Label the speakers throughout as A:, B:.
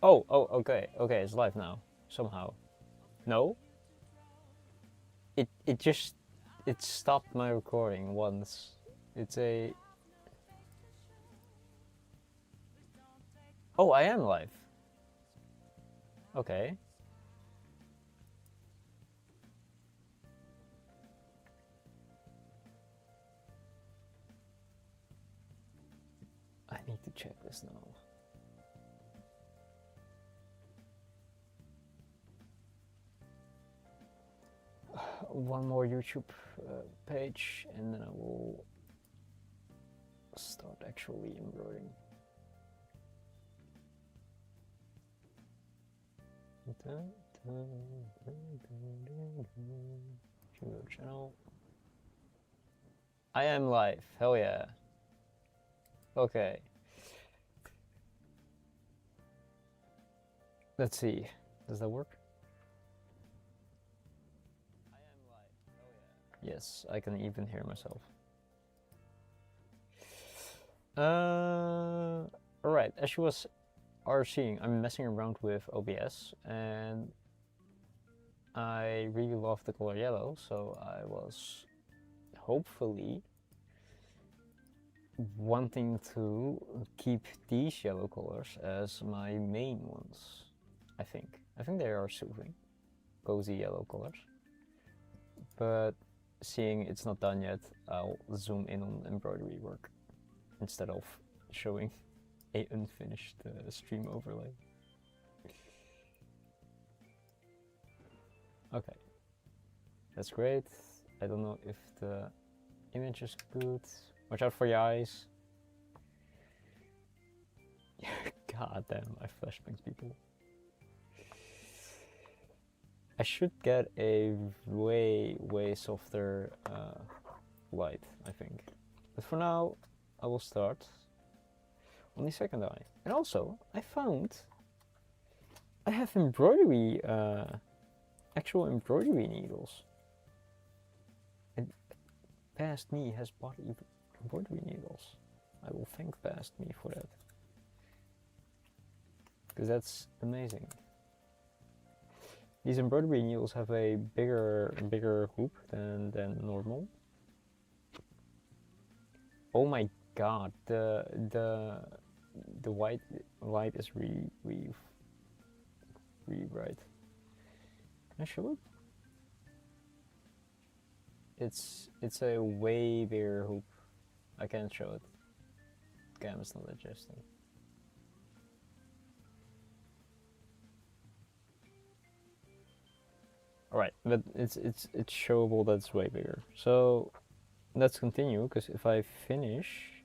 A: Oh, okay, okay, it's live now. Somehow. No? It just, it stopped my recording once. It's a... Oh, I am live. Okay. I need to check this now. One more YouTube page and then I will start actually embroidering. Channel. I am live. Hell yeah. Okay. Let's see. Does that work? I am live. Hell yeah. Yes, I can even hear myself. Alright, as you are seeing, I'm messing around with OBS and I really love the color yellow, so I was hopefully wanting to keep these yellow colors as my main ones. I think they are soothing, cozy yellow colors. But seeing it's not done yet, I'll zoom in on embroidery work instead of showing a unfinished stream overlay. Okay, that's great. I don't know if the image is good. Watch out for your eyes. God damn, I flashbangs people. I should get a way softer light, I think. But for now, I will start on the second eye. And also, I found I have embroidery, actual embroidery needles. And Past Me has bought embroidery needles. I will thank Past Me for that. Because that's amazing. These embroidery needles have a bigger hoop than normal. Oh my god, the white light is really bright. Can I show it? It's a way bigger hoop. I can't show it. Camera's not adjusting. Alright, but it's showable that it's way bigger. So let's continue, because if I finish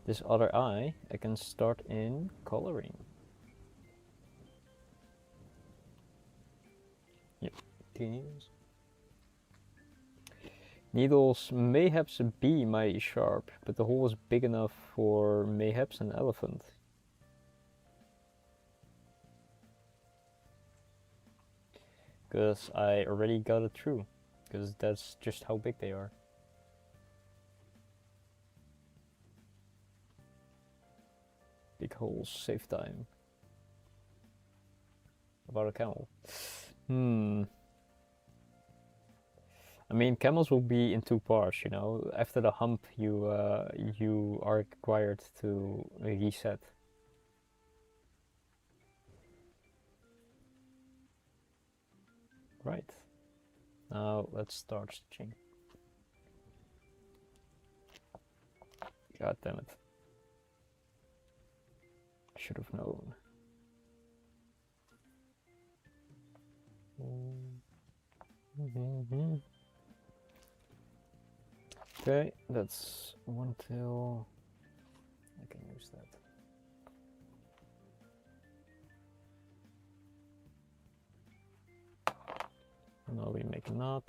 A: this other eye, I can start in coloring. Yep, 2 needles. Needles mayhaps be mighty sharp, but the hole is big enough for mayhaps an elephant. Because I already got it through, because that's just how big they are. Big holes save time. About a camel. I mean, camels will be in 2 parts, you know. After the hump, you are required to reset. Right. Now let's start stitching. God damn it. I should have known. Okay, that's 1 till. I can use that. Now we make a knot.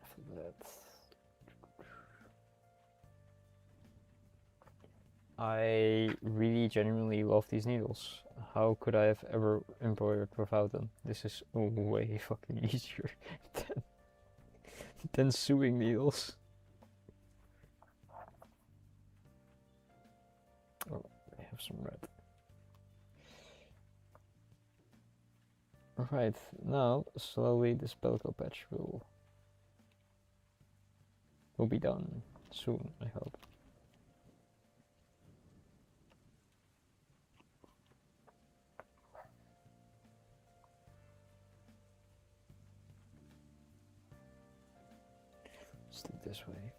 A: After that, I really genuinely love these needles. How could I have ever embroidered without them? This is way fucking easier than, than sewing needles. Oh, I have some red. Alright, now slowly this pellicle patch will be done soon, I hope. Let's do it this way.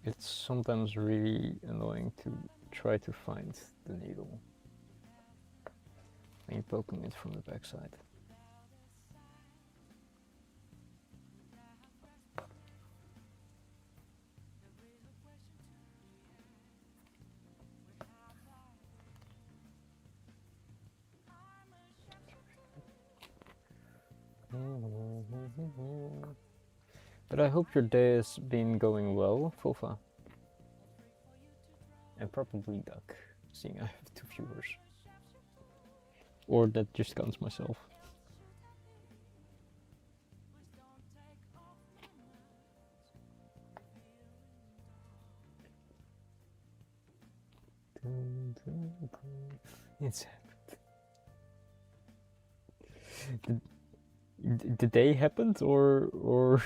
A: It's sometimes really annoying to try to find the needle when you're poking it from the backside. But I hope your day has been going well, Fofa. And probably Duck, seeing I have 2 viewers. Or that just counts myself. It's happened. The day happened, or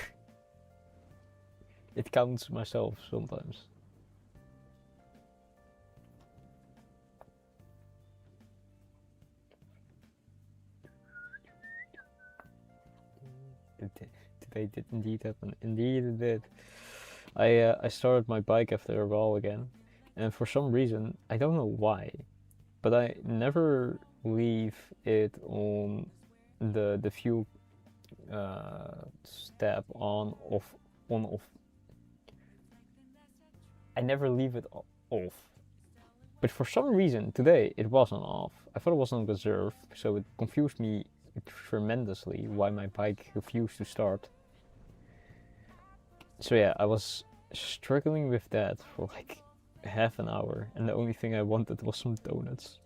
A: it counts myself sometimes. Today did indeed happen. Indeed it did. I started my bike after a while again, and for some reason, I don't know why, but I never leave it on the fuel step on off. I never leave it off. But for some reason today it wasn't off. I thought it was on reserve, so it confused me tremendously why my bike refused to start. So yeah, I was struggling with that for like half an hour, and the only thing I wanted was some donuts.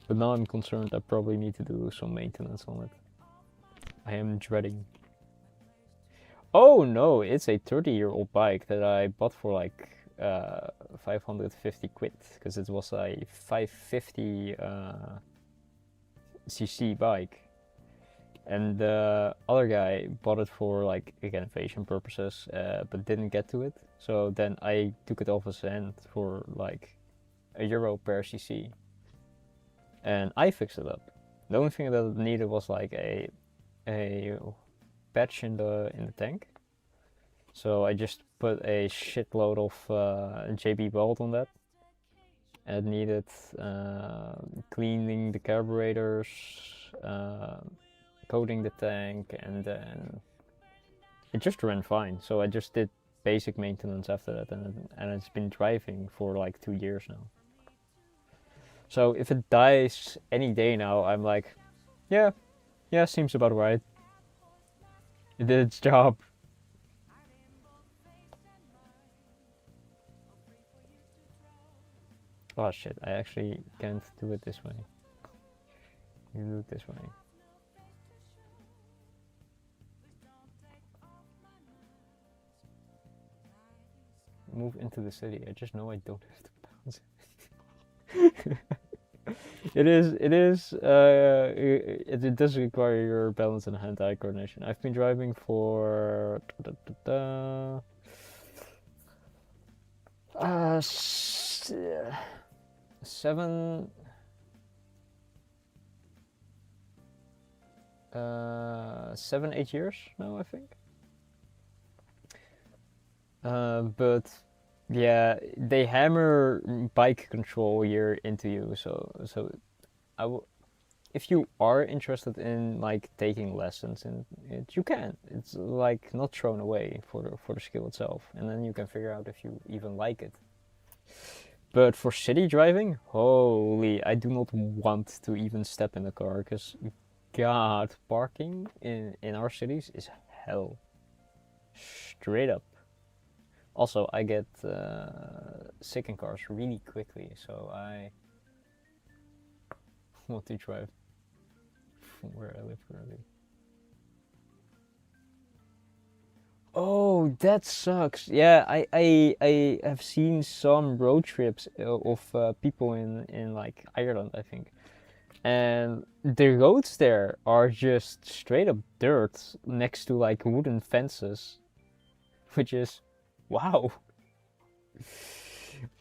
A: But now I'm concerned I probably need to do some maintenance on it. I am dreading. Oh no, it's a 30-year-old bike that I bought for like 550 quid, because it was a 550 cc bike. And the other guy bought it for like, again, fashion purposes, but didn't get to it. So then I took it off his hand for like €1 per cc. And I fixed it up. The only thing that it needed was like a patch in the tank. So I just put a shitload of JB Weld on that. And it needed cleaning the carburetors, coating the tank, and then it just ran fine. So I just did basic maintenance after that, and it's been driving for like 2 years now. So if it dies any day now, I'm like, yeah, seems about right. It did its job. Oh shit, I actually can't do it this way. You do it this way. Move into the city. I just know I don't have to bounce. It does require your balance and hand-eye coordination. I've been driving for 8 years now, I think. But yeah, they hammer bike control here into you, so if you are interested in like taking lessons in it, you can. It's like not thrown away for the skill itself, and then you can figure out if you even like it. But for city driving, holy, I do not want to even step in a car because, God, parking in our cities is hell. Straight up. Also, I get sick in cars really quickly, so I want to drive from where I live currently. Oh, that sucks. Yeah, I have seen some road trips of people in like Ireland, I think. And the roads there are just straight up dirt next to like wooden fences, which is wow.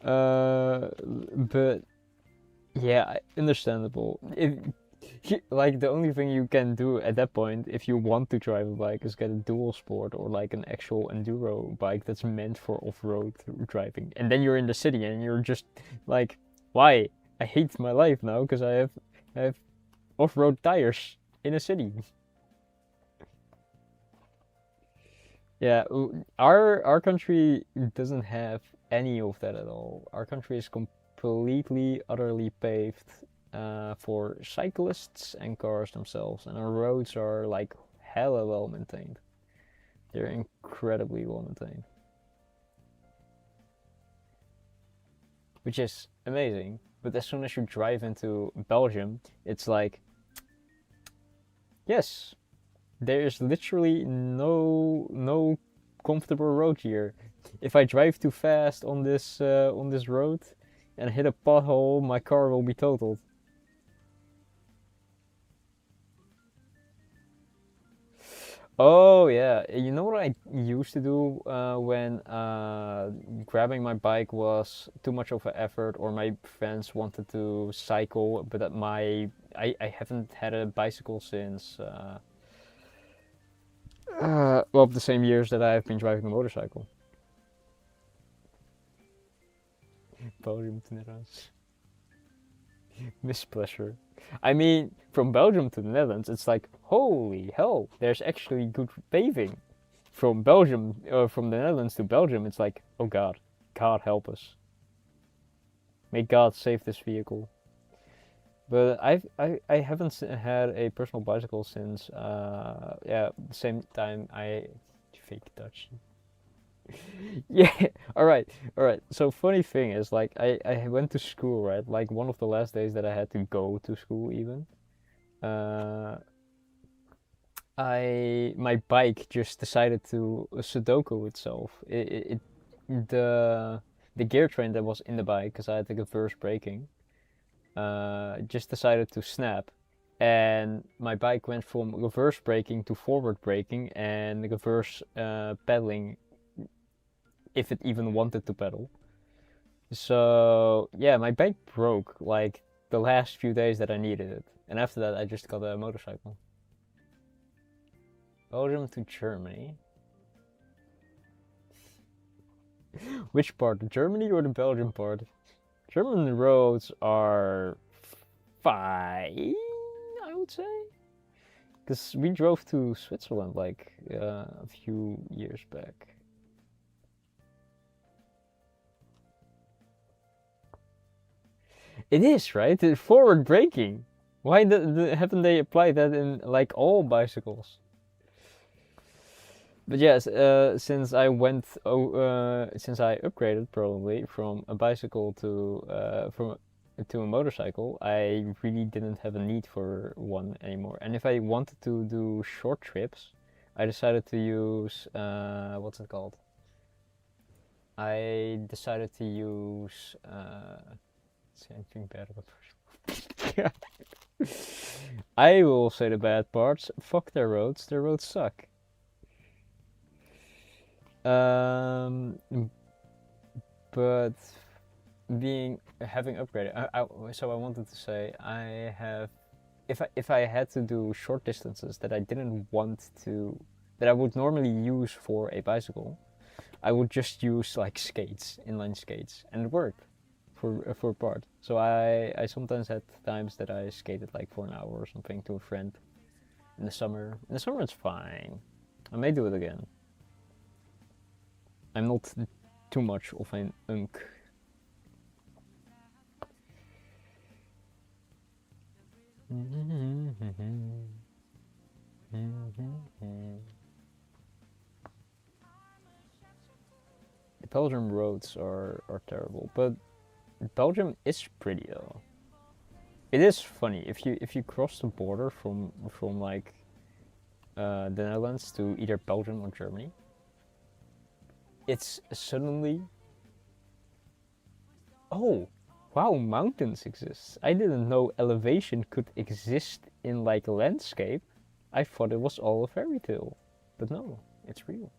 A: But yeah, understandable. If like the only thing you can do at that point if you want to drive a bike is get a dual sport or like an actual enduro bike that's meant for off-road driving, and then you're in the city and you're just like, why? I hate my life now because I have off-road tires in a city. Yeah, our country doesn't have any of that at all. Our country is completely, utterly paved for cyclists and cars themselves, and our roads are like hella well maintained. They're incredibly well maintained, which is amazing. But as soon as you drive into Belgium, it's like, yes, there is literally no comfortable road here. If I drive too fast on this road and hit a pothole, my car will be totaled. Oh yeah, you know what I used to do when grabbing my bike was too much of an effort, or my friends wanted to cycle, but that I haven't had a bicycle since well, the same years that I've been driving a motorcycle. Belgium to Netherlands. Mispleasure. I mean, from Belgium to the Netherlands, it's like, holy hell, there's actually good paving. From Belgium, from the Netherlands to Belgium, it's like, oh God, God help us. May God save this vehicle. But I haven't had a personal bicycle since yeah, the same time I fake Dutch. Yeah, all right. So funny thing is, like, I went to school, right? Like one of the last days that I had to go to school, even. Uh, my bike just decided to Sudoku itself. The gear train that was in the bike, because I had the reverse braking, just decided to snap, and my bike went from reverse braking to forward braking and reverse pedaling if it even wanted to pedal. So yeah, my bike broke like the last few days that I needed it, and after that I just got a motorcycle. Belgium to Germany. Which part, the Germany or the Belgian part? German roads are fine, I would say, because we drove to Switzerland like a few years back. It is, right? The forward braking. Why haven't they applied that in like all bicycles? But yes, since I since I upgraded probably from a bicycle to a motorcycle, I really didn't have a need for one anymore. And if I wanted to do short trips, I decided to use what's it called? I decided to use say anything bad about personal. I will say the bad parts. Fuck their roads. Their roads suck. Um, but having upgraded, so I wanted to say I have, if I had to do short distances that I didn't want to, that I would normally use for a bicycle, I would just use like skates, inline skates, and it worked. for a part. So I sometimes had times that I skated like for an hour or something to a friend in the summer. In the summer it's fine. I may do it again. I'm not too much of an unk. The Belgium roads are terrible, but Belgium is pretty though. It is funny if you cross the border from like the Netherlands to either Belgium or Germany. It's suddenly, oh wow, mountains exist. I didn't know elevation could exist in like a landscape. I thought it was all a fairy tale, but no, it's real.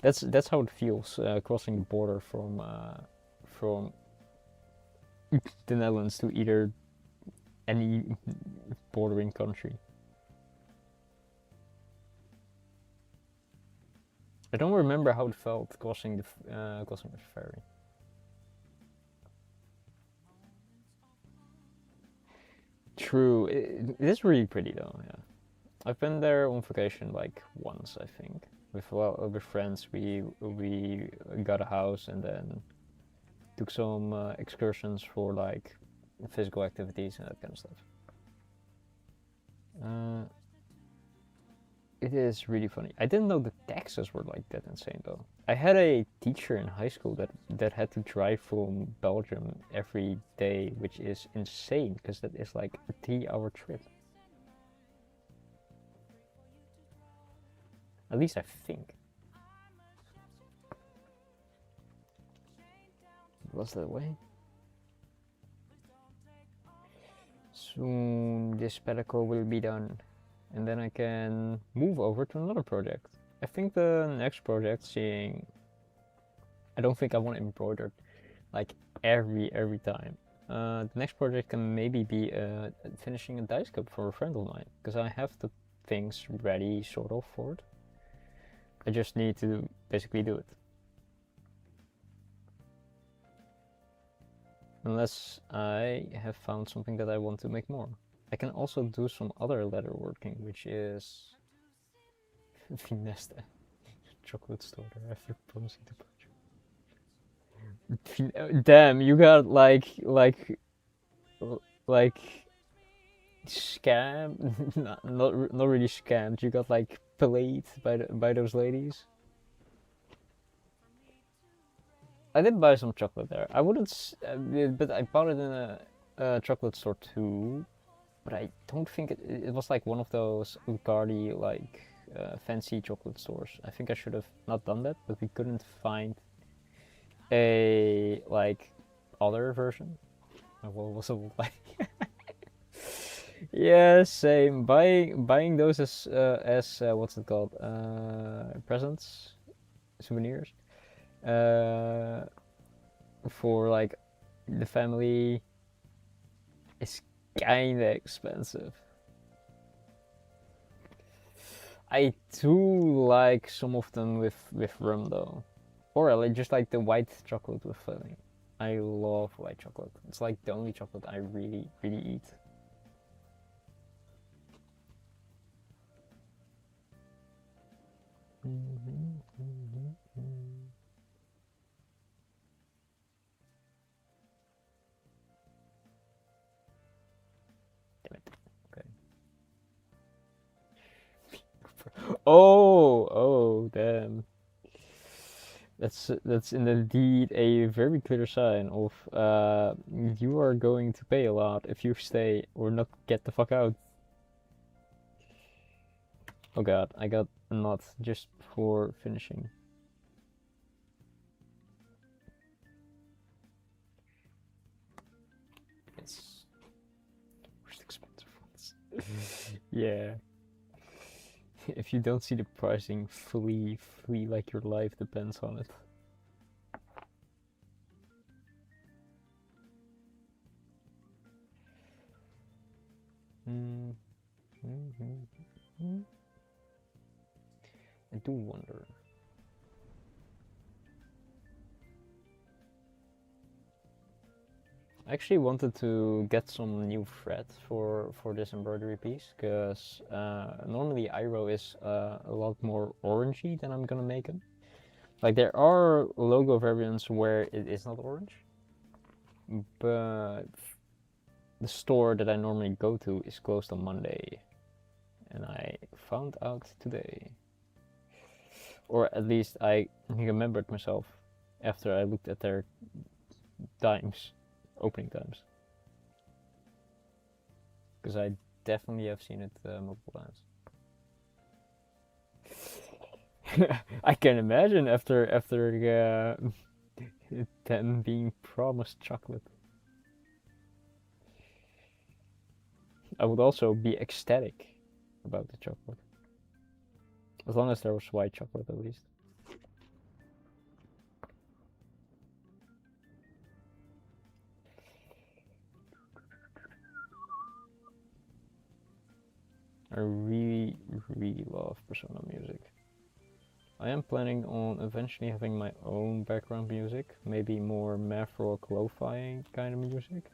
A: That's how it feels crossing the border from the Netherlands to either any bordering country. I don't remember how it felt crossing the ferry. True, it is really pretty though. Yeah, I've been there on vacation like once, I think, with friends. We got a house and then took some excursions for like physical activities and that kind of stuff. Uh, it is really funny. I didn't know the taxes were like that insane though. I had a teacher in high school that had to drive from Belgium every day, which is insane because that is like a 3-hour trip. At least I think. Was that way? Soon this pellicle will be done, and then I can move over to another project. I think the next project, seeing, I don't think I want embroidered like every time. The next project can maybe be finishing a dice cup for a friend of mine, because I have the things ready sort of for it. I just need to basically do it. Unless I have found something that I want to make more. I can also do some other leatherworking, which is Finesta chocolate starter after promising to purchase. Damn, you got like scam, not really scammed. You got like played by those ladies. I did buy some chocolate there. I wouldn't, but I bought it in a chocolate store too. But I don't think it was like one of those Ucardi like fancy chocolate stores. I think I should have not done that, but we couldn't find a like other version. What was it like? Yeah, same. Buying those as what's it called? Presents, souvenirs. For like the family is kinda expensive. I do like some of them with rum though, or I like just like the white chocolate with filling. I love white chocolate. It's like the only chocolate I really eat. Damn it. Okay. Oh, damn. That's indeed a very clear sign of you are going to pay a lot if you stay or not get the fuck out. Oh god, I got a knot just before finishing. It's most expensive ones. Yeah. If you don't see the pricing, flee like your life depends on it. I do wonder. I actually wanted to get some new thread for this embroidery piece, because normally Iroh is a lot more orangey than I'm gonna make him. Like, there are logo variants where it is not orange, but the store that I normally go to is closed on Monday, and I found out today. Or at least I remembered myself after I looked at their times, opening times. Because I definitely have seen it multiple times. I can imagine after them being promised chocolate. I would also be ecstatic about the chocolate. As long as there was white chocolate at least. I really, really love Persona music. I am planning on eventually having my own background music, maybe more math rock lo-fi kind of music.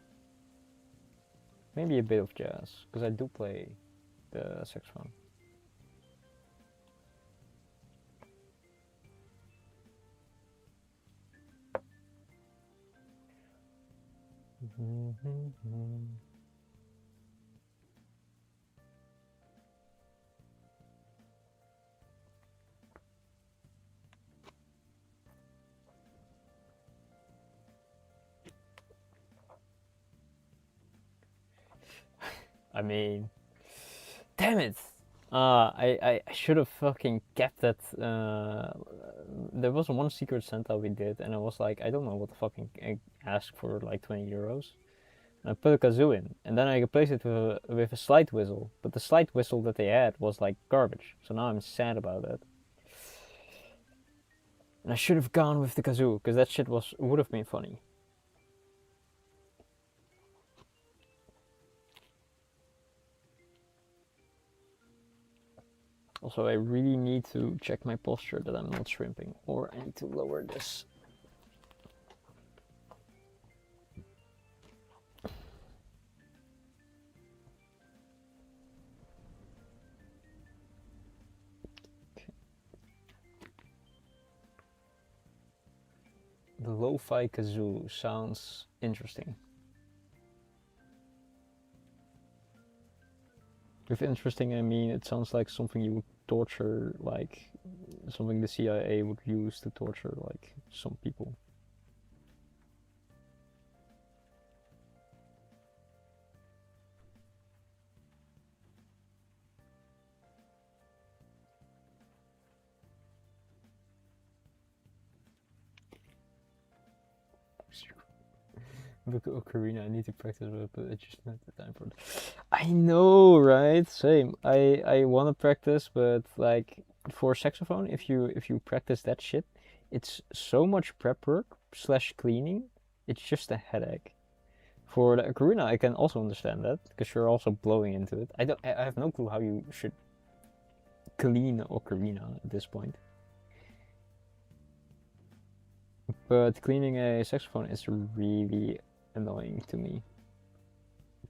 A: Maybe a bit of jazz, because I do play the saxophone. I mean, damn it! I should have fucking kept that. There was one Secret Santa we did, and I was like, I don't know what to fucking ask for like 20 euros. And I put a kazoo in, and then I replaced it with a slide whistle. But the slide whistle that they had was like garbage, so now I'm sad about that. And I should have gone with the kazoo, because that shit would have been funny. Also, I really need to check my posture that I'm not shrimping, or I need to lower this. The lo-fi kazoo sounds interesting. With interesting, I mean it sounds like something you would torture, like something the CIA would use to torture like some people. Book Ocarina, I need to practice with it, but I just not the time for it. I know, right? Same. I want to practice, but like for saxophone, if you practice that shit, it's so much prep work slash cleaning. It's just a headache. For the ocarina, I can also understand that because you're also blowing into it. I have no clue how you should clean ocarina at this point. But cleaning a saxophone is really annoying to me.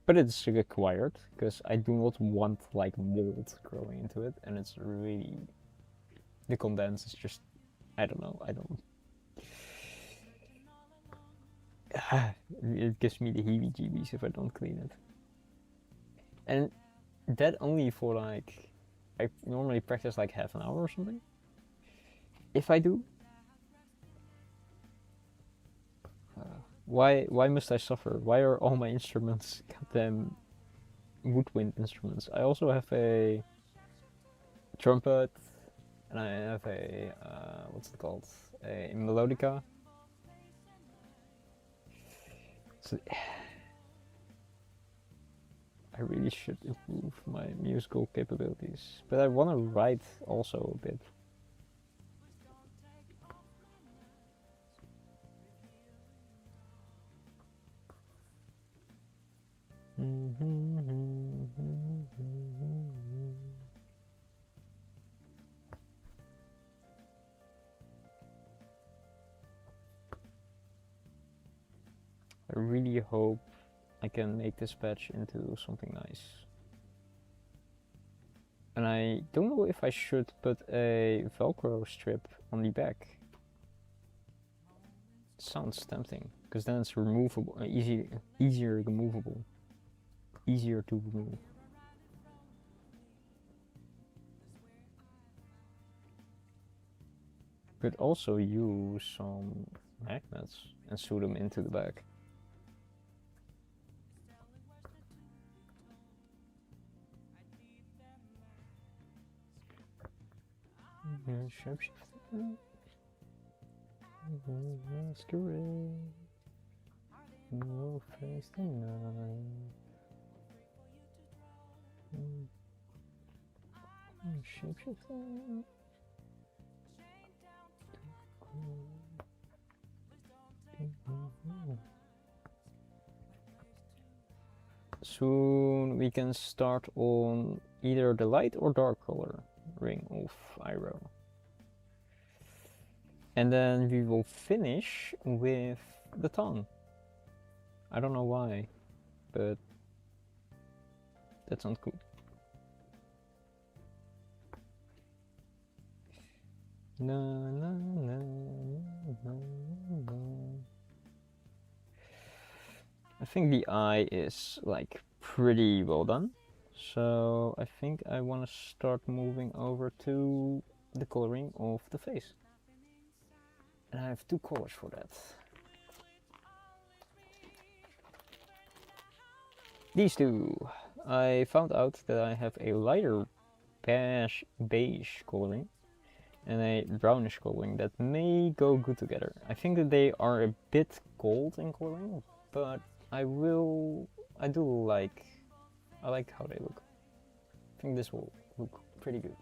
A: But it's required because I do not want like mold growing into it, and it's really the condense is just I don't know. It gives me the heebie-jeebies if I don't clean it. And that only for like I normally practice like half an hour or something. If I do, why must I suffer? Why are all my instruments goddamn woodwind instruments? I also have a trumpet, and I have a what's it called? A melodica. So I really should improve my musical capabilities, but I want to write also a bit. I really hope I can make this patch into something nice. And I don't know if I should put a Velcro strip on the back. It sounds tempting, because then it's removable, easier removable, easier to remove. Could also use some magnets and sew them into the back. Shapeshifter. Masquerade. No face tonight. Shapeshifter. Soon we can start on either the light or dark color ring of Iroh. And then we will finish with the tongue. I don't know why, but that sounds cool. Na, na, na, na, na. I think the eye is like pretty well done. So I think I want to start moving over to the coloring of the face. And I have two colors for that. These two. I found out that I have a lighter beige coloring and a brownish coloring that may go good together. I think that they are a bit cold in coloring, but I like how they look. I think this will look pretty good.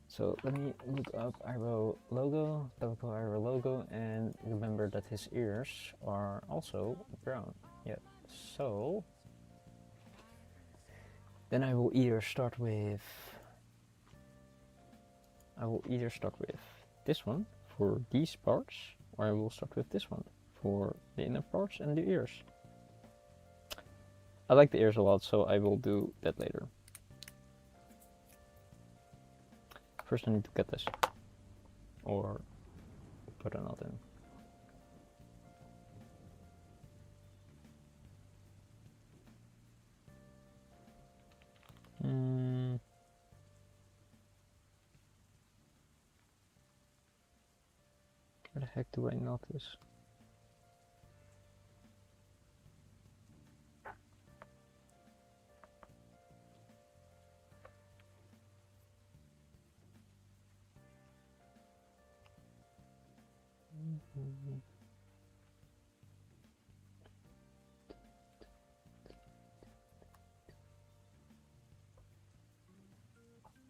A: So let me look up Iroh logo, Belko Iroh logo, and remember that his ears are also brown. Yeah. So then I will either start with this one for these parts, or I will start with this one for the inner parts and the ears. I like the ears a lot, so I will do that later. First I need to get this, or put a knot in. Where the heck do I knot this?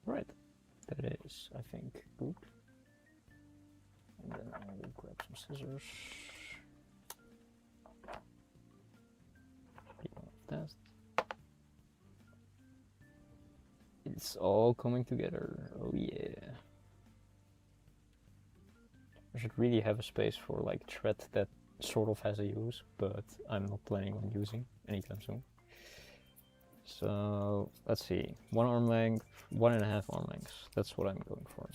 A: Right, that is, I think, good. And then I will grab some scissors. That. It's all coming together. Oh yeah. I should really have a space for like thread that sort of has a use, but I'm not planning on using anytime soon. So let's see, 1 arm length, 1.5 arm lengths. That's what I'm going for.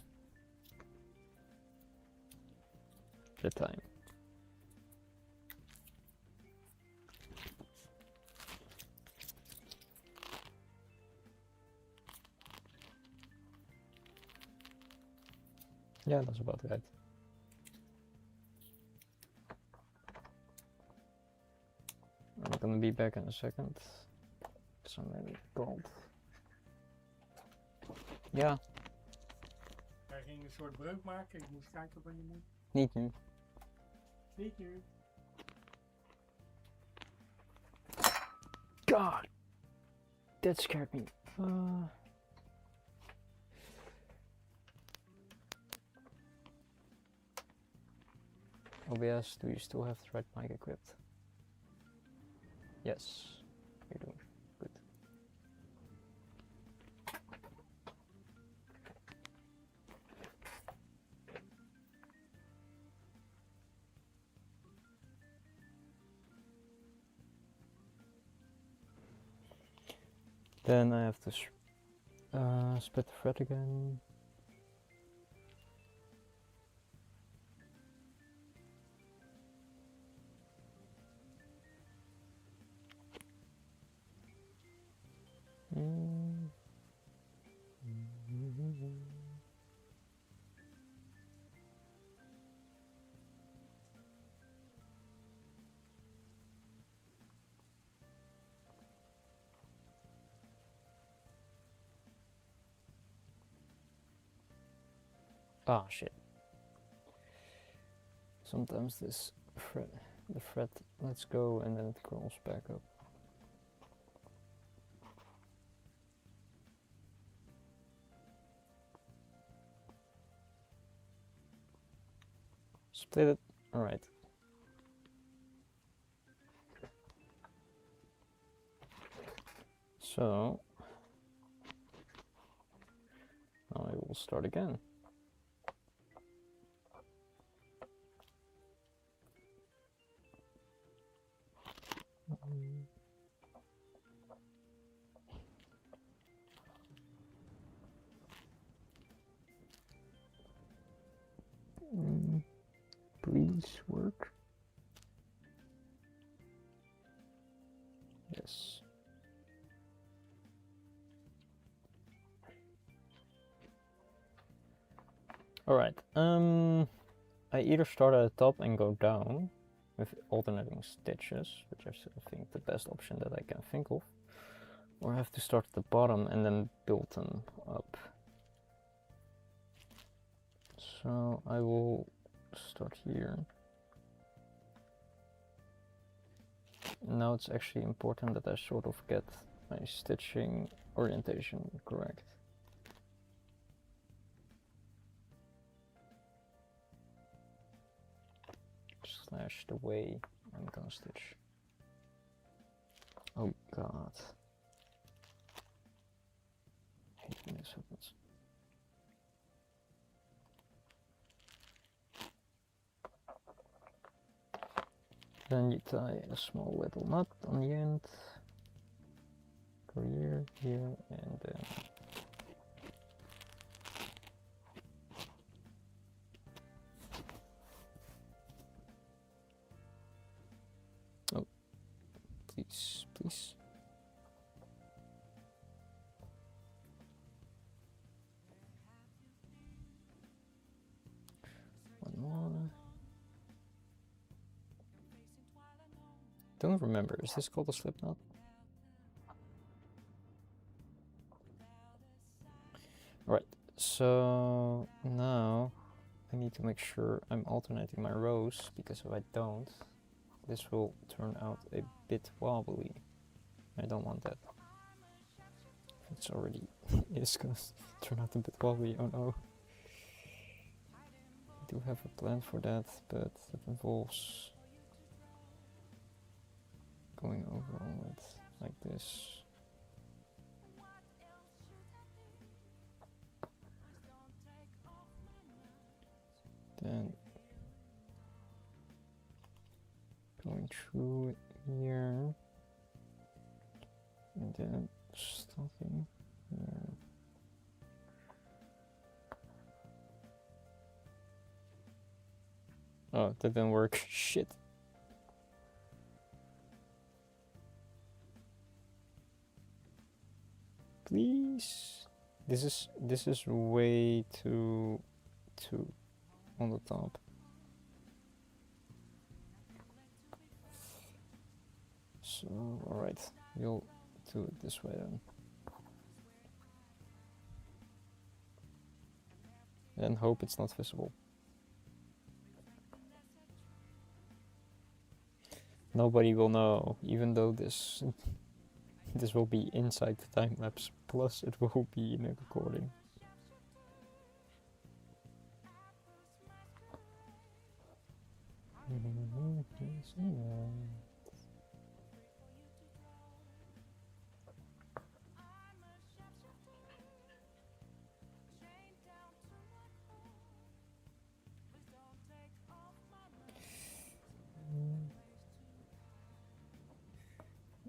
A: The time. Yeah, that's about right. I'm gonna be back in a second. Because I'm really cold. Ja.
B: Hij ging een soort breuk maken. Ik moest kijken wat je moet.
A: Niet nu.
B: Niet nu.
A: God! That scared me. OBS, do you still have thread mic equipped? Yes, you do. Good. Then I have to split the thread again. Ah, shit. Sometimes this the thread lets go and then it crawls back up. Split it. Alright. So now I will start again. Please work. Yes. Alright. I either start at the top and go down with alternating stitches, which is I think the best option that I can think of, or I have to start at the bottom and then build them up. So I will start here. Now it's actually important that I sort of get my stitching orientation correct. Slash the way I'm gonna stitch. Oh god. I hate when this happens. Then you tie a small little knot on the end. Go here, and then oh, please, please. One more. Don't remember, is this called a slip knot? Right, so now I need to make sure I'm alternating my rows, because if I don't, this will turn out a bit wobbly. I don't want that. It's already is gonna turn out a bit wobbly, oh no. I do have a plan for that, but it involves going over all it like this. Then going through it here, and then stopping here. Oh, that didn't work. Shit. Please. This is way too on the top. So, alright, we'll do it this way then. And hope it's not visible. Nobody will know, even though this will be inside the time lapse, plus it will be in a recording.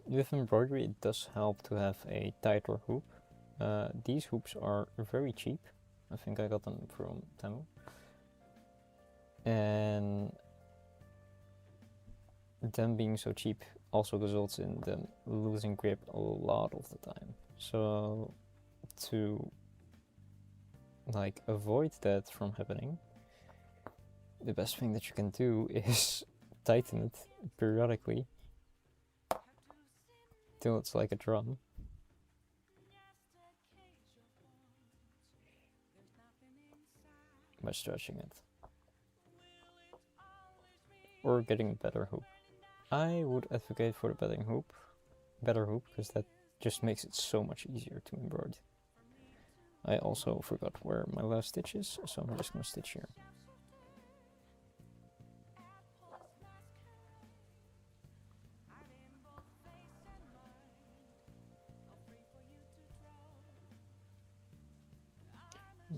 A: with embroidery it does help to have a tighter hoop. These hoops are very cheap. I think I got them from Temu. And them being so cheap also results in them losing grip a lot of the time. So to like avoid that from happening, the best thing that you can do is tighten it periodically till it's like a drum. By stretching it. Or getting a better hoop. I would advocate for the better hoop, because that just makes it so much easier to embroider. I also forgot where my last stitch is, so I'm just gonna stitch here.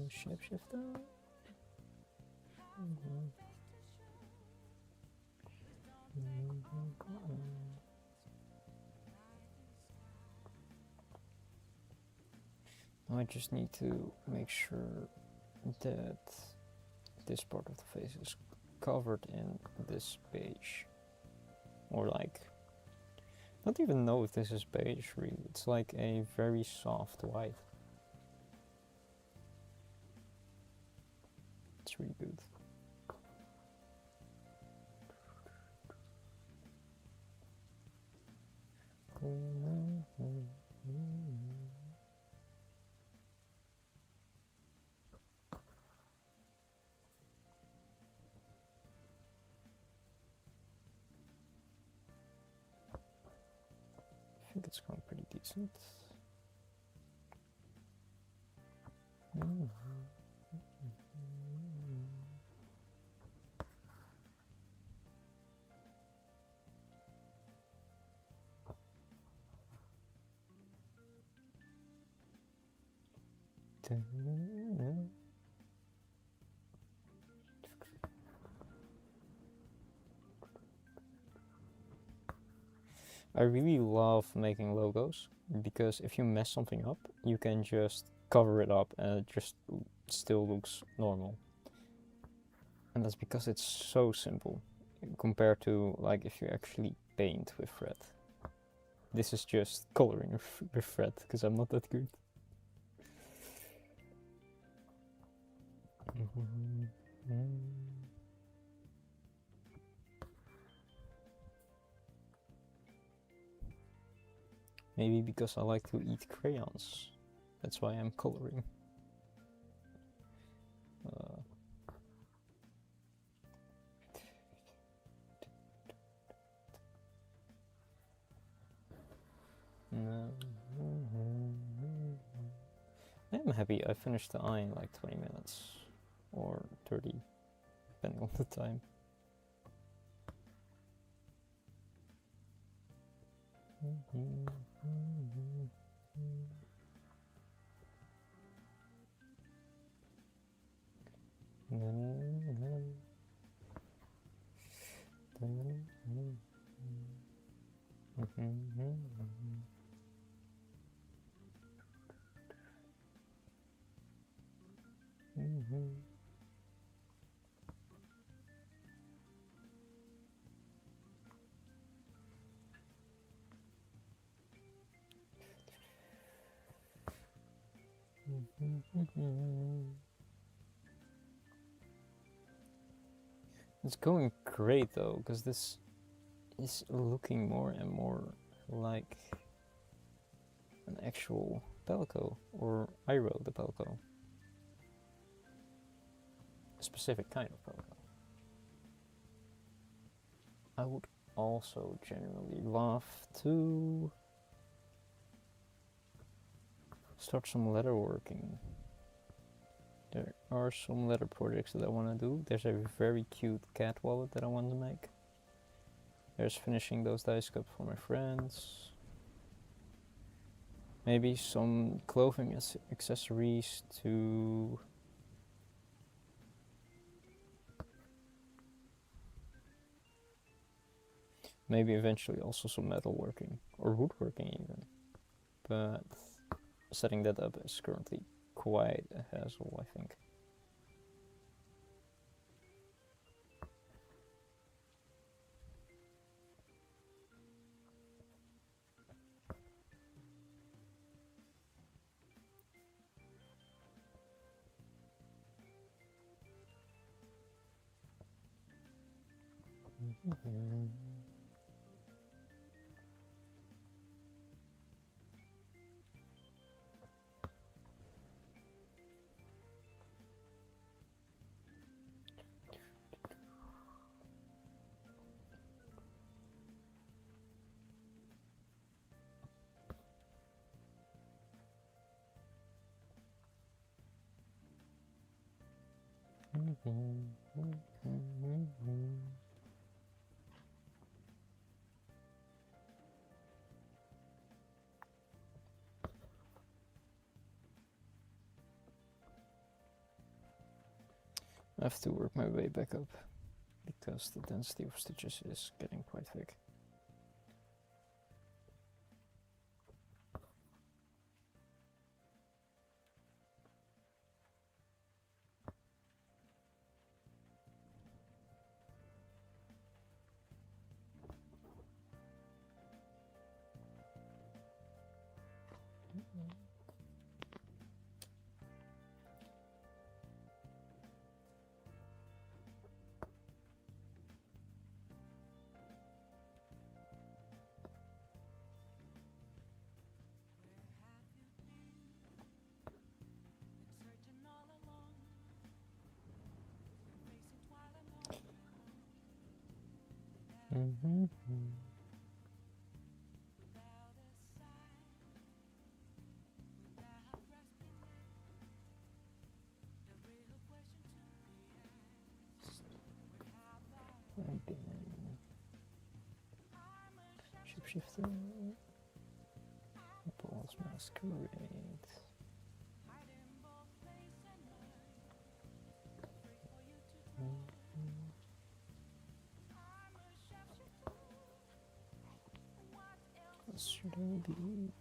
A: Shapeshifter. I just need to make sure that this part of the face is covered in this beige. Or like, I don't even know if this is beige really. It's like a very soft white. It's really good. I think it's going pretty decent. I really love making logos because if you mess something up, you can just cover it up and it just still looks normal. And that's because it's so simple compared to like if you actually paint with thread. This is just coloring with thread because I'm not that good. Maybe because I like to eat crayons. That's why I'm coloring. I'm happy I finished the eye in like 20 minutes or 30, depending on the time. It's going great though, because this is looking more and more like an actual palico, or Iro the palico. A specific kind of palico. I would also genuinely love to start some leather working. There are some leather projects that I want to do. There's a very cute cat wallet that I want to make. There's finishing those dice cups for my friends. Maybe some clothing accessories to Maybe eventually also some metalworking or woodworking even. But setting that up is currently quite a hassle, I think. I have to work my way back up because the density of stitches is getting quite thick. Shapeshifter. Balls masquerade. What should I be?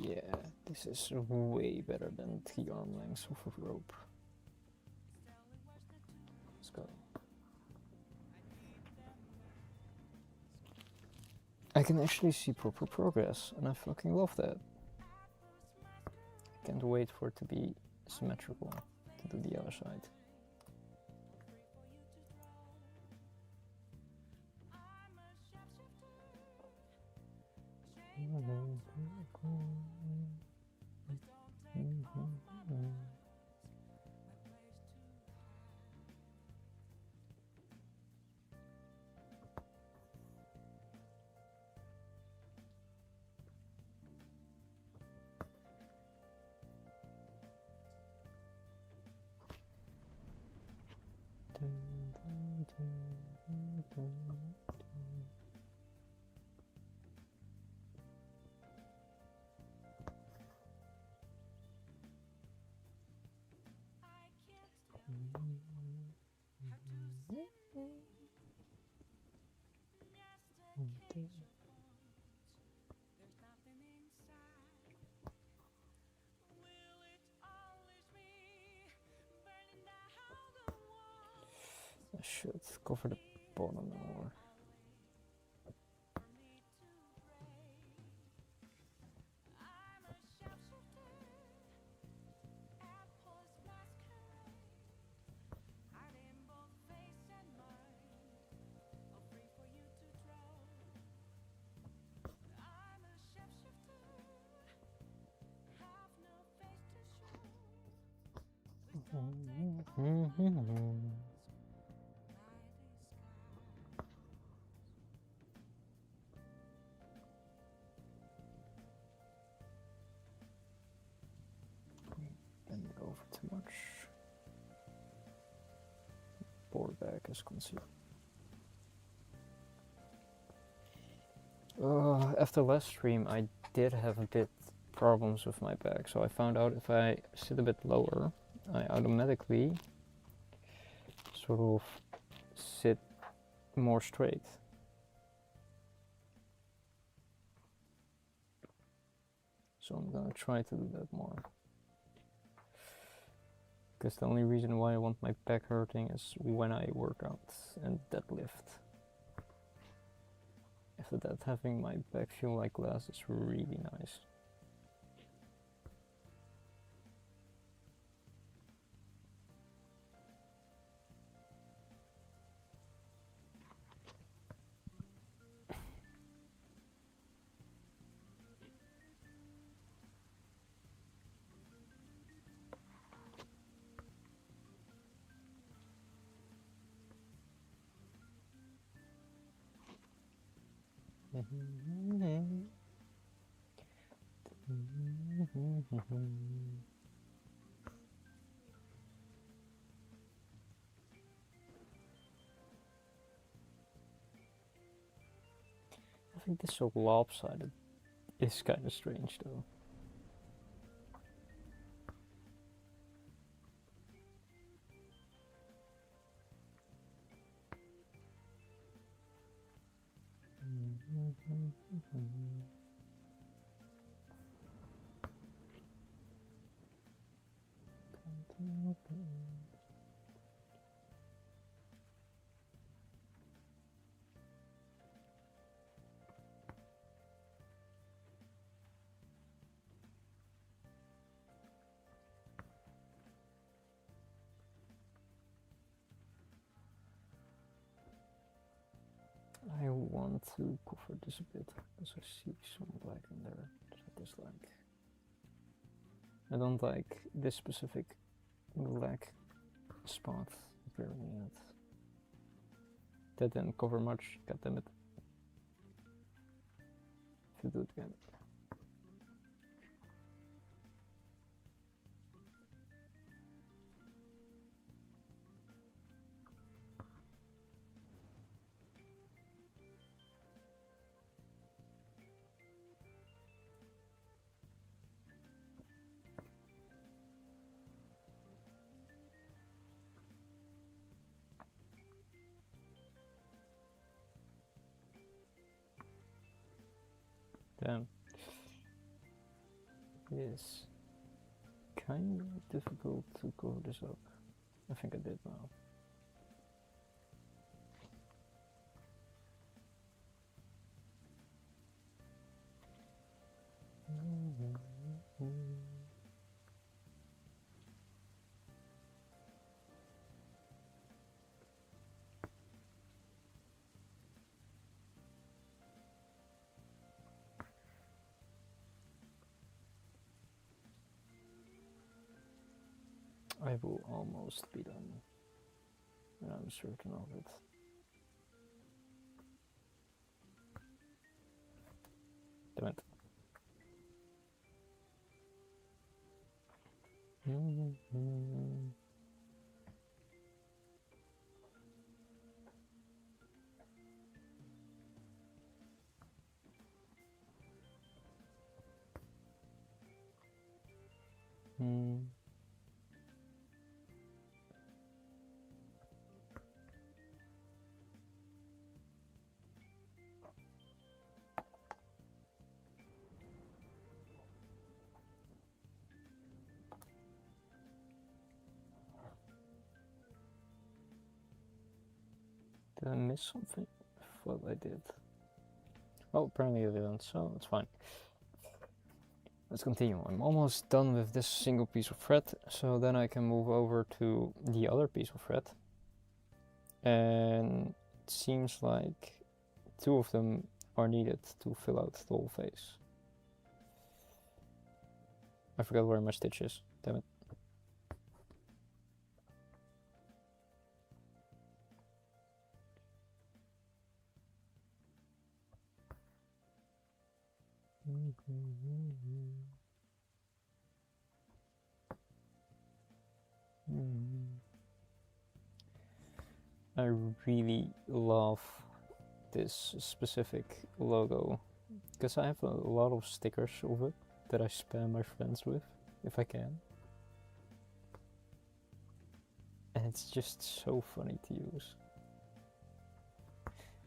A: Yeah, this is way better than 3 arm lengths of a rope. Let's go. I can actually see proper progress, and I fucking love that. Can't wait for it to be symmetrical to do the other side. I should cover the bottom more. Bend it over too much. Board back is concealed. After last stream, I did have a bit problems with my back, so I found out if I sit a bit lower, I automatically sort of sit more straight. So I'm gonna try to do that more. Because the only reason why I want my back hurting is when I work out and deadlift. After that, having my back feel like glass is really nice. I think this so lopsided is kind of strange though. I want to cover this a bit because I see some black in there that I dislike. I don't like this specific black spot appearing in it. That didn't cover much, god damn it. If you do it again. Damn. It is kind of difficult to cover this up. I think I did now. I will almost be done, and I'm certain of it. Damn it. Did I miss something? I thought I did. Well, apparently I didn't, so it's fine. Let's continue. I'm almost done with this single piece of thread, so then I can move over to the other piece of thread. And it seems like 2 of them are needed to fill out the whole face. I forgot where my stitch is, damn it. I really love this specific logo because I have a lot of stickers of it that I spam my friends with if I can. And it's just so funny to use.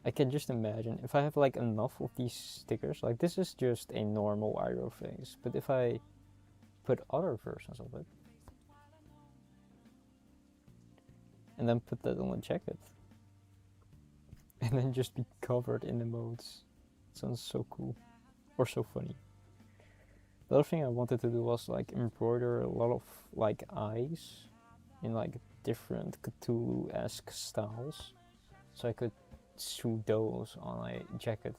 A: I can just imagine if I have like enough of these stickers, like this is just a normal Iroh face, but if I put other versions of it and then put that on a jacket and then just be covered in emotes, it sounds so cool or so funny. The other thing I wanted to do was like embroider a lot of like eyes in like different Cthulhu-esque styles, so I could sew those on a jacket,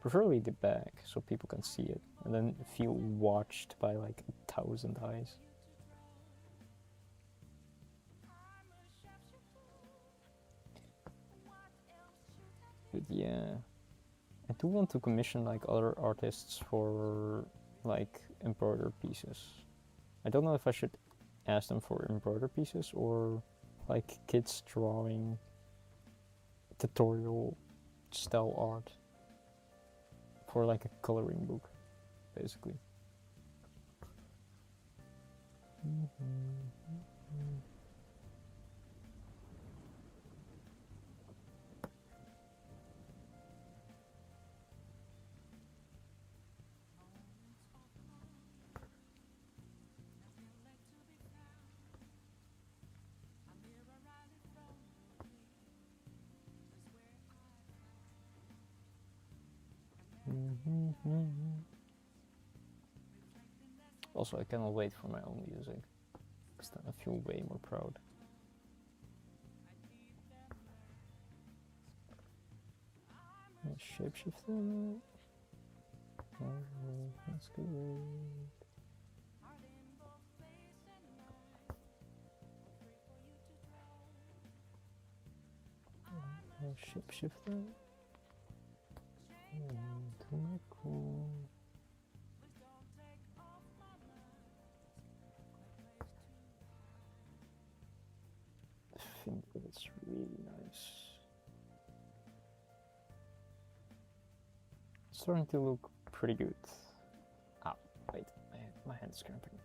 A: preferably the back, so people can see it and then feel watched by like 1,000 eyes. But yeah, I do want to commission like other artists for like embroider pieces. I don't know if I should ask them for embroider pieces or like kids drawing tutorial style art for like a coloring book, basically. Also, I cannot wait for my own music, because then I feel way more proud. Shapeshifter. Oh, that's good. Shapeshifter. Too cool. I think that it's really nice. It's starting to look pretty good. Ah, wait, my hand's cramping.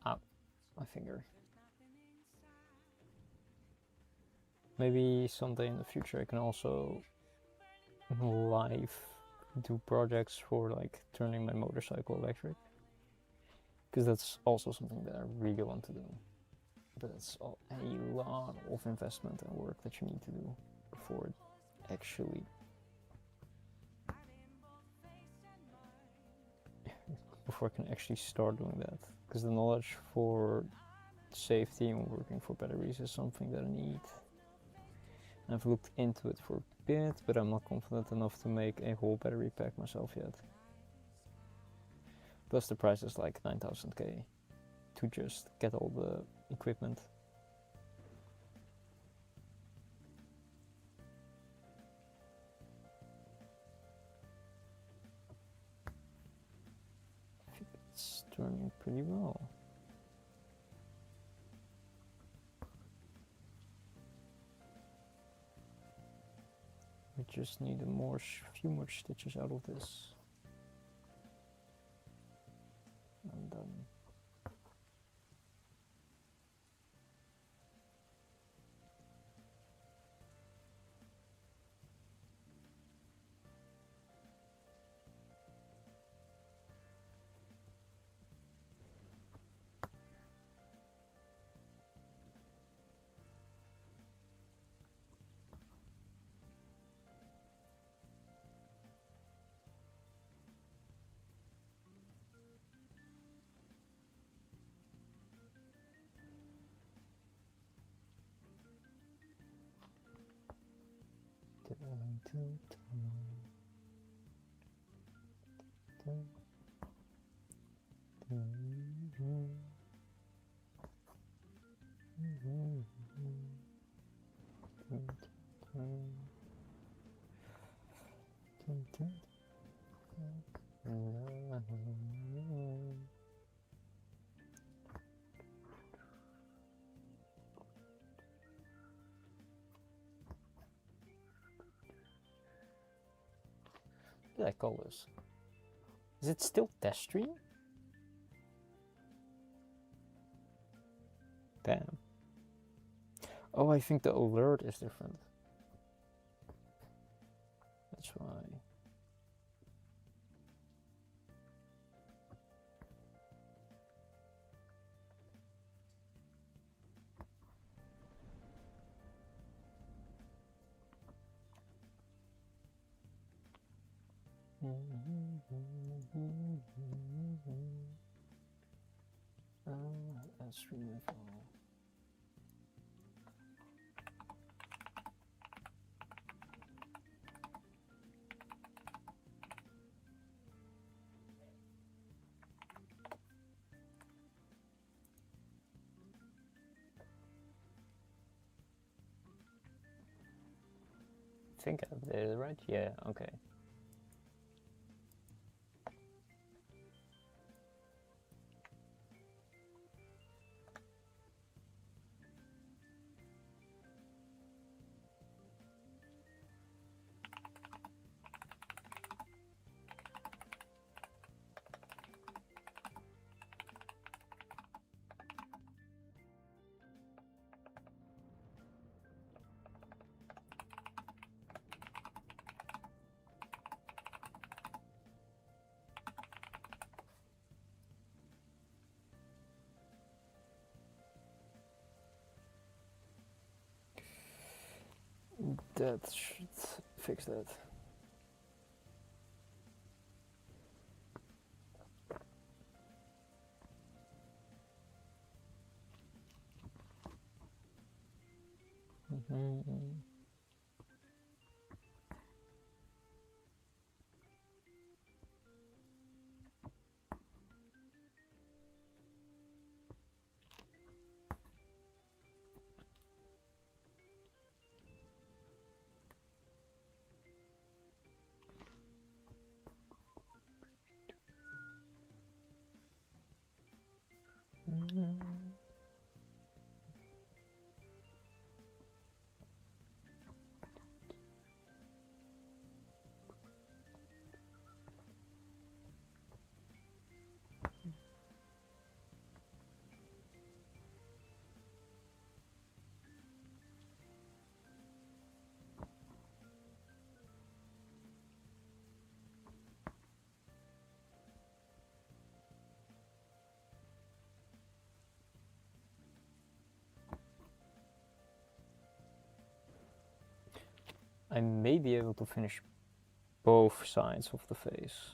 A: Ah, my finger. Maybe someday in the future I can also live do projects for like turning my motorcycle electric, because that's also something that I really want to do, but it's a lot of investment and work that you need to do before it actually before I can actually start doing that, because the knowledge for safety and working for batteries is something that I need. I've looked into it for a bit, but I'm not confident enough to make a whole battery pack myself yet. Plus the price is like 9,000k to just get all the equipment. I think it's turning pretty well. We just need a few more stitches out of this. And done. What did I call this? Is it still test stream? Damn. Oh, I think the alert is different. That's why. Stream info. I think I did it right. Yeah. Okay. That should fix that. I may be able to finish both sides of the face.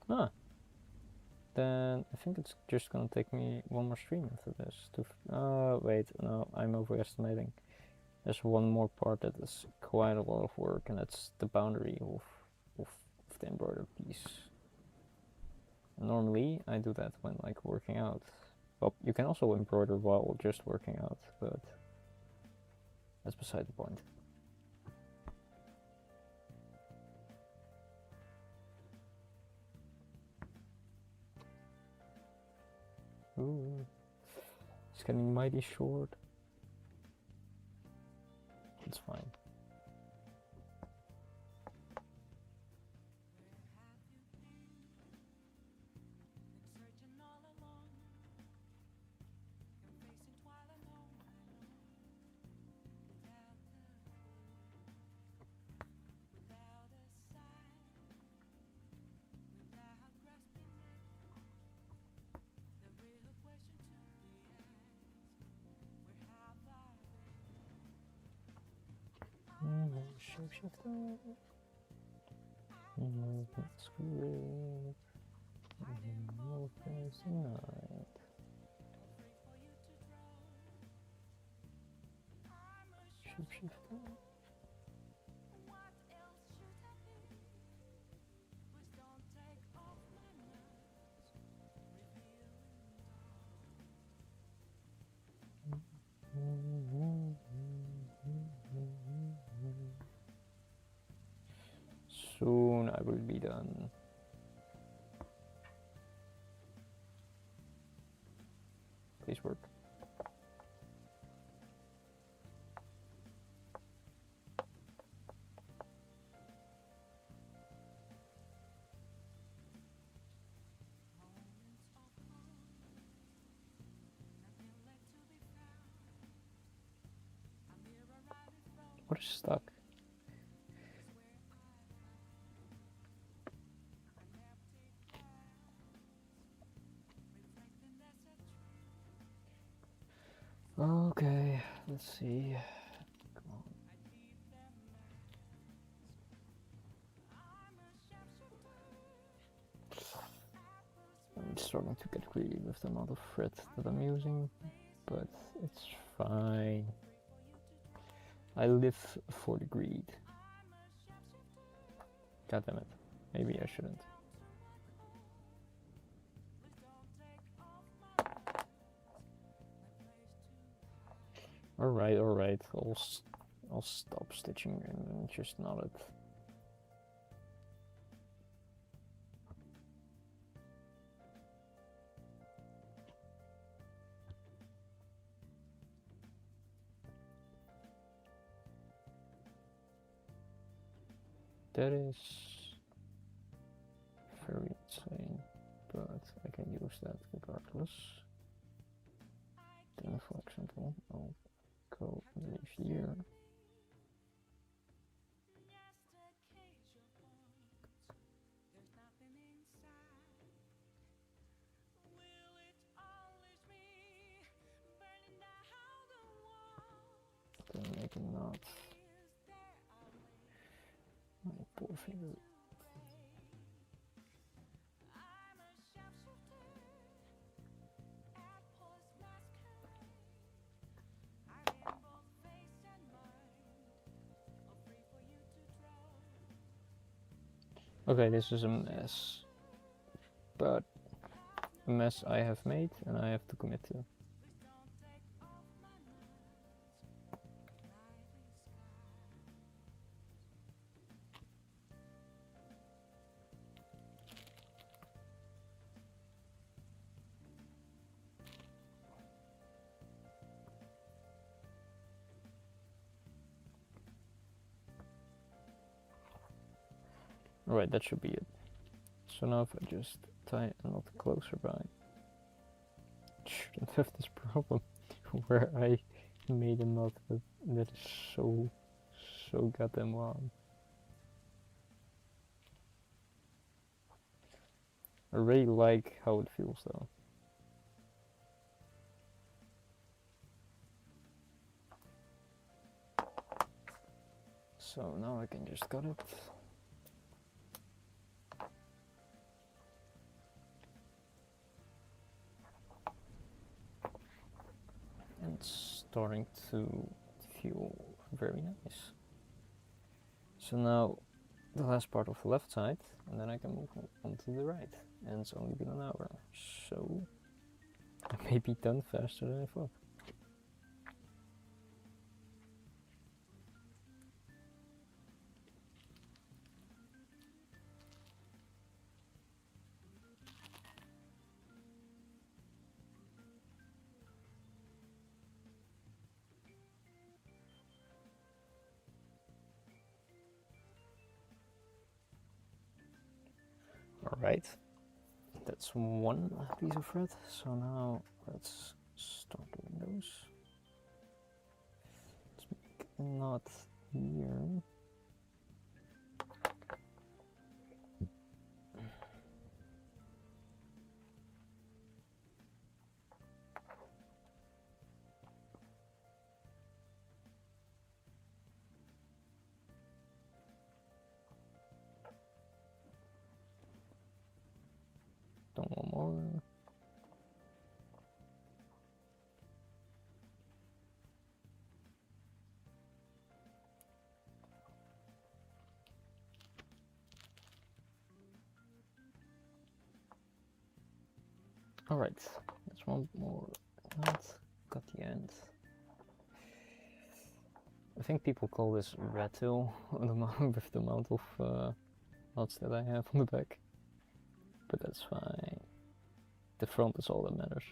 A: Ah. Then I think it's just gonna take me one more stream after this to wait, no, I'm overestimating. There's one more part that is quite a lot of work, and that's the boundary of the embroidered piece. Normally I do that when like working out. Well, you can also embroider while just working out, but that's beside the point. Ooh, it's getting mighty short. It's fine. Shapeshifter. Movement script. Movement night. Shapeshifter. Soon I will be done. Please work. What is stuck? Okay, let's see. Come on. I'm starting to get greedy with the amount of thread that I'm using, but it's fine. I live for the greed. God damn it. Maybe I shouldn't. Alright, alright. I'll stop stitching and just knot it. That is very insane, but I can use that regardless. Then, for example, I'll go underneath here. Then make a knot. My poor finger. Okay, this is a mess, but a mess I have made and I have to commit to. Alright, that should be it. So now if I just tie a knot closer by, shouldn't have this problem where I made a knot that is so goddamn long. I really like how it feels though. So now I can just cut it. And it's starting to feel very nice. So now the last part of the left side, and then I can move on to the right. And it's only been an hour, so I may be done faster than I thought. Alright, that's one piece of thread, so now let's start doing those. Let's make a knot here. Done one more. Alright, there's one more. Not got the end. I think people call this rattle with the amount of knots that I have on the back. But that's fine. The front is all that matters.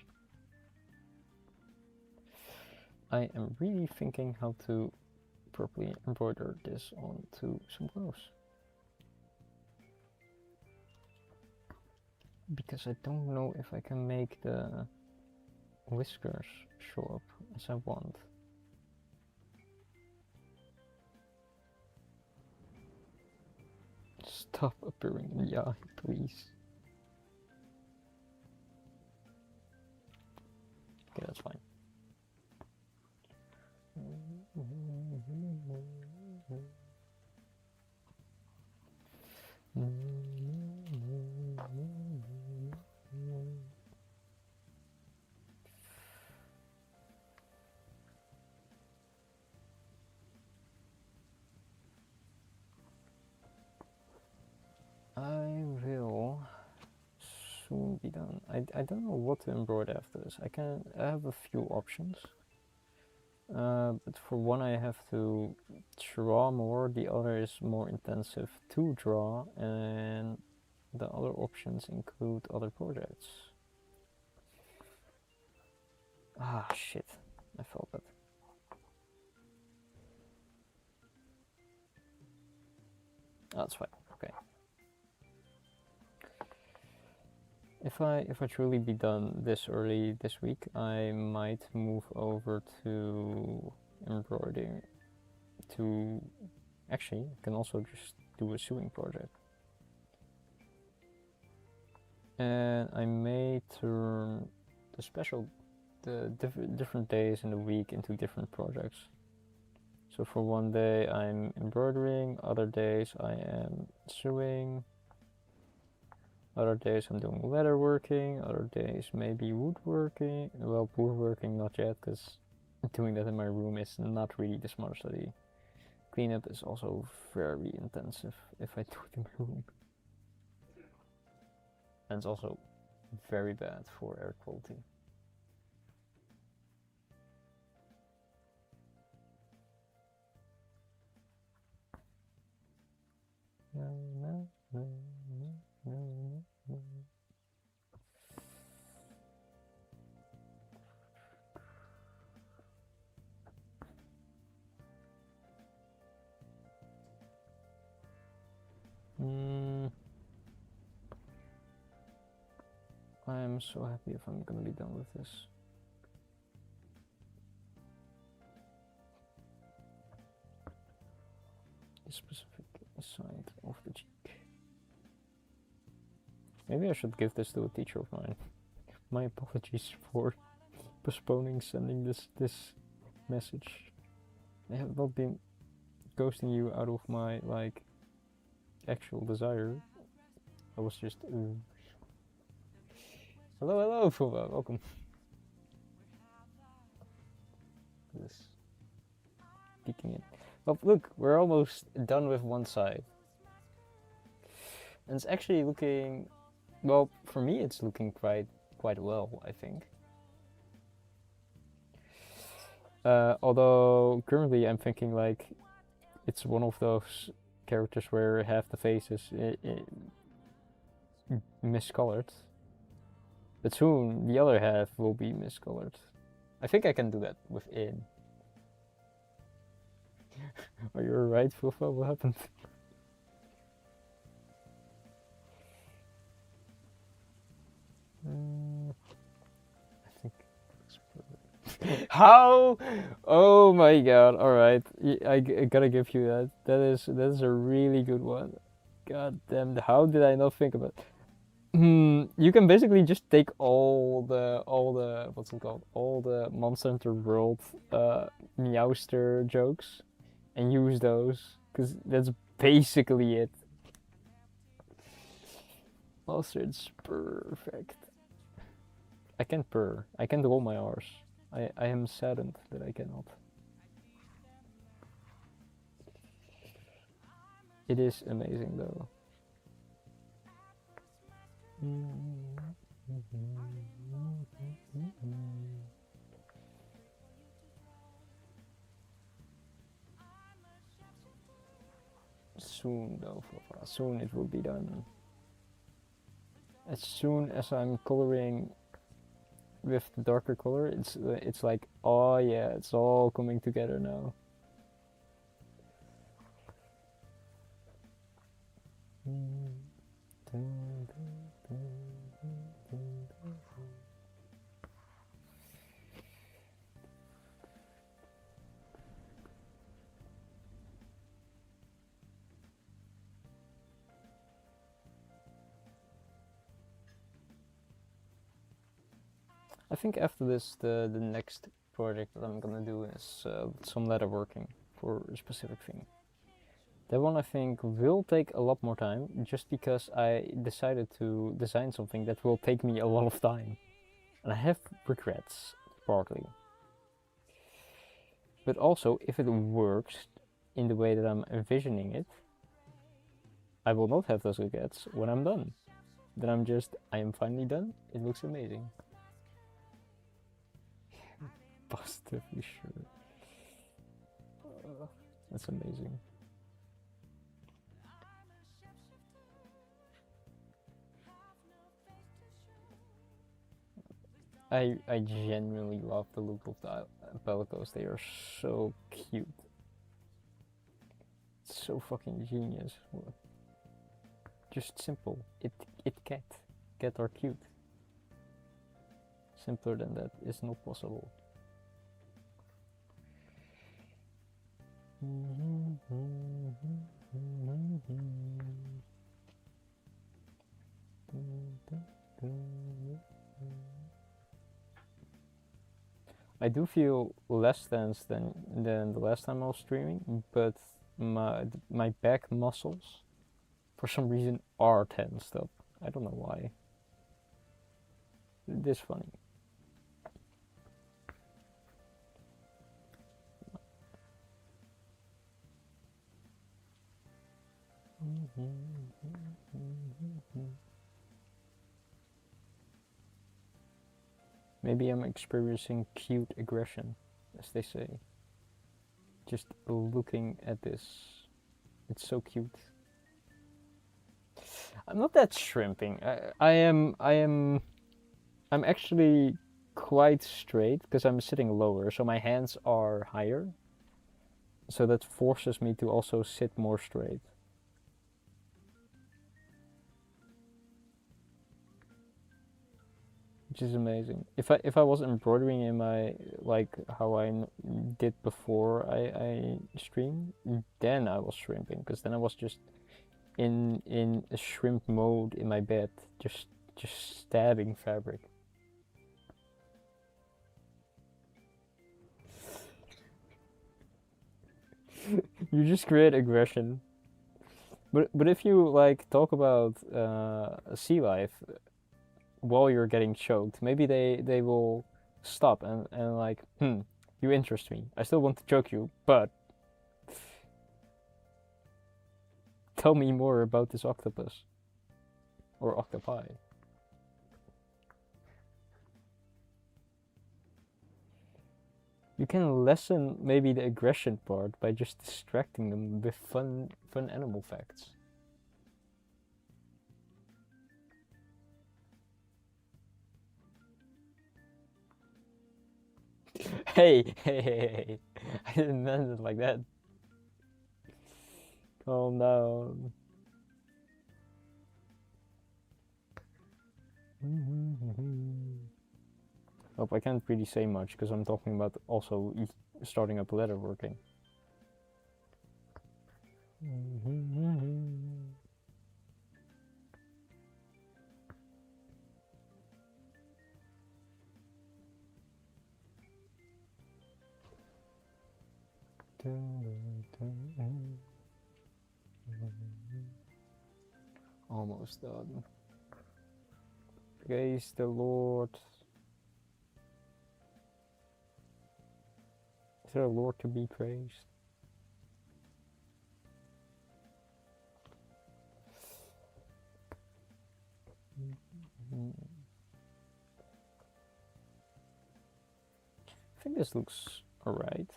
A: I am really thinking how to properly embroider this onto some clothes. Because I don't know if I can make the whiskers show up as I want. Stop appearing in the eye, please. Okay, that's fine. I will soon be done. I don't know what to embroider after this. I have a few options. But for one I have to draw more, the other is more intensive to draw, and the other options include other projects. Ah, shit. I felt that. That's fine. Okay. If I truly be done this early this week, I might move over to embroidering. Actually, I can also just do a sewing project. And I may turn the different days in the week into different projects. So for one day I'm embroidering, other days I am sewing, other days I'm doing leatherworking, other days maybe woodworking. Well, woodworking not yet, because doing that in my room is not really the smartest idea. Cleanup is also very intensive if I do it in my room. And it's also very bad for air quality. I'm so happy if I'm gonna be done with this. The specific side of the cheek. Maybe I should give this to a teacher of mine. My apologies for postponing sending this message. I have not been ghosting you out of my actual desire. I was just hello Fuba, welcome. This peeking in. Oh look, we're almost done with one side. And it's actually looking, well, for me it's looking quite well, I think. Although currently I'm thinking like it's one of those characters where half the face is miscolored, but soon the other half will be miscolored. I think I can do that within. Are you alright, Fufa? What happened? I think it's perfect. How? Oh my god! All right, I gotta give you that. That is a really good one. God damn! How did I not think about? You can basically just take all the what's it called? All the Monster Hunter World Meowster jokes and use those, because that's basically it. Also, it's perfect. I can't purr. I can't roll my R's. I am saddened that I cannot. It is amazing though. soon though, Flora. Soon it will be done. As soon as I'm coloring with the darker color, it's like, oh yeah, it's all coming together now. I think after this, the next project that I'm gonna do is some leatherworking for a specific thing. That one I think will take a lot more time, just because I decided to design something that will take me a lot of time. And I have regrets, partly. But also, if it works in the way that I'm envisioning it, I will not have those regrets when I'm done. Then I am finally done, it looks amazing. Positively sure. That's amazing. I genuinely love the look of the Bellicos. They are so cute. It's so fucking genius. Just simple. Cat are cute. Simpler than that is not possible. I do feel less tense than the last time I was streaming, but my back muscles, for some reason, are tensed up. I don't know why. It is funny. Maybe I'm experiencing cute aggression, as they say. Just looking at this, it's so cute. I'm not that shrimping. I'm actually quite straight because I'm sitting lower, so my hands are higher. So that forces me to also sit more straight. Which is amazing. If I was embroidering in my, like how I did before I streamed, then I was shrimping, because then I was just in a shrimp mode in my bed, just stabbing fabric. You just create aggression. But if you like talk about sea life while you're getting choked, maybe they will stop and like, you interest me. I still want to choke you, but tell me more about this octopus or octopi. You can lessen maybe the aggression part by just distracting them with fun animal facts. Hey, I didn't mean it like that. Calm down. Hope I can't really say much because I'm talking about also starting up leatherworking. Almost done. Praise the Lord. Is there a Lord to be praised? I think this looks alright.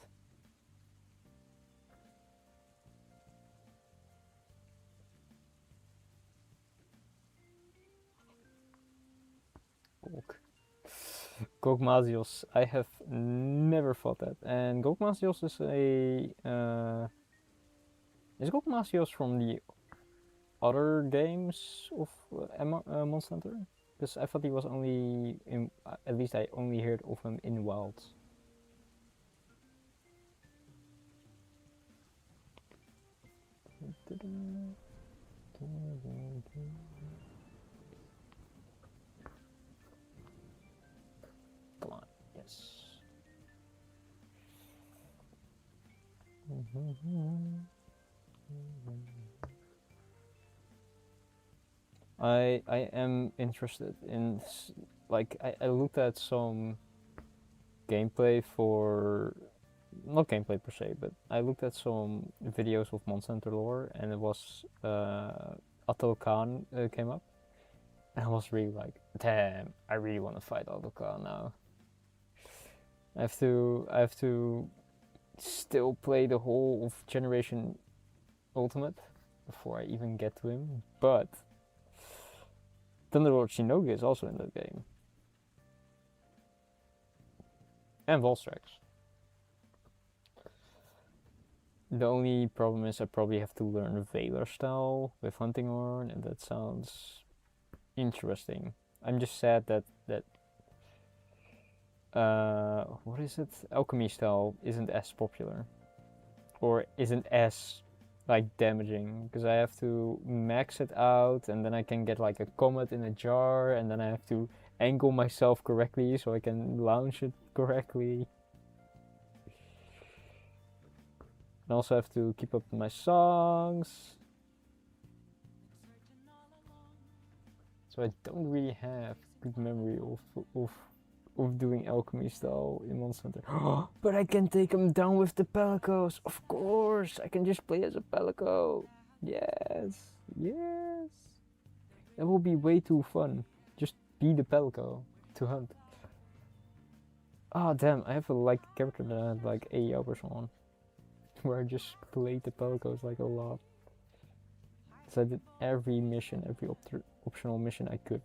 A: Gok. Gokmazios. I have never fought that. And Gokmazios is a... is Gokmazios from the other games of Monster Hunter? Because I thought he was only in... at least I only heard of him in Wilds. Come on, yes. I am interested in, like, I looked at some gameplay for, not gameplay per se, but I looked at some videos of Monster Hunter lore, and it was Atal Khan came up, and I was really like, damn, I really want to fight Atal Khan now. I have to still play the whole of Generation Ultimate before I even get to him, but Thunderlord Shinogi is also in that game. And Volstrax. The only problem is I probably have to learn Valor style with Hunting Horn, and that sounds interesting. I'm just sad that what is it? Alchemy style isn't as popular, or isn't as like damaging, because I have to max it out, and then I can get like a comet in a jar, and then I have to angle myself correctly so I can launch it correctly. I also have to keep up my songs, so I don't really have good memory of doing alchemy style in Monster Hunter. But I can take him down with the Pelicos. Of course, I can just play as a Pelico. Yes, yes. That will be way too fun. Just be the Pelico to hunt. Ah, damn, I have a like character that I had like 8 hours on, where I just played the Pelicos like a lot. So I did every mission, every optional mission I could.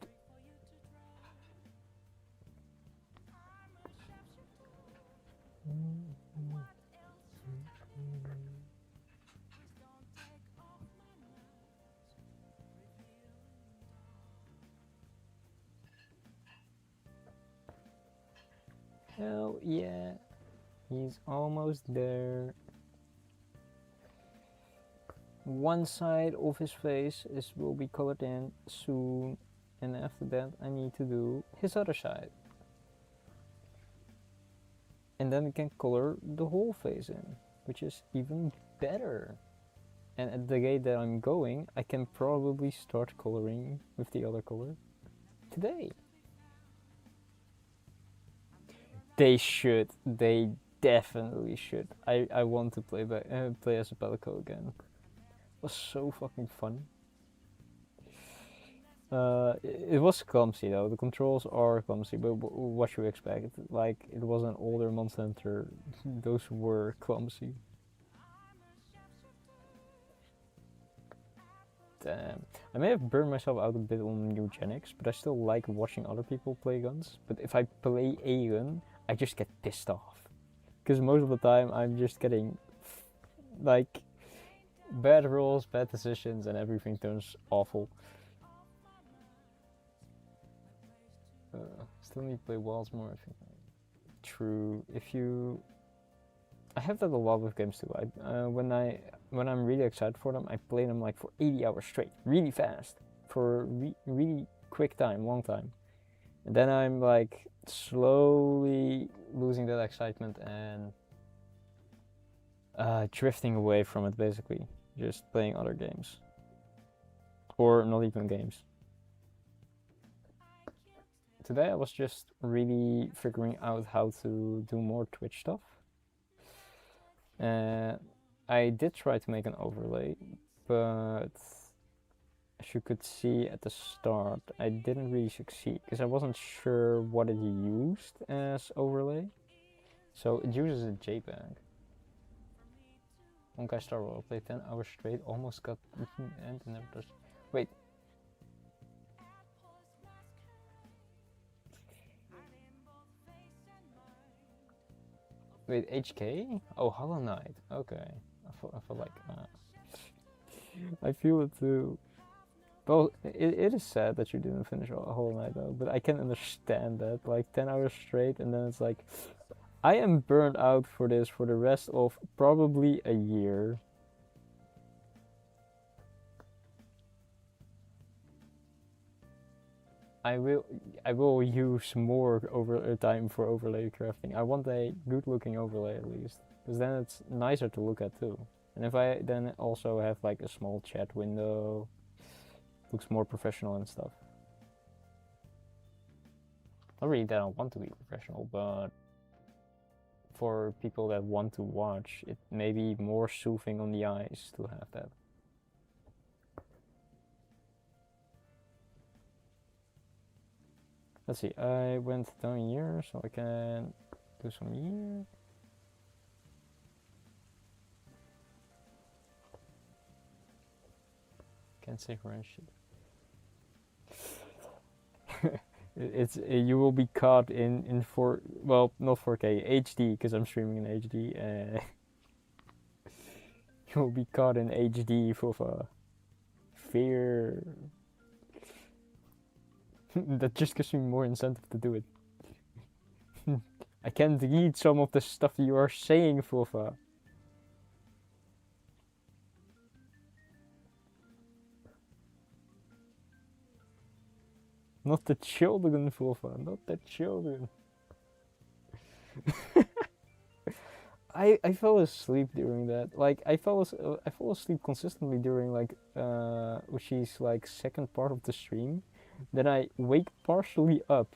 A: Hell yeah, he's almost there. One side of his face will be colored in soon, and after that I need to do his other side. And then we can color the whole face in, which is even better. And at the rate that I'm going, I can probably start coloring with the other color today. They should. They definitely should. I want to play as a Pelico again. It was so fucking fun. It was clumsy though. The controls are clumsy, but what you expect? Like, it was an older Monster Hunter. Those were clumsy. Damn. I may have burned myself out a bit on eugenics, but I still like watching other people play guns. But if I play a gun, I just get pissed off. Because most of the time I'm just getting like bad rolls, bad decisions, and everything turns awful. Still need to play Wilds more, I think. True. If you... I have that a lot with games too. When I'm really excited for them, I play them like for 80 hours straight, really fast, for really quick time, long time. And then I'm like slowly losing that excitement and drifting away from it, basically. Just playing other games. Or not even games. Today I was just really figuring out how to do more Twitch stuff. I did try to make an overlay, but as you could see at the start, I didn't really succeed because I wasn't sure what it used as overlay. So it uses a JPEG. One guy Star Wars played 10 hours straight, almost got and never does. Wait. Wait, HK? Oh, Hollow Knight. Okay. I feel like I feel it too. Well, it is sad that you didn't finish Hollow Knight though, but I can understand that. Like 10 hours straight, and then it's like, I am burned out for this for the rest of probably a year. I will use more over time for overlay crafting. I want a good looking overlay at least, because then it's nicer to look at too. And if I then also have like a small chat window, looks more professional and stuff. Not really that I want to be professional, but for people that want to watch, it may be more soothing on the eyes to have that. Let's see, I went down here, so I can do some here. Can't say French. It's you will be caught in well, not 4K, HD, because I'm streaming in HD. You will be caught in HD for fear. That just gives me more incentive to do it. I can't read some of the stuff you are saying, Fulfa. Not the children, Fulfa. Not the children. I fell asleep during that. Like I fell asleep consistently during like which is like second part of the stream. Then I wake partially up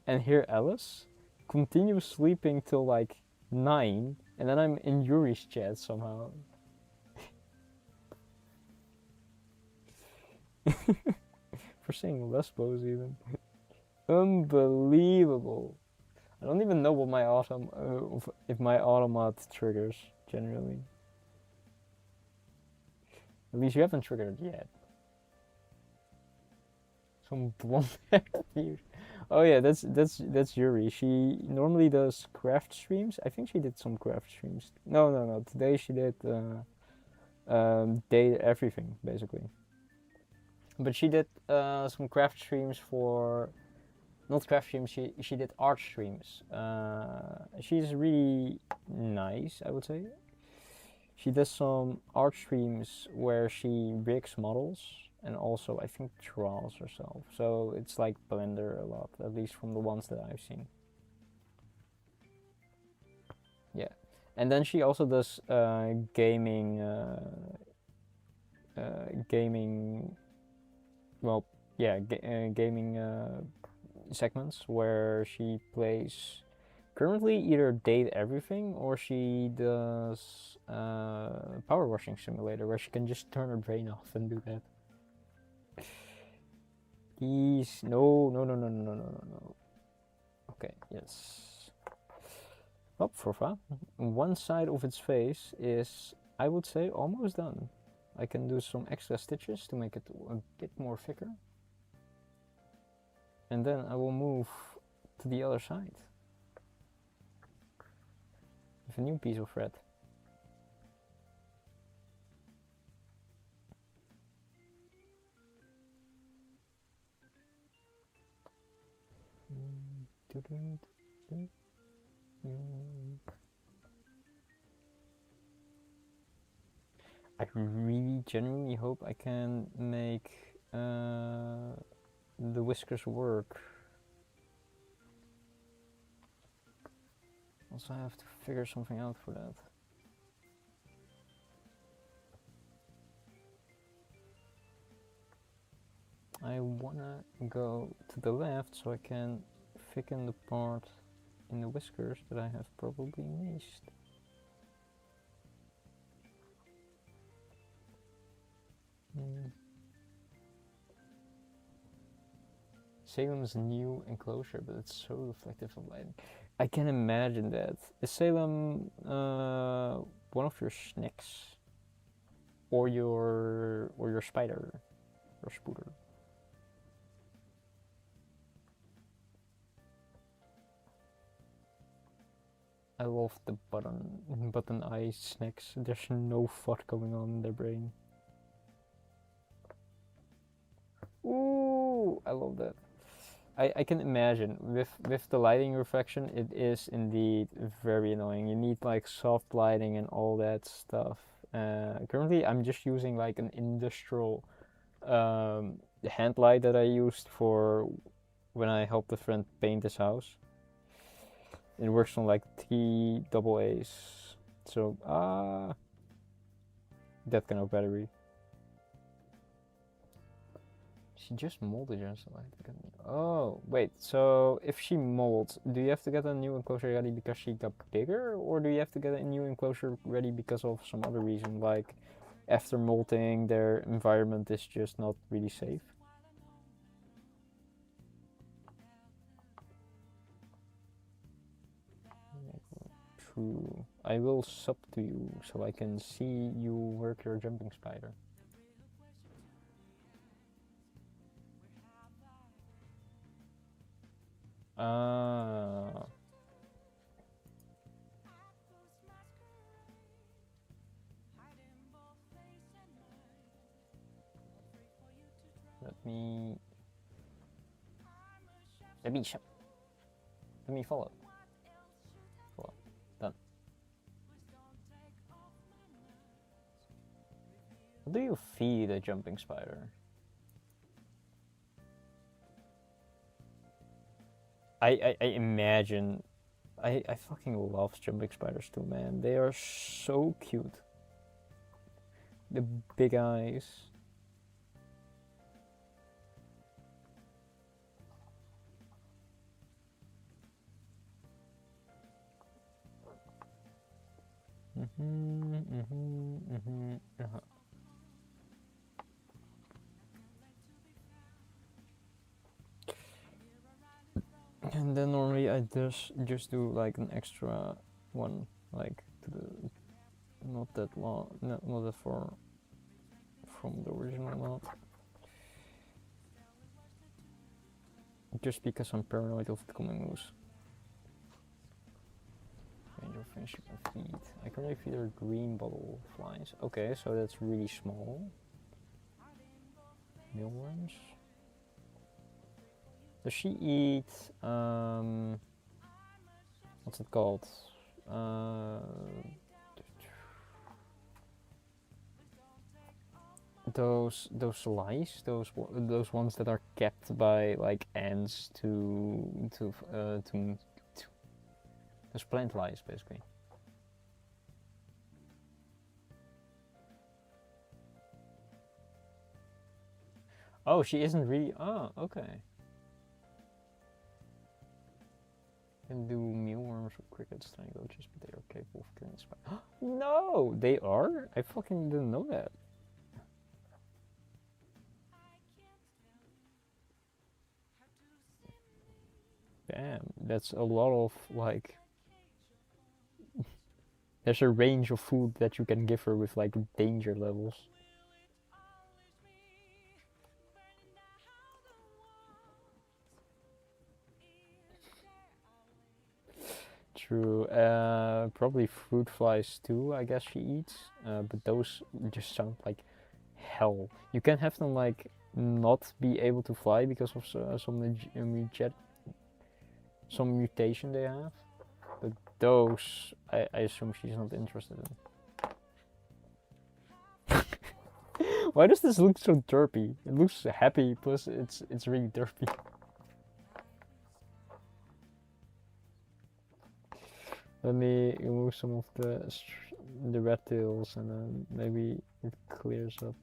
A: and hear Alice, continue sleeping till like 9, and then I'm in Yuri's chat somehow. For saying lesbos even. Unbelievable. I don't even know what my if my automat triggers generally. At least you haven't triggered it yet. Some blonde hair. Oh yeah, that's Yuri. She normally does craft streams. I think she did some craft streams. No. Today she did date everything basically. But she did some craft streams for, not craft streams. She did art streams. She's really nice, I would say. She does some art streams where she rigs models and also I think draws herself. So it's like Blender a lot, at least from the ones that I've seen. Yeah, and then she also does gaming. Gaming. Well, yeah, gaming segments where she plays. Currently, either Date Everything or she does Power Washing Simulator, where she can just turn her brain off and do that. He's no. Okay, yes. Up for fun. One side of its face is, I would say, almost done. I can do some extra stitches to make it a bit more thicker. And then I will move to the other side with a new piece of thread. I really genuinely hope I can make the whiskers work. Also, I have to figure something out for that. I wanna go to the left so I can thicken the part in the whiskers that I have probably missed. Salem's new enclosure, but it's so reflective of lighting. I can imagine that. Is Salem one of your snacks? Or your spider? Or spooder? I love the button eye snacks. There's no FUD going on in their brain. Ooh, I love that. I can imagine with the lighting reflection, it is indeed very annoying. You need like soft lighting and all that stuff. Currently, I'm just using like an industrial hand light that I used for when I helped a friend paint his house. It works on like three double A's. So that kind of battery. She just molded just like. Oh wait, so if she molds, do you have to get a new enclosure ready because she got bigger, or do you have to get a new enclosure ready because of some other reason, like after molting their environment is just not really safe? True. I will sub to you so I can see you work your jumping spider. Ah. Let me follow. Done. What do you feed a jumping spider? I imagine. I fucking love jumping spiders too, man. They are so cute. The big eyes. And then normally I just do like an extra one, like to the not that long, not that far from the original knot. Just because I'm paranoid of it coming loose. Range of fish you can feed. I currently feed her green bottle flies. Okay, so that's really small. Mealworms. Does she eat what's it called? Those lice, those ones that are kept by like ants to those plant lice basically. Oh, she isn't really. Oh, okay. Can do mealworms or crickets, tiny roaches, but they are capable of killing spiders. No, they are? I fucking didn't know that. Damn, that's a lot of like. There's a range of food that you can give her with like danger levels. True. Probably fruit flies too, I guess she eats. But those just sound like hell. You can have them like not be able to fly because of some mutation they have. But those, I assume she's not interested in. Why does this look so derpy? It looks happy, plus it's really derpy. Let me remove some of the red tails and then maybe it clears up.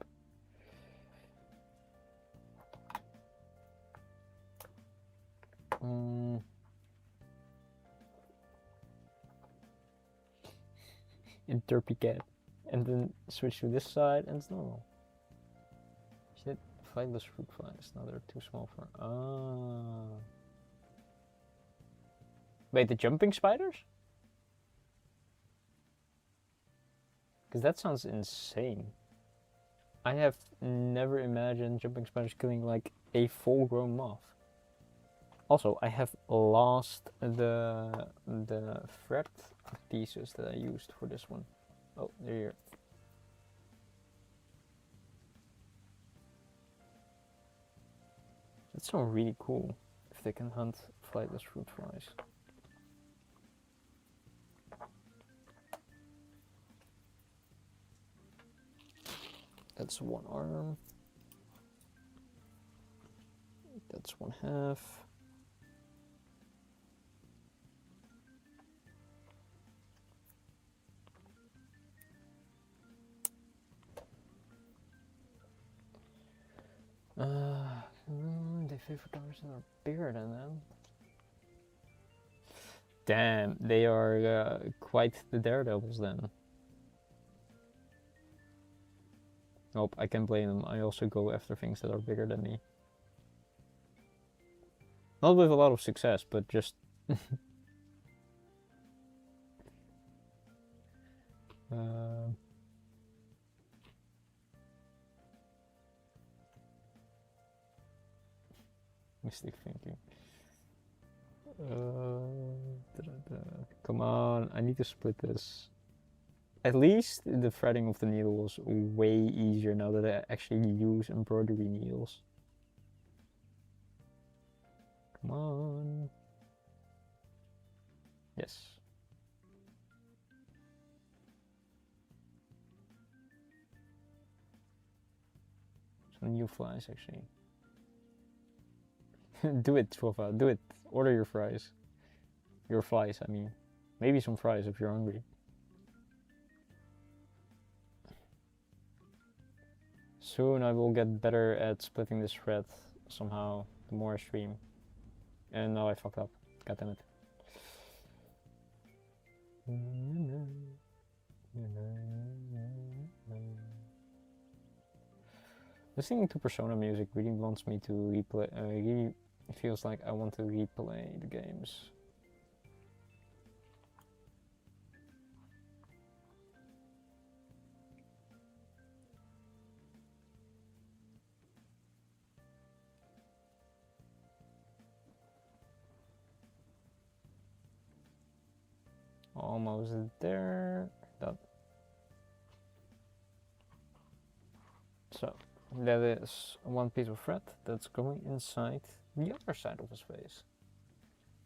A: A derpy cat. And then switch to this side and it's normal. Shit, flightless fruit flies. Now they're too small for. Wait, the jumping spiders? Because that sounds insane. I have never imagined jumping spiders killing like a full grown moth. Also, I have lost the thread pieces that I used for this one. Oh, they're here. That sounds really cool if they can hunt flightless fruit flies. That's one arm. That's one half. They favor colors that are bigger than them. Damn, they are quite the daredevils then. Nope, I can't blame them. I also go after things that are bigger than me. Not with a lot of success, but just... Mystic thinking. Come on, I need to split this. At least the threading of the needle was way easier now that I actually use embroidery needles. Come on. Yes. Some new flies actually. Do it, Twoffa, do it. Order your fries. Your flies, I mean. Maybe some fries if you're hungry. Soon I will get better at splitting this thread somehow, the more I stream. And now I fucked up. God damn it. Listening to Persona music really wants me to replay, really feels like I want to replay the games. Almost there. Done. So, that is one piece of thread that's going inside the other side of his face.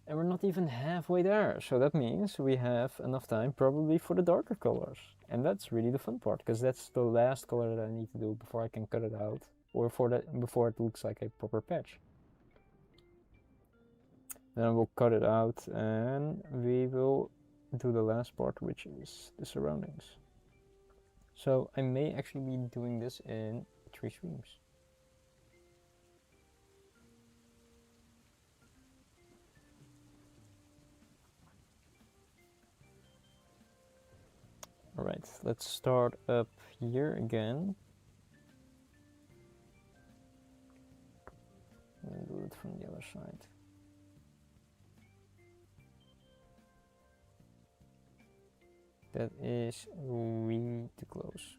A: And we're not even halfway there, so that means we have enough time probably for the darker colors. And that's really the fun part, because that's the last color that I need to do before I can cut it out, or before it looks like a proper patch. Then we'll cut it out and we will do the last part, which is the surroundings. So I may actually be doing this in 3 streams. Alright, let's start up here again. And do it from the other side. That is way too close.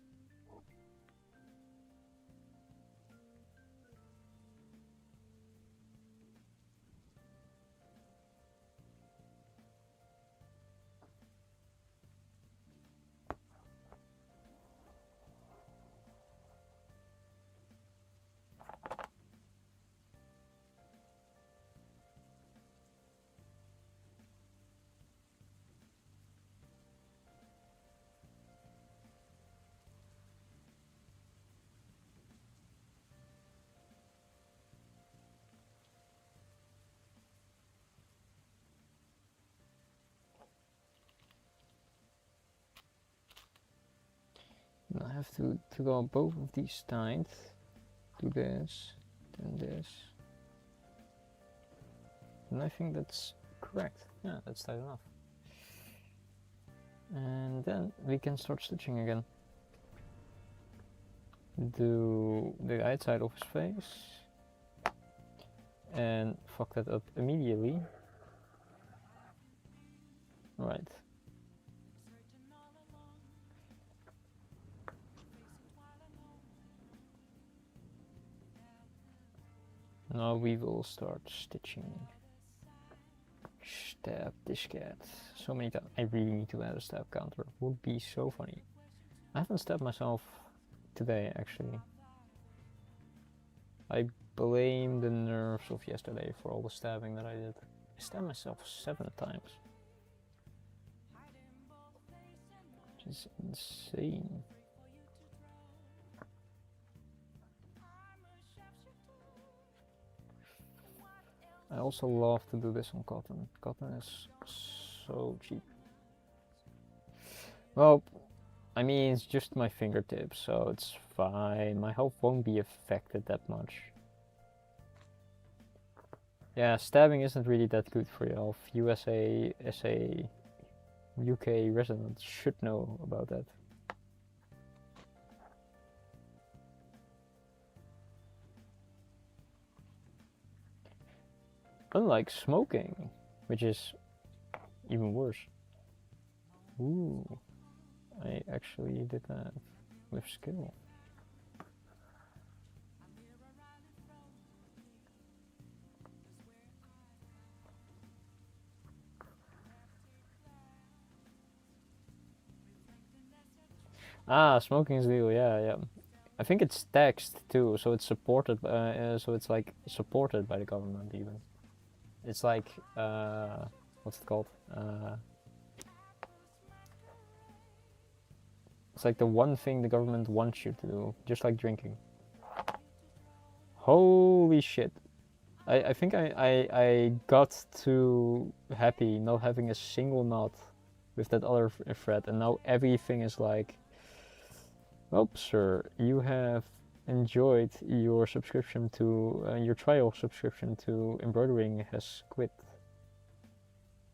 A: I have to go both of these tight. Do this, then this. And I think that's correct. Yeah, that's tight enough. And then we can start stitching again. Do the outside of his face. And fuck that up immediately. Right. Now we will start stitching. Stab this cat so many times. I really need to add a stab counter. Would be so funny. I haven't stabbed myself today actually. I blame the nerves of yesterday for all the stabbing that I did. I stabbed myself 7 times. Which is insane. I also love to do this on cotton. Cotton is so cheap. Well, I mean, it's just my fingertips, so it's fine. My health won't be affected that much. Yeah, stabbing isn't really that good for your health. You as a UK resident should know about that. Unlike smoking, which is even worse. Ooh, I actually did that with skill. Ah, smoking is legal. Yeah. I think it's taxed too, so it's supported. So it's like supported by the government even. It's like what's it called? It's like the one thing the government wants you to do, just like drinking. Holy shit! I think I got too happy not having a single knot with that other thread, and now everything is like, well, sir, you have enjoyed your subscription to your trial subscription to embroidering has quit.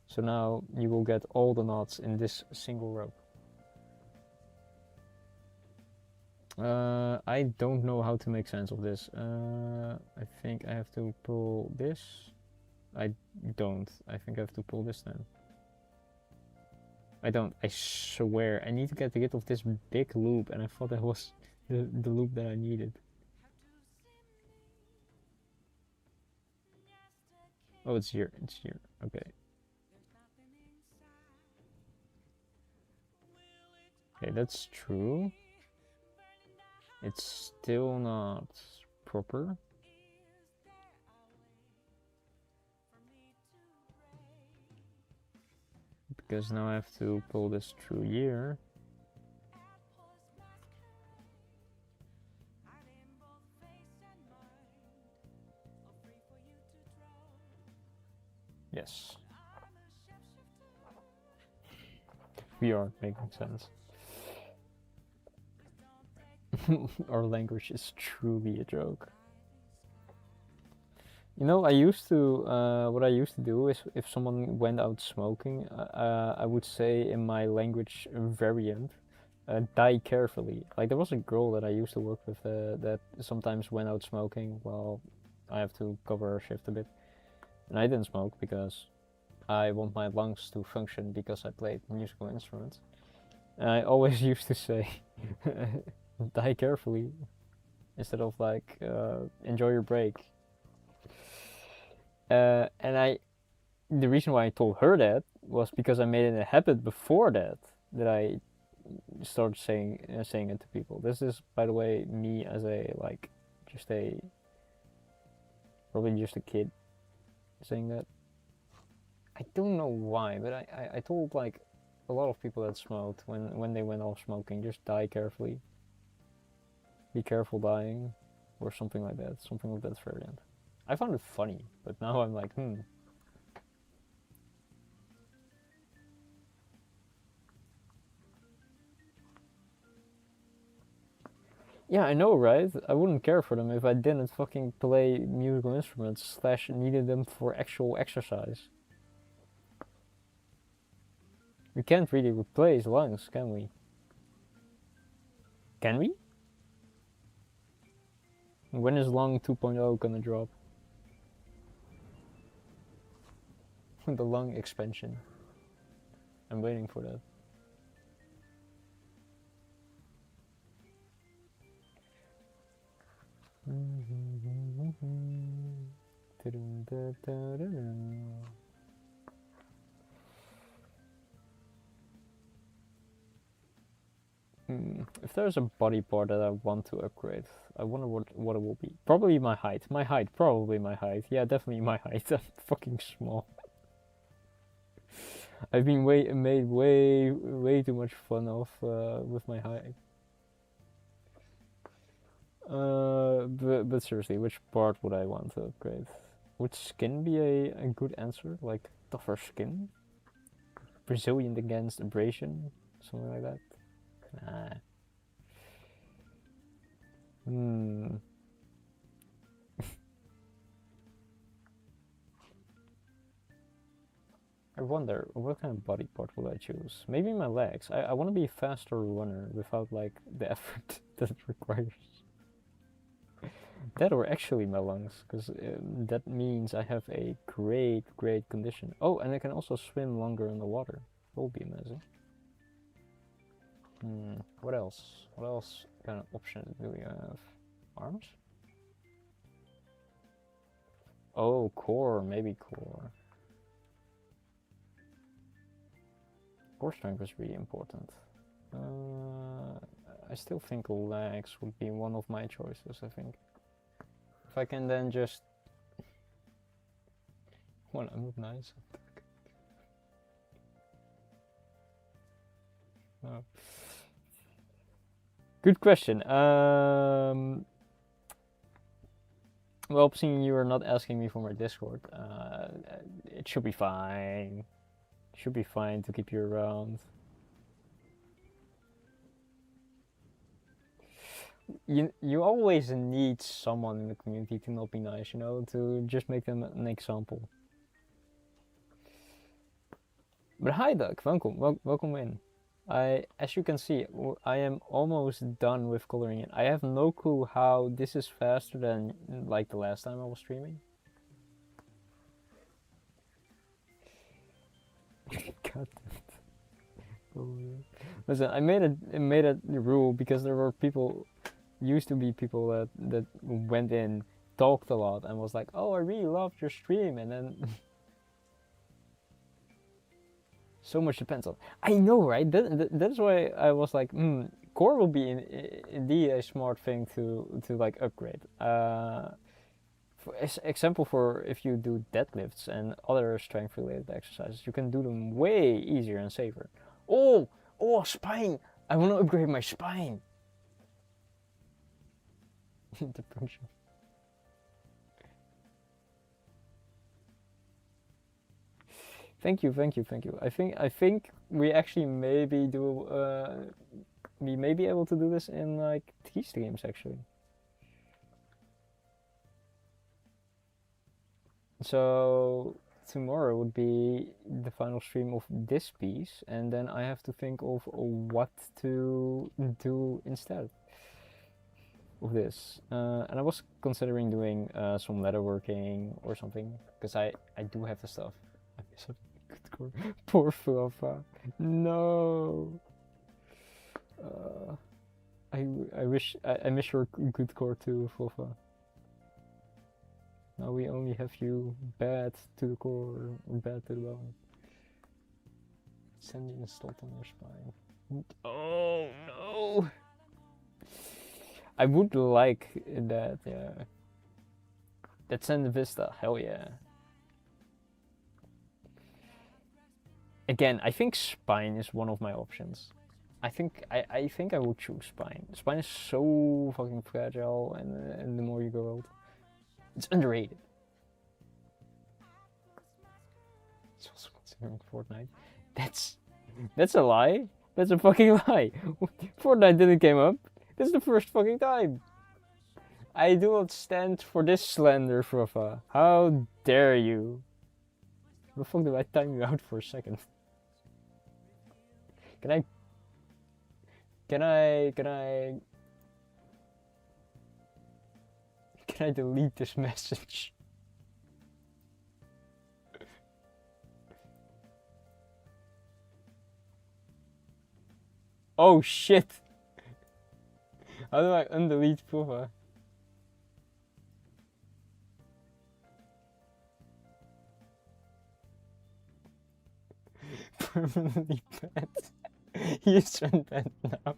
A: So now you will get all the knots in this single rope. I don't know how to make sense of this. I think I have to pull this. I don't. I think I have to pull this then. I don't. I swear. I need to get rid of this big loop, and I thought that was the loop that I needed. Oh, it's here. It's here. Okay. Okay, that's true. It's still not proper. Because now I have to pull this through here. Yes. We aren't making sense. Our language is truly a joke. You know, I used to, what I used to do is if someone went out smoking, I would say in my language variant, die carefully. Like there was a girl that I used to work with that sometimes went out smoking while I have to cover her shift a bit. And I didn't smoke because I want my lungs to function because I played musical instruments. And I always used to say, die carefully, instead of like, enjoy your break. And the reason why I told her that was because I made it a habit before that I started saying it to people. This is, by the way, me as a like probably just a kid saying that. I don't know why, but I told like a lot of people that smoked when they went off smoking, just die carefully. Be careful dying, or something like that. Something of that variant. I found it funny, but now I'm like, Yeah, I know, right? I wouldn't care for them if I didn't fucking play musical instruments / needed them for actual exercise. We can't really replace lungs, can we? Can we? When is lung 2.0 gonna drop? The lung expansion. I'm waiting for that. If there's a body part that I want to upgrade, I wonder what it will be. Probably my height. My height. Probably my height. Yeah, definitely my height. I'm fucking small. I've been made way too much fun of with my height. But seriously, which part would I want to upgrade? Would skin be a good answer? Like tougher skin? Resilient against abrasion? Something like that? Nah. I wonder, what kind of body part will I choose? Maybe my legs. I want to be a faster runner without like the effort that it requires. That or actually my lungs, because that means I have a great condition. Oh, and I can also swim longer in the water. That will be amazing. What else? What else kind of options do we have? Arms? Oh, core, maybe core. Core strength is really important. I still think legs would be one of my choices, I think. If I can then just... Well, I'm not nice. Oh. Good question. Well, seeing you are not asking me for my Discord, it should be fine. Should be fine to keep you around. You always need someone in the community to not be nice, you know, to just make them an example. But hi Doug, welcome in. As you can see, I am almost done with coloring it. I have no clue how this is faster than like the last time I was streaming. God. Listen, I made a rule because there were people, used to be people that went in, talked a lot, and was like, "Oh, I really loved your stream," and then so much depends on. I know, right? That's why I was like, core will be indeed a smart thing to like upgrade. For example, for if you do deadlifts and other strength related exercises, you can do them way easier and safer. Oh, spine! I want to upgrade my spine. The function. Thank you. I think we actually maybe do. We may be able to do this in like T streams actually. So tomorrow would be the final stream of this piece, and then I have to think of what to do instead of this. And I was considering doing some leatherworking or something, because I do have the stuff. I miss a good core. Poor Fluffy. No. I wish I miss your good core too, Fluffy. Now we only have you bad to the core or bad to the bone. Sending a slot on your spine. Oh no! I would like that, yeah. That Send Vista, hell yeah. Again, I think spine is one of my options. I think I will choose spine. Spine is so fucking fragile, and the more you grow old, it's underrated. It's also considering Fortnite. That's a lie. That's a fucking lie. Fortnite didn't came up. This is the first fucking time. I do not stand for this slander, Fruffa. How dare you? The fuck did I time you out for a second? Can I delete this message? Oh shit! How do I undelete Prova? Permanently banned. He's unbanned now.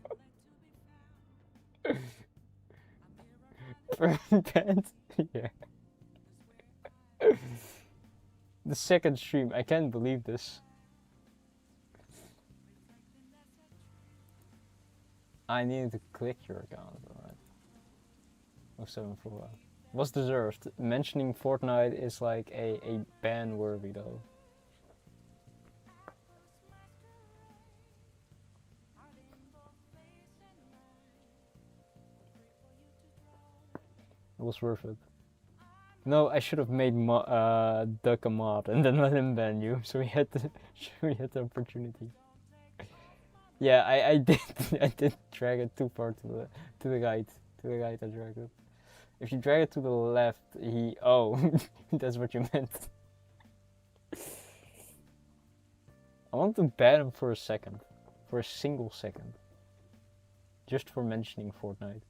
A: confirmed banned. Yeah. The second stream, I can't believe this. I needed to click your account, alright. 0741. Was deserved. Mentioning Fortnite is like a ban worthy though. It was worth it. No, I should have made Duck a mod and then let him ban you, so we had the opportunity. Yeah, I did I did drag it too far to the right I dragged it. If you drag it to the left, that's what you meant. I want to ban him for a second, for a single second, just for mentioning Fortnite.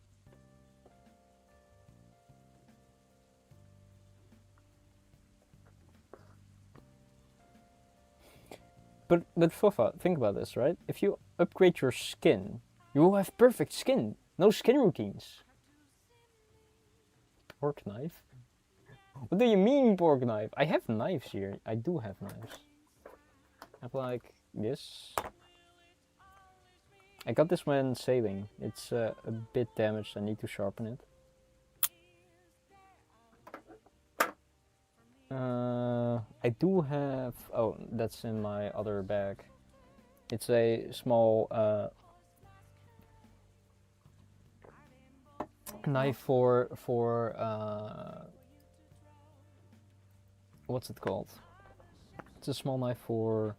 A: But Fofa, think about this, right? If you upgrade your skin, you will have perfect skin. No skin routines. Pork knife? What do you mean pork knife? I have knives here. I do have knives. I have like this. I got this when sailing. It's a bit damaged. I need to sharpen it. I do have. Oh, that's in my other bag. It's a small knife for what's it called? It's a small knife for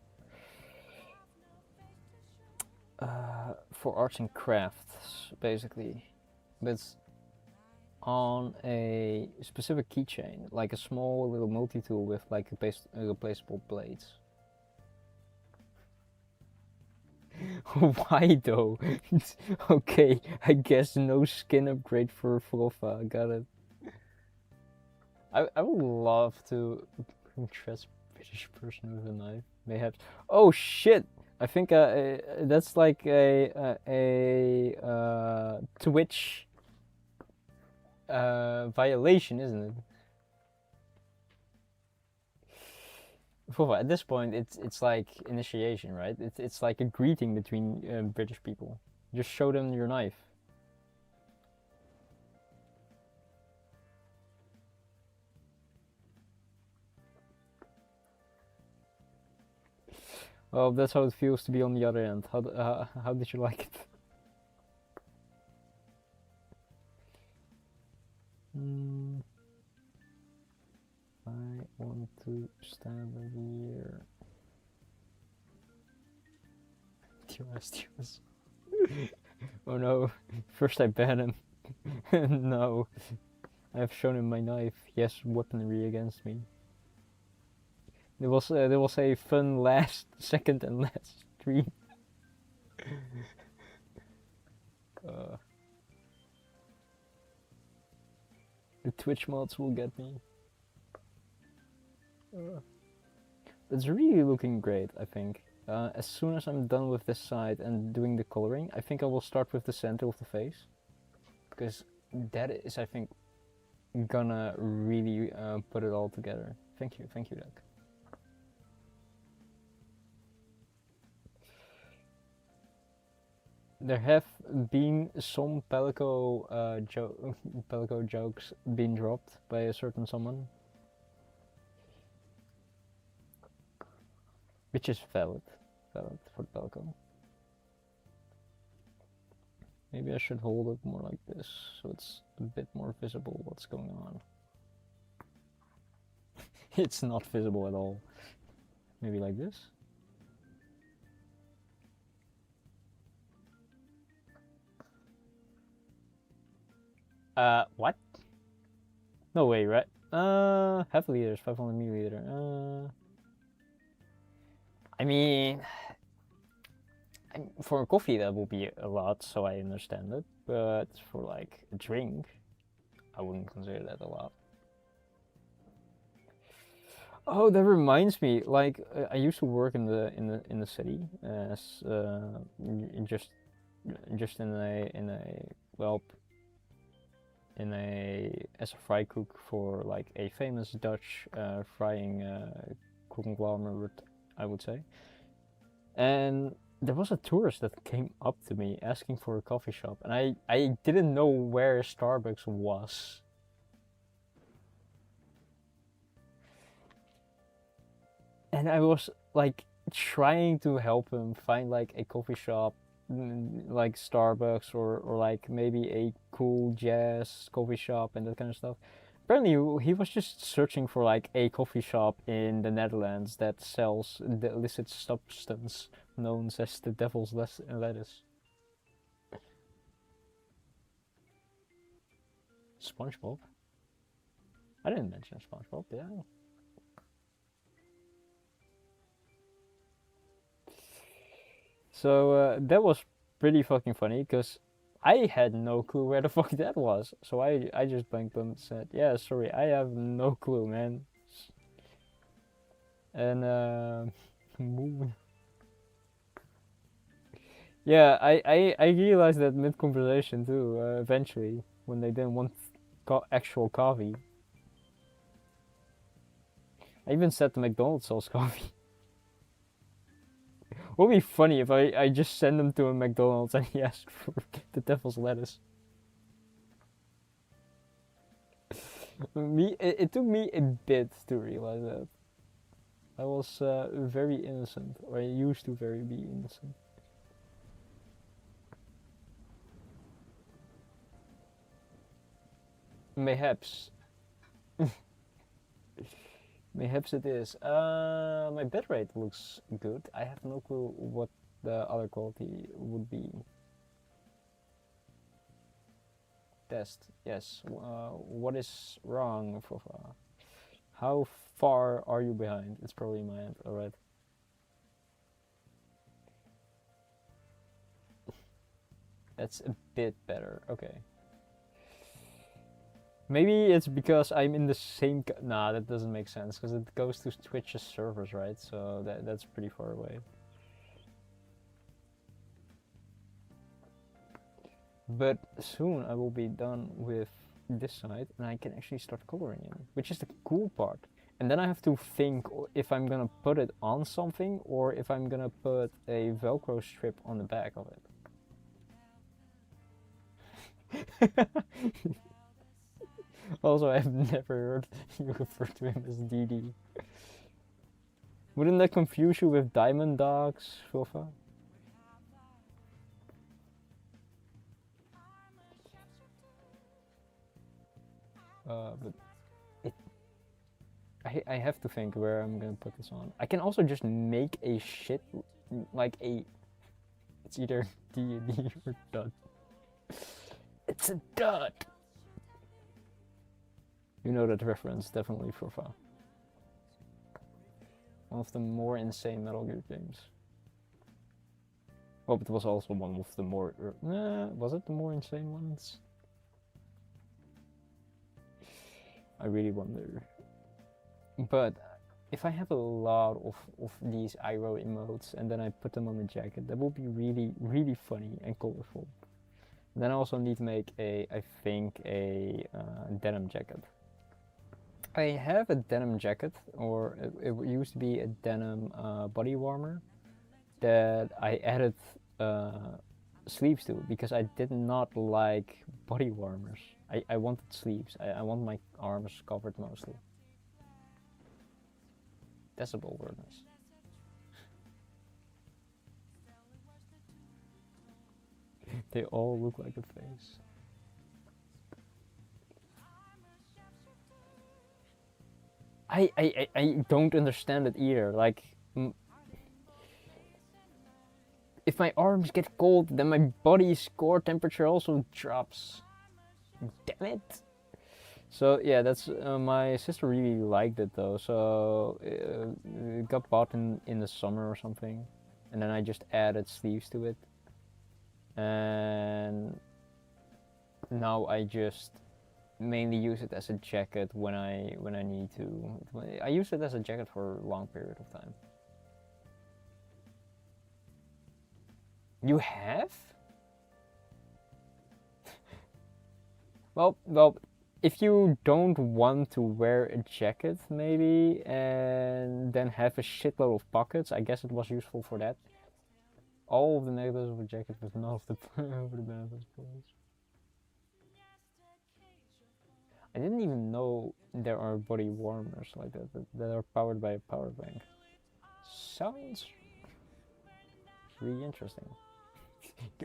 A: arts and crafts, basically, but it's on a specific keychain, like a small little multi-tool with like replaceable blades. Why though? Okay, I guess no skin upgrade for Frofa, got it. I would love to impress a British person with a knife. Mayhaps. Oh shit! I think that's like a Twitch violation, isn't it? Fova, at this point, it's like initiation, right? It's like a greeting between British people. Just show them your knife. Well, that's how it feels to be on the other end. How did you like it? I want to stand here. TOS. Oh no! First I ban him. No, I have shown him my knife. He has weaponry against me. There was a fun second and last stream. The Twitch mods will get me. It's really looking great, I think. As soon as I'm done with this side and doing the coloring, I think I will start with the center of the face. Because that is, I think, gonna really put it all together. Thank you, Doug. There have been some Pelico jokes being dropped by a certain someone, which is valid for Pelico. Maybe I should hold it more like this, so it's a bit more visible what's going on. It's not visible at all. Maybe like this. What? No way, right? Half a liter, 500 milliliter. I mean, for a coffee that will be a lot, so I understand it. But for like a drink, I wouldn't consider that a lot. Oh, that reminds me. Like, I used to work in the city as just in a well, in a as a fry cook for like a famous Dutch frying conglomerate, I would say. And there was a tourist that came up to me asking for a coffee shop, and I didn't know where Starbucks was. And I was like trying to help him find like a coffee shop, like Starbucks or like maybe a cool jazz coffee shop and that kind of stuff. Apparently, he was just searching for like a coffee shop in the Netherlands that sells the illicit substance known as the devil's lettuce. SpongeBob? I didn't mention SpongeBob, did I? So that was pretty fucking funny because I had no clue where the fuck that was. So I just blanked and said, yeah, sorry, I have no clue, man. And yeah, I realized that mid conversation too. Eventually, when they didn't want actual coffee, I even said the McDonald's sells coffee. What would be funny if I just send them to a McDonald's and he asked for the devil's lettuce. It took me a bit to realize that. I was very innocent, or I used to very be innocent. Mayhaps. Mayhaps it is. My bitrate looks good. I have no clue what the other quality would be. Test. Yes. What is wrong, Fofa? How far are you behind? It's probably my end. Alright. That's a bit better. Okay. Maybe it's because I'm in the same. Nah, that doesn't make sense because it goes to Twitch's servers, right? So that's pretty far away. But soon I will be done with this side and I can actually start coloring in, which is the cool part. And then I have to think if I'm gonna put it on something or if I'm gonna put a Velcro strip on the back of it. Also, I've never heard you refer to him as DD. Wouldn't that confuse you with Diamond Dogs, Fofa? But I have to think where I'm gonna put this on. I can also just make a shit, like a, it's either D&D or dud. It's a dud! You know that reference, definitely Fofa. One of the more insane Metal Gear games. Well, it was also one of the more, was it the more insane ones? I really wonder. But if I have a lot of these Iroh emotes and then I put them on a jacket, that will be really, really funny and colorful. Then I also need to make I think, a denim jacket. I have a denim jacket, or it used to be a denim body warmer that I added sleeves to because I did not like body warmers. I wanted sleeves. I want my arms covered mostly. Decibel awareness. They all look like a face. I don't understand it either. Like, if my arms get cold, then my body's core temperature also drops. Damn it. So yeah, that's my sister really liked it though. So it got bought in the summer or something, and then I just added sleeves to it, and now I just mainly use it as a jacket when I need to. I use it as a jacket for a long period of time. You have? Well, if you don't want to wear a jacket, maybe, and then have a shitload of pockets, I guess it was useful for that. All of the negatives of a jacket with none of the over the benefits. I didn't even know there are body warmers like that are powered by a power bank. Sounds really interesting.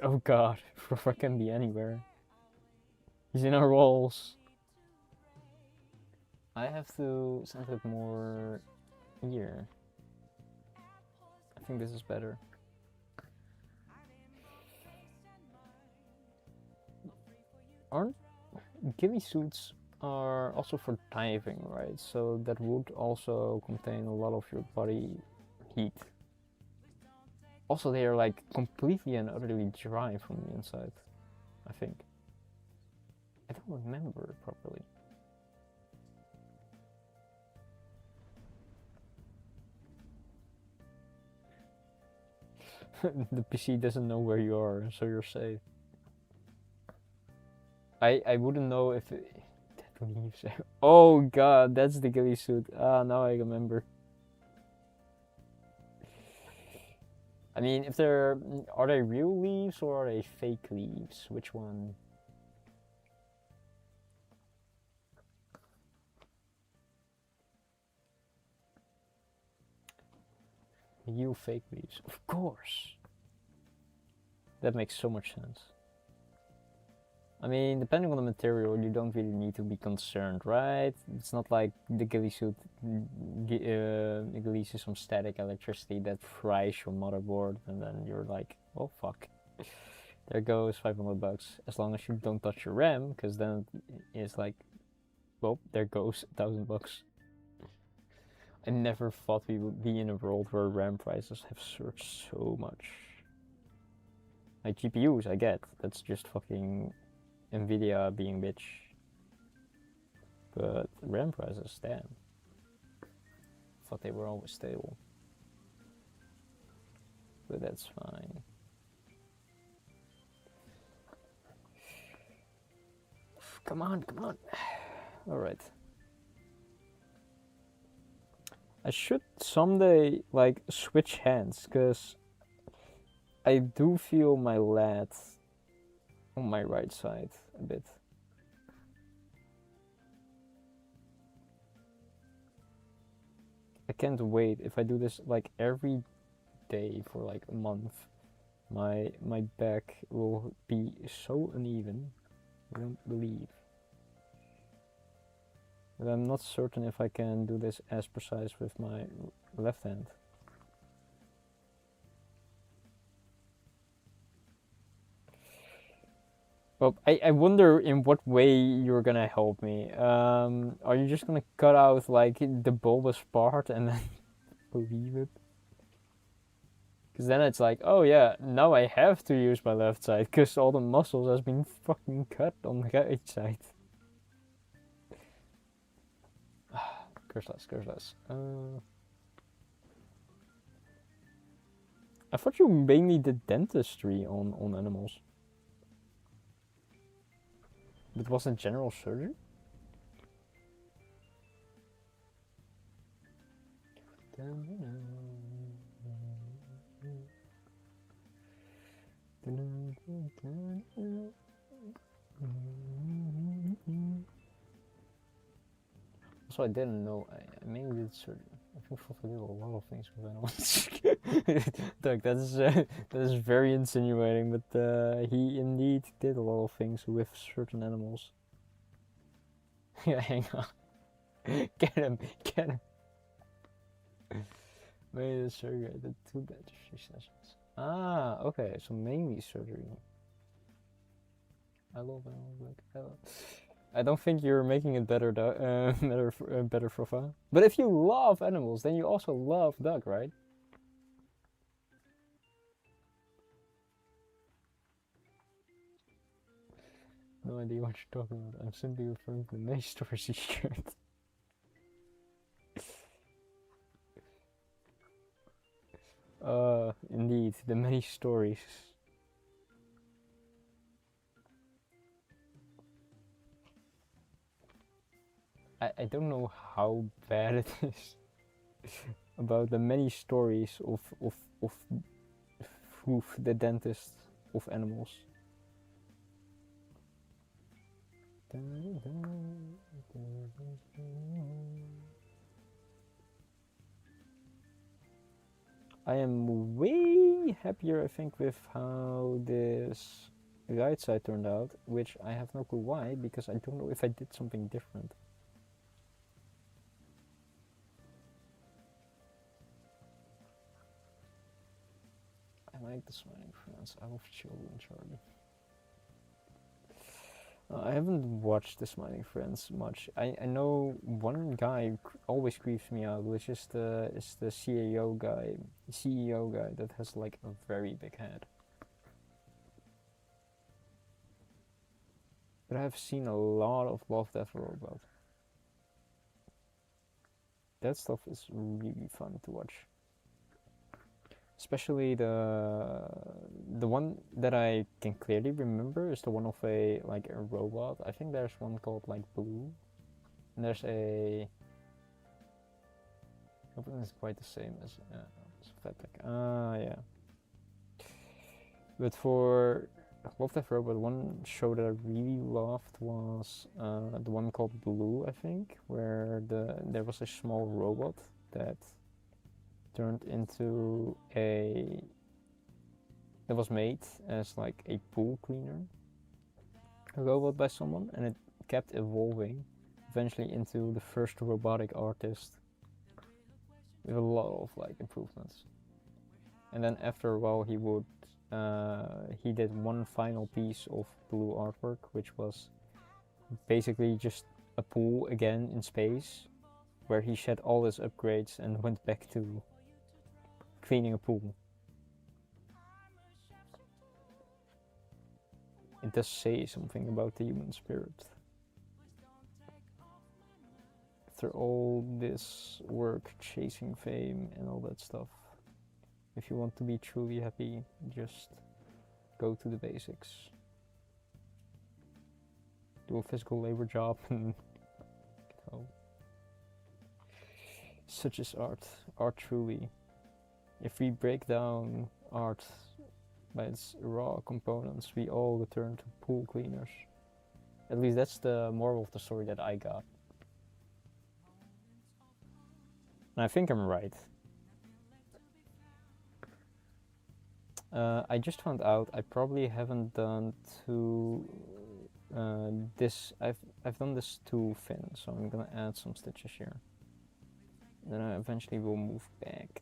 A: Oh god, Rover can be anywhere. He's in our walls. I have to send it more here. I think this is better. Aren't ghillie suits are also for diving, right? So that would also contain a lot of your body heat. Also, they are like completely and utterly dry from the inside, I think. I don't remember properly. The PC doesn't know where you are, so you're safe. I wouldn't know if it, that leaves. Oh god, that's the ghillie suit. Ah, now I remember. I mean, if they're are they real leaves or are they fake leaves? Which one? You fake leaves, of course. That makes so much sense. I mean, depending on the material, you don't really need to be concerned, right? It's not like the ghillie suit releases some static electricity that fries your motherboard, and then you're like, oh fuck, there goes 500 bucks. As long as you don't touch your RAM, because then it's like, well, there goes 1,000 bucks. I never thought we would be in a world where RAM prices have surged so much. Like GPUs, I get, that's just fucking Nvidia being bitch. But RAM prices, damn. Thought they were always stable. But that's fine. Come on, come on. Alright. I should someday like switch hands, because I do feel my lat on my right side a bit. I can't wait if I do this like every day for like a month. My back will be so uneven. I don't believe. But I'm not certain if I can do this as precise with my left hand. Well, I wonder in what way you're gonna help me. Are you just gonna cut out like the bulbous part and then leave it? Because then it's like, oh yeah, now I have to use my left side because all the muscles has been fucking cut on the right side. Curse less. I thought you mainly did dentistry on animals. It wasn't general surgery? So I didn't know. I mainly did surgery. I think Fluffy did a lot of things with animals. Doug, that is very insinuating, but he indeed did a lot of things with certain animals. Yeah, hang on. Get him. Mainly did surgery. I did 2 dentistry sessions. Ah, okay. So mainly surgery. I love animals. I don't think you're making it better, better Froffa. But if you love animals, then you also love Doug, right? No idea what you're talking about. I'm simply referring to the many stories he shared. Indeed, the many stories. I don't know how bad it is about the many stories of Hoof, the dentist of animals. I am way happier, I think, with how this right side turned out, which I have no clue why, because I don't know if I did something different. I like the Smiling Friends. I love children, Charlie. I haven't watched the Smiling Friends much. I know one guy always creeps me out, which is the CEO guy that has like a very big head. But I've seen a lot of Love, Death, Robot. That stuff is really fun to watch. Especially the one that I can clearly remember is the one of a robot. I think there's one called like Blue, and there's a. I think it's quite the same as Fatic. Yeah. But for Love Death Robot, one show that I really loved was the one called Blue, I think, where there was a small robot that turned into that was made as like a pool cleaner robot by someone, and it kept evolving eventually into the first robotic artist with a lot of like improvements. And then after a while he did one final piece of Blue artwork, which was basically just a pool again in space, where he shed all his upgrades and went back to cleaning a pool. It does say something about the human spirit. After all this work chasing fame and all that stuff, if you want to be truly happy, just go to the basics. Do a physical labor job and get home. Such is art. Art truly. If we break down art by its raw components, we all return to pool cleaners. At least that's the moral of the story that I got. And I think I'm right. I just found out I probably haven't done this. I've done this too thin, so I'm gonna add some stitches here. Then I eventually will move back.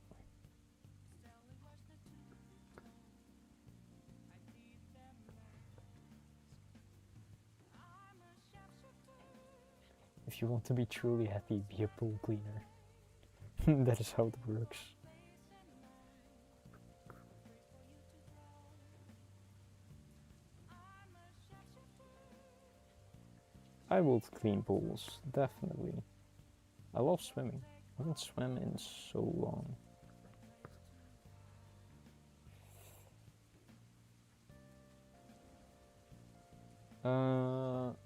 A: If you want to be truly happy, be a pool cleaner. That is how it works. I would clean pools, definitely. I love swimming. I haven't swam in so long.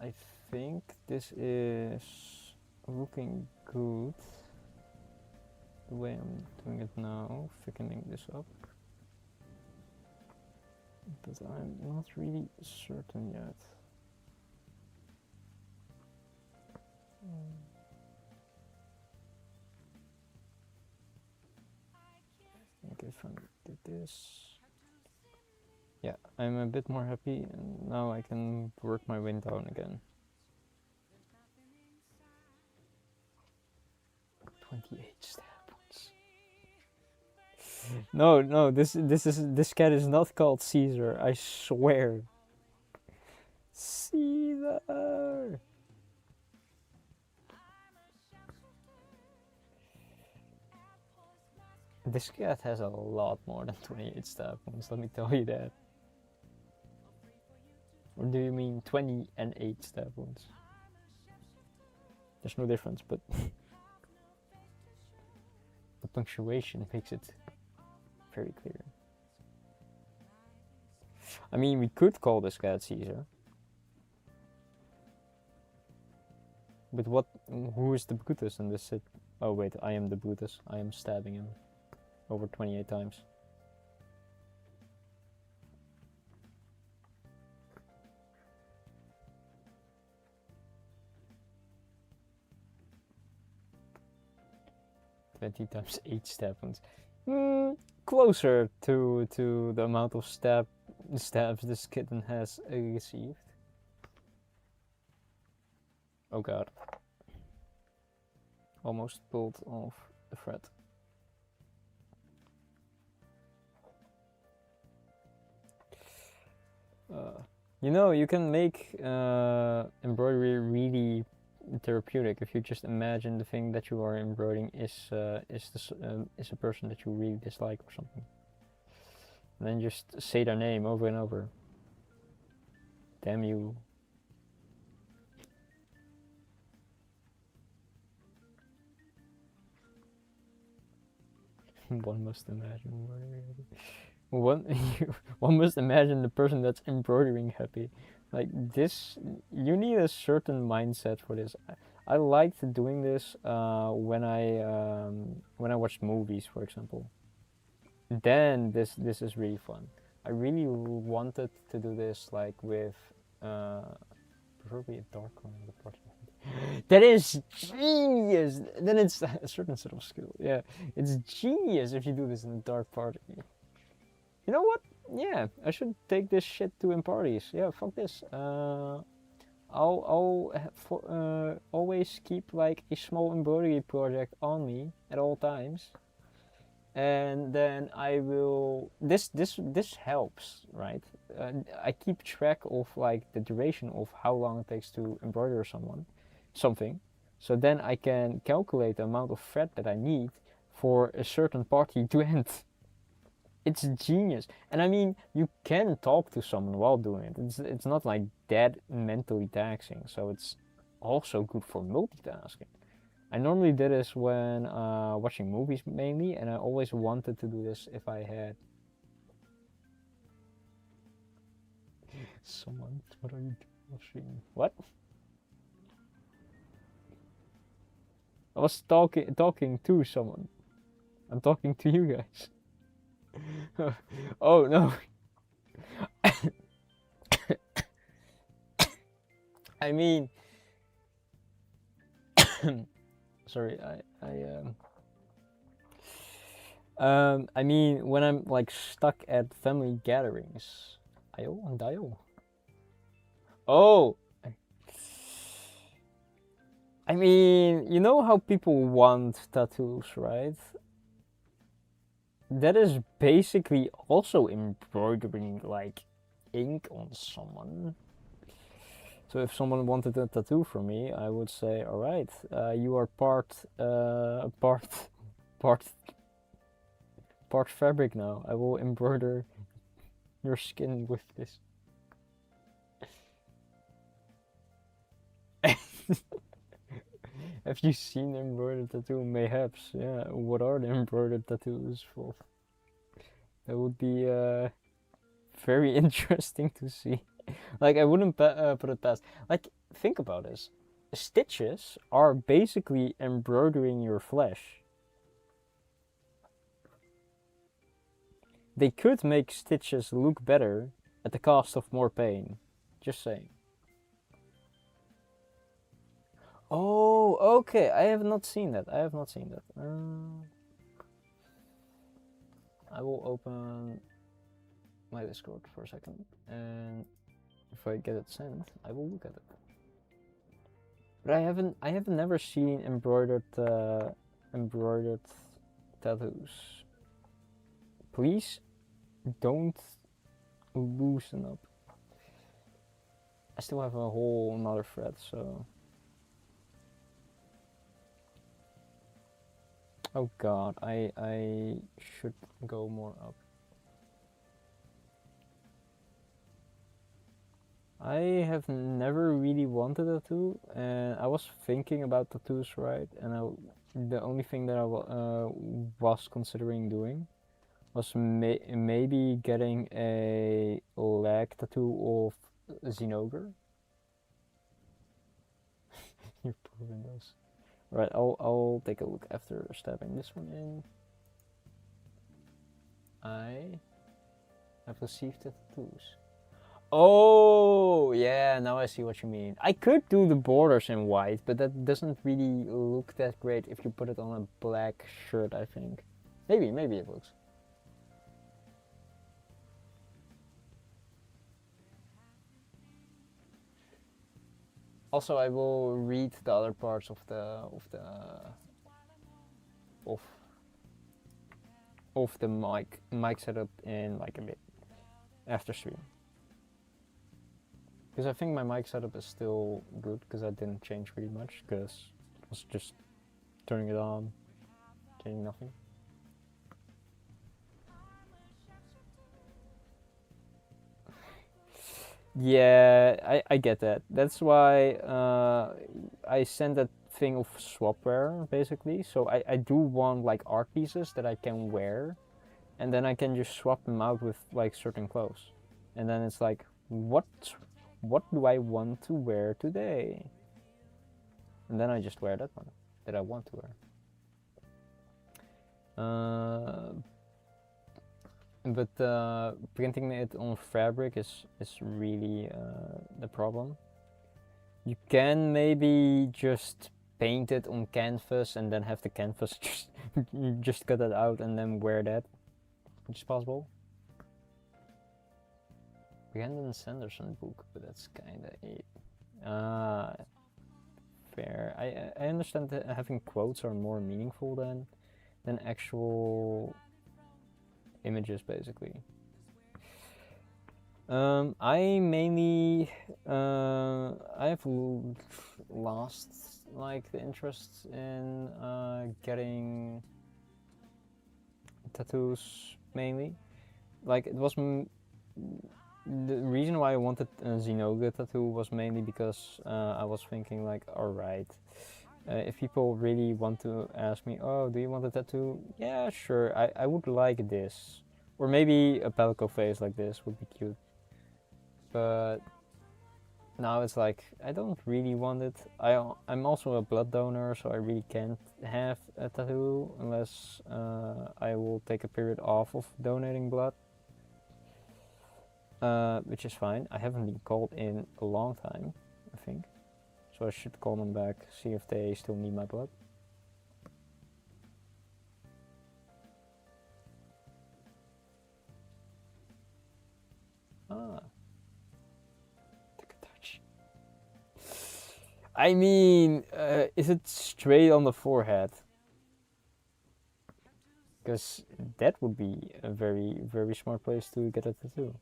A: I think this is looking good the way I'm doing it now, thickening this up. But I'm not really certain yet. I think if I did this, yeah, I'm a bit more happy, and now I can work my way down again. 28 stab points. No, this cat is not called Caesar. I swear. Caesar. This cat has a lot more than 28 stab points, let me tell you that. Or do you mean 20 and 8 stab wounds? There's no difference, but the punctuation makes it very clear. I mean, we could call this cat Caesar. But what? Who is the Brutus in this sit? Oh wait, I am the Brutus. I am stabbing him over 28 times. Twenty times 8 stab wounds. Closer to the amount of stabs this kitten has received. Oh god. Almost pulled off the thread. You know, you can make embroidery really therapeutic if you just imagine the thing that you are embroidering is a person that you really dislike or something. And then just say their name over and over. Damn you. One must imagine one must imagine the person that's embroidering happy. Like this, you need a certain mindset for this. I liked doing this when I watched movies, for example. Then this is really fun. I really wanted to do this like with preferably a dark one in the project. That is genius. Then it's a certain sort of skill. Yeah, it's genius if you do this in a dark party. You know what? Yeah, I should take this shit to in parties. Yeah, fuck this. I'll always keep like a small embroidery project on me at all times, and then I will. This helps, right? I keep track of like the duration of how long it takes to embroider something, so then I can calculate the amount of thread that I need for a certain party to end. It's genius. And I mean, you can talk to someone while doing it. It's not like that mentally taxing, so it's also good for multitasking. I normally did this when watching movies mainly, and I always wanted to do this if I had someone. What are you doing? What? I was talking to someone. I'm talking to you guys. Oh no. I mean, sorry, I mean when I'm like stuck at family gatherings. Ayo and Dio. Oh, I mean, you know how people want tattoos, right? That is basically also embroidering like ink on someone. So if someone wanted a tattoo from me, I would say, all right, you are part fabric now. I will embroider your skin with this. Have you seen embroidered tattoo? Mayhaps, yeah. What are the embroidered tattoos for? That would be very interesting to see. Like, I wouldn't put it past. Like, think about this. Stitches are basically embroidering your flesh. They could make stitches look better at the cost of more pain. Just saying. Oh, okay. I have not seen that. I will open my Discord for a second, and if I get it sent, I will look at it. But I have never seen embroidered tattoos. Please don't loosen up. I still have a whole another thread, so. Oh god, I should go more up. I have never really wanted a tattoo, and I was thinking about tattoos, right? And the only thing that I was considering doing was maybe getting a leg tattoo of Zinogre. Your poor windows. Right, I'll take a look after stabbing this one in. I have received the tattoos. Oh, yeah, now I see what you mean. I could do the borders in white, but that doesn't really look that great if you put it on a black shirt, I think. Maybe it looks. Also, I will read the other parts of the mic setup in like a bit after stream. Because I think my mic setup is still good because I didn't change really much because I was just turning it on, changing nothing. Yeah, I get that. That's why I sent that thing of swapware basically. So I do want like art pieces that I can wear, and then I can just swap them out with like certain clothes, and then it's like what do I want to wear today? And then I just wear that one that I want to wear. But printing it on fabric is really the problem. You can maybe just paint it on canvas and then have the canvas just cut it out and then wear that, which is possible. Brandon Sanderson book, but that's kinda it. Fair. I understand that having quotes are more meaningful than actual images, basically. I mainly I've lost like the interest in getting tattoos mainly. Like it was the reason why I wanted a Zinogre tattoo was mainly because I was thinking like, alright, if people really want to ask me, oh, do you want a tattoo? Yeah, sure, I would like this. Or maybe a pelico face like this would be cute. But now it's like, I don't really want it. I'm also a blood donor, so I really can't have a tattoo unless I will take a period off of donating blood. Which is fine. I haven't been called in a long time, I think. So I should call them back, see if they still need my blood. Ah. I mean, is it straight on the forehead? Because that would be a very, very smart place to get a tattoo.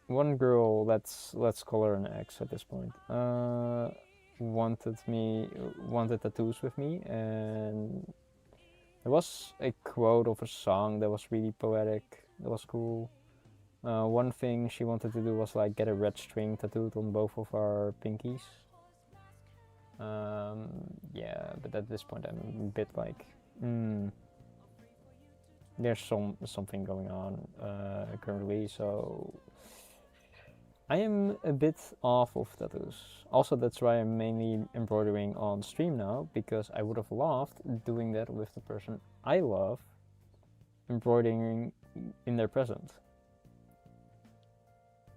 A: One girl, let's call her an ex at this point, wanted tattoos with me, and there was a quote of a song that was really poetic. That was cool. One thing she wanted to do was like get a red string tattooed on both of our pinkies. Yeah, but at this point I'm a bit like, there's something going on currently, so I am a bit off of tattoos. Also, that's why I'm mainly embroidering on stream now, because I would have loved doing that with the person I love, embroidering in their present.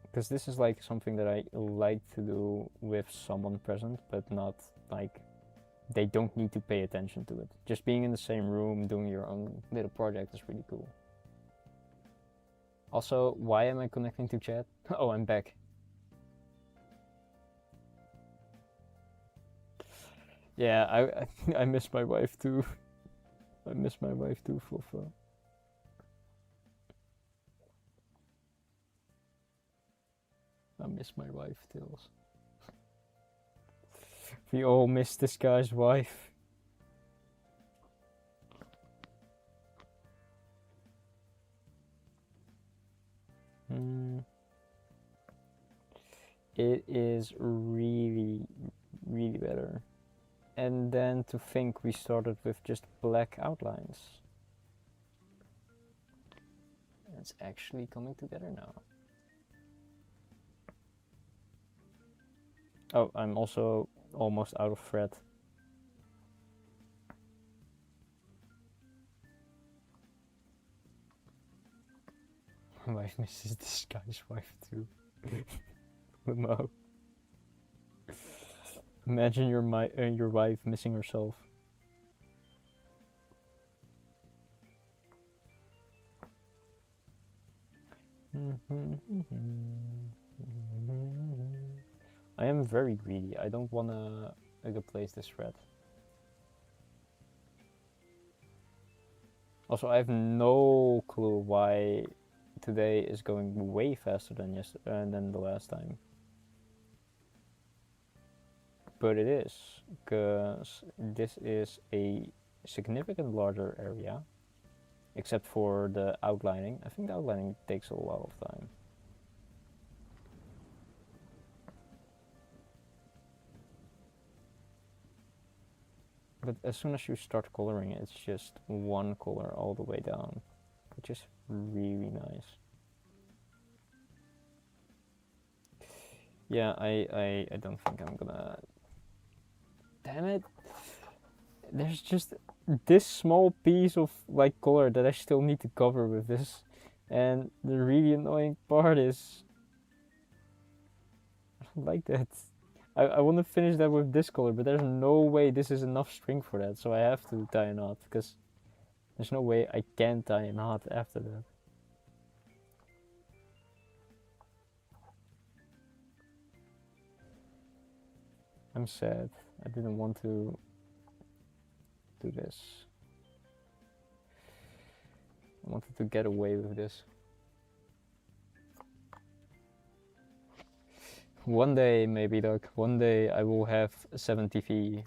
A: Because this is like something that I like to do with someone present, but not like they don't need to pay attention to it. Just being in the same room, doing your own little project is really cool. Also, why am I connecting to chat? Oh, I'm back. Yeah, I miss my wife too. I miss my wife too, Fofo. I miss my wife, Tills. We all miss this guy's wife. It is really, really better. And then to think we started with just black outlines. It's actually coming together now. Oh, I'm also almost out of thread. My wife misses this guy's wife too. Limo. Imagine your wife missing herself. I am very greedy. I don't wanna replace this thread. Also, I have no clue why today is going way faster than than the last time. But it is, because this is a significant larger area, except for the outlining. I think the outlining takes a lot of time. But as soon as you start coloring, it's just one color all the way down, which is really nice. Yeah, I don't think I'm gonna... Damn it! There's just this small piece of like color that I still need to cover with this. And the really annoying part is... I don't like that. I want to finish that with this color, but there's no way this is enough string for that, so I have to tie a knot, because there's no way I can tie a knot after that. I'm sad. I didn't want to do this. I wanted to get away with this. One day, maybe, Doc. One day I will have 7TV.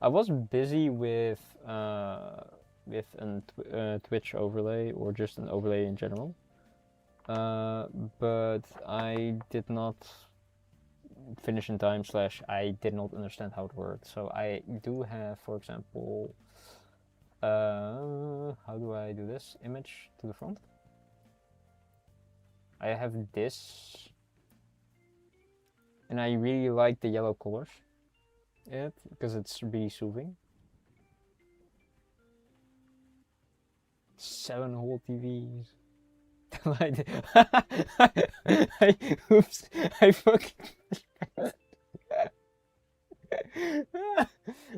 A: I was busy with a Twitch overlay, or just an overlay in general. But I did not finish in time, / I did not understand how it worked. So I do have, for example, how do I do this? Image to the front. I have this, and I really like the yellow colors because it's really soothing. 7 whole TVs. Oops, I fucking...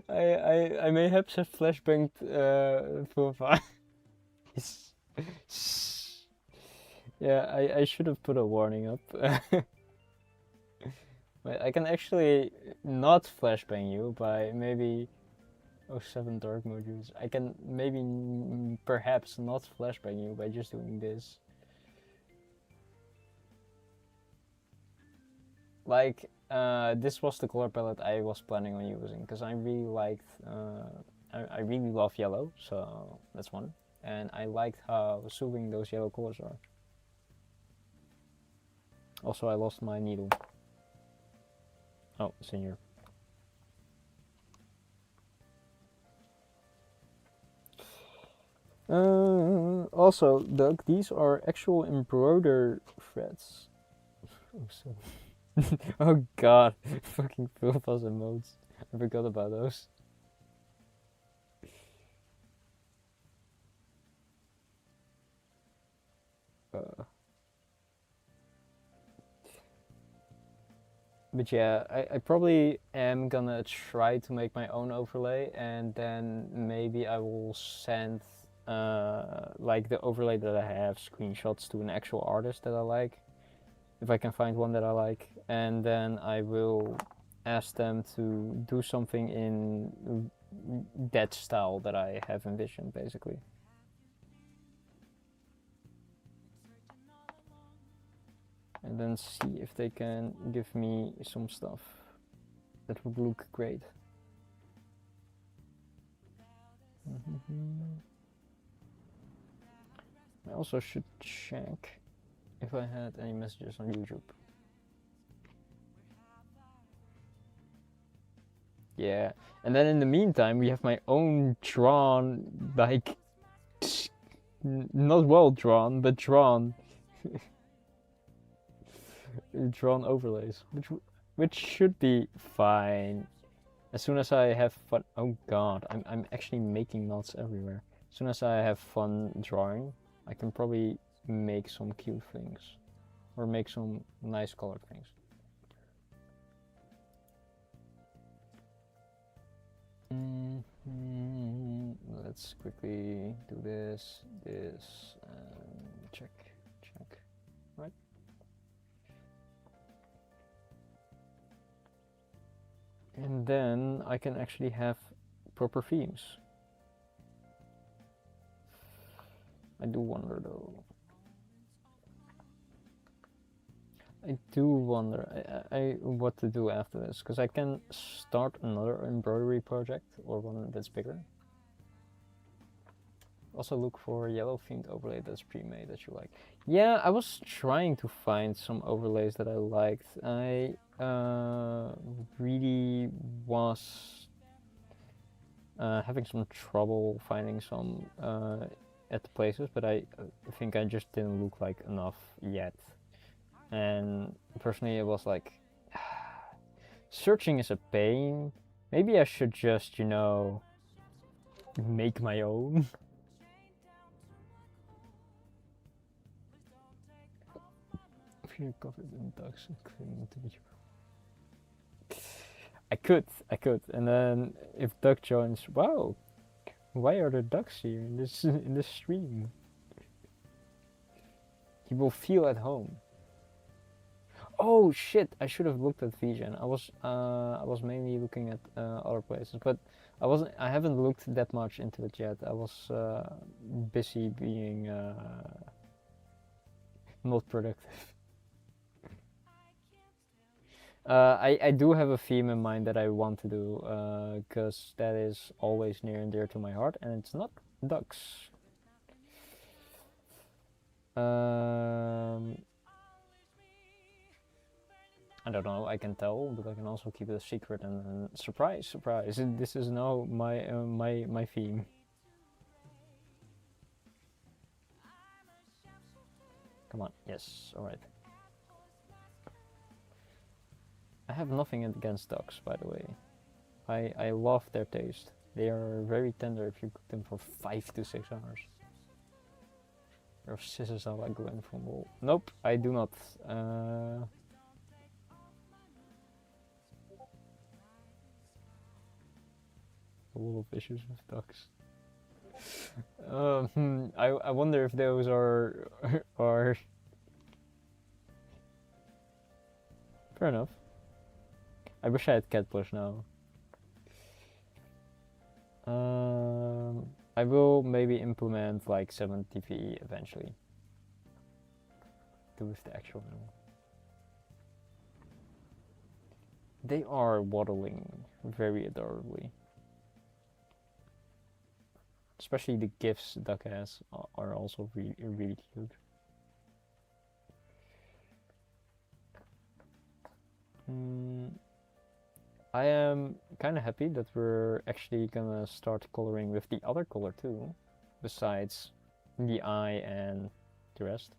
A: I mayhaps have flashbanged profile. Yeah, I should have put a warning up. I can actually not flashbang you by maybe 07 dark mode use. I can maybe perhaps not flashbang you by just doing this. Like, this was the color palette I was planning on using, because I really liked, I really love yellow, so that's one. And I liked how soothing those yellow colors are. Also, I lost my needle. Oh, senior. Also, Doug, these are actual embroidered threads. Oh, so... Oh god, fucking Philippa's emotes. I forgot about those. But yeah, I probably am gonna try to make my own overlay, and then maybe I will send like the overlay that I have screenshots to an actual artist that I like, if I can find one that I like, and then I will ask them to do something in that style that I have envisioned, basically. And then see if they can give me some stuff that would look great. I also should check if I had any messages on YouTube. Yeah, and then in the meantime we have my own drawn, like, not well drawn, but drawn drawn overlays, which which should be fine. As soon as I have fun. Oh god, I'm actually making knots everywhere. As soon as I have fun drawing, I can probably make some cute things. Or make some nice colored things. Let's quickly do this, and check. Right? And then I can actually have proper themes. I do wonder though. I do wonder what to do after this, because I can start another embroidery project or one that's bigger. Also look for a yellow themed overlay that's pre-made that you like. Yeah, I was trying to find some overlays that I liked. I really was having some trouble finding some at the places, but I think I just didn't look like enough yet. And personally, it was like searching is a pain. Maybe I should just, you know, make my own. If you're covered in ducks and claiming to be. I could, and then if Duck joins, wow, why are there ducks here in this stream? He will feel at home. Oh shit! I should have looked at Vision. I was mainly looking at other places, but I haven't looked that much into it yet. I was busy being not productive. I do have a theme in mind that I want to do, because that is always near and dear to my heart, and it's not ducks. I don't know, I can tell, but I can also keep it a secret, and surprise, surprise, this is now my theme. Come on, yes, alright. I have nothing against ducks, by the way. I love their taste. They are very tender if you cook them for 5 to 6 hours. Your scissors are like Gwen from Wall. Nope, I do not. A lot of issues with ducks. I wonder if those are are. Fair enough. I wish I had cat plush now. I will maybe implement like 7 TV eventually. Do with the actual animal. They are waddling very adorably. Especially the gifts Duck has are also really cute. I am kind of happy that we're actually gonna start coloring with the other color too, besides the eye and the rest.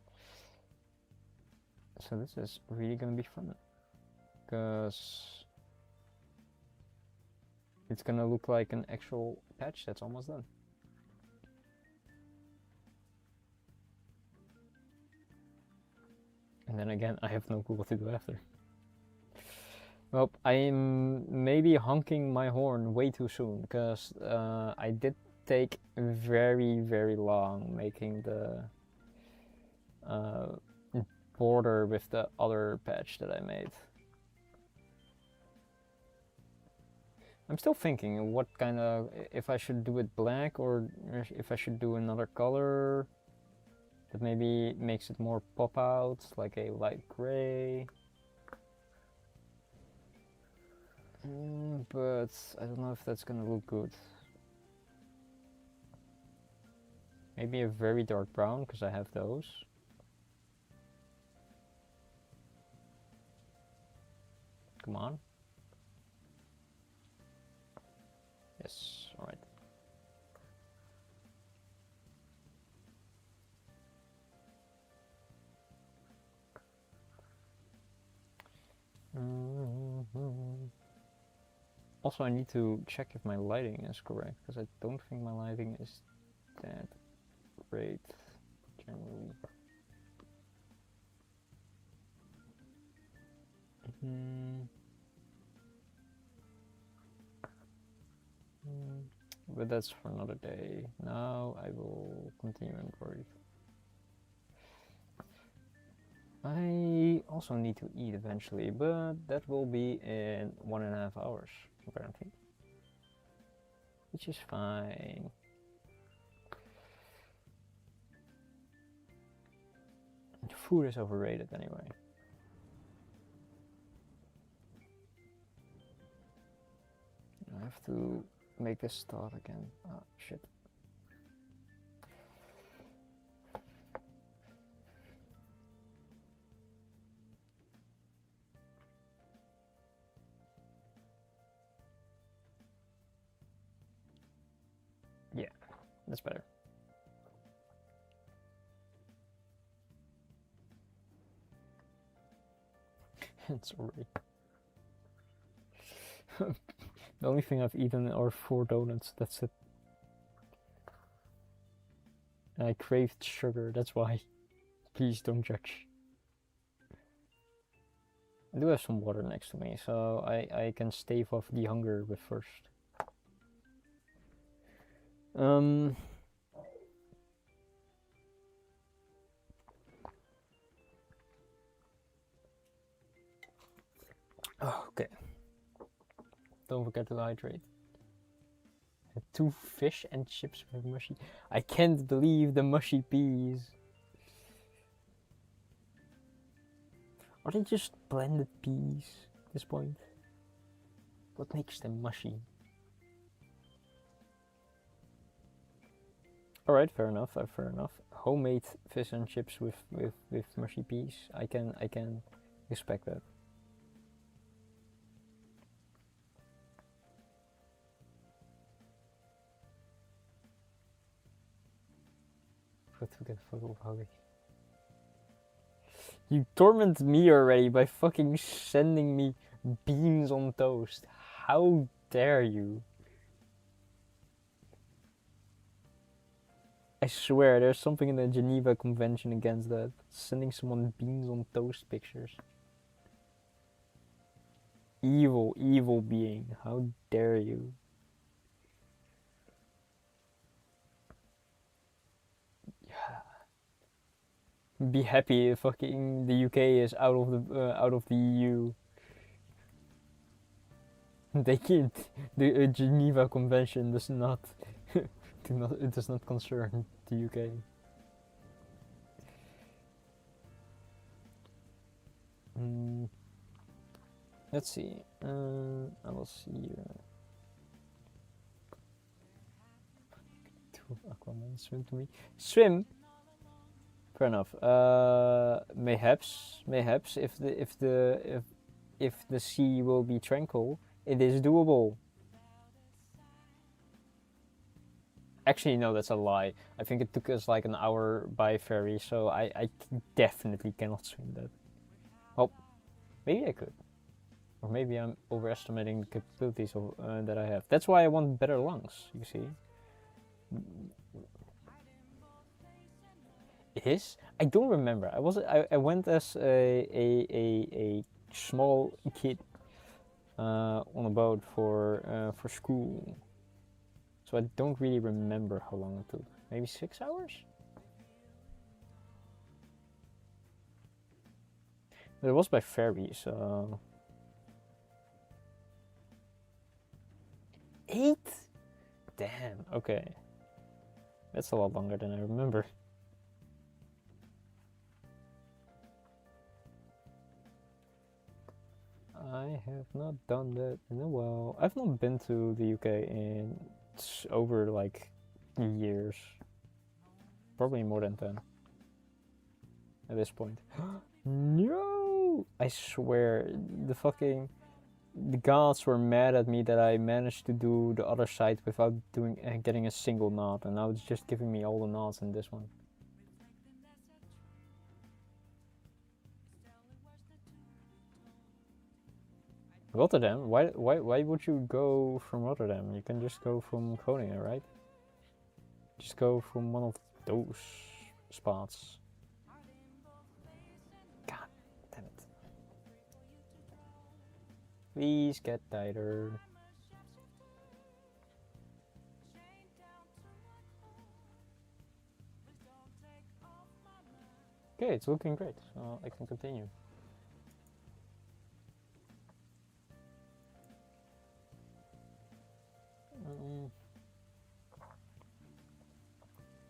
A: So this is really gonna be fun, because it's gonna look like an actual patch that's almost done. And then again, I have no clue what to do after. Well, I'm maybe honking my horn way too soon, because I did take very long making the border with the other patch that I made. I'm still thinking what kind of, if I should do it black or if I should do another color that maybe makes it more pop out, like a light gray. But I don't know if that's gonna look good. Maybe a very dark brown, because I have those. Come on. Yes, alright. Also, I need to check if my lighting is correct, because I don't think my lighting is that great generally. But that's for another day. Now I will continue embroidery. I also need to eat eventually, but that will be in 1.5 hours, apparently. Which is fine. Food is overrated anyway. I have to make this start again. Ah, shit. Yeah, that's better. Sorry. The only thing I've eaten are 4 donuts, that's it. And I craved sugar, that's why. Please don't judge. I do have some water next to me, so I can stave off the hunger with first. Oh, okay. Don't forget to hydrate. 2 fish and chips with mushy. I can't believe the mushy peas. Are they just blended peas at this point? What makes them mushy? Alright, fair enough, fair enough. Homemade fish and chips with mushy peas. I can respect that. Go to get a photo of Huggy. You torment me already by fucking sending me beans on toast. How dare you? I swear, there's something in the Geneva Convention against that. Sending someone beans on toast pictures. Evil, evil being. How dare you? Yeah. Be happy fucking the UK is out of the EU. They can't. The Geneva Convention does not, it does not concern the UK. Let's see. I will see. Two Aquaman swim to me. Swim. Fair enough. Mayhaps if the sea will be tranquil, it is doable. Actually, no, that's a lie. I think it took us like an hour by ferry, so I definitely cannot swim that. Well, maybe I could. Or maybe I'm overestimating the capabilities of, that I have. That's why I want better lungs, you see. It is? I don't remember. I went as a small kid on a boat for school. So I don't really remember how long it took. Maybe 6 hours? But it was by ferry, so... 8? Damn, okay. That's a lot longer than I remember. I have not done that in a while. I've not been to the UK in over like years. Probably more than 10 at this point. No! I swear, the gods were mad at me that I managed to do the other side without getting a single knot, and now it's just giving me all the knots in this one. Rotterdam? Why would you go from Rotterdam? You can just go from Groningen, right? Just go from one of those spots. God damn it. Please get tighter. Okay, it's looking great, so I can continue.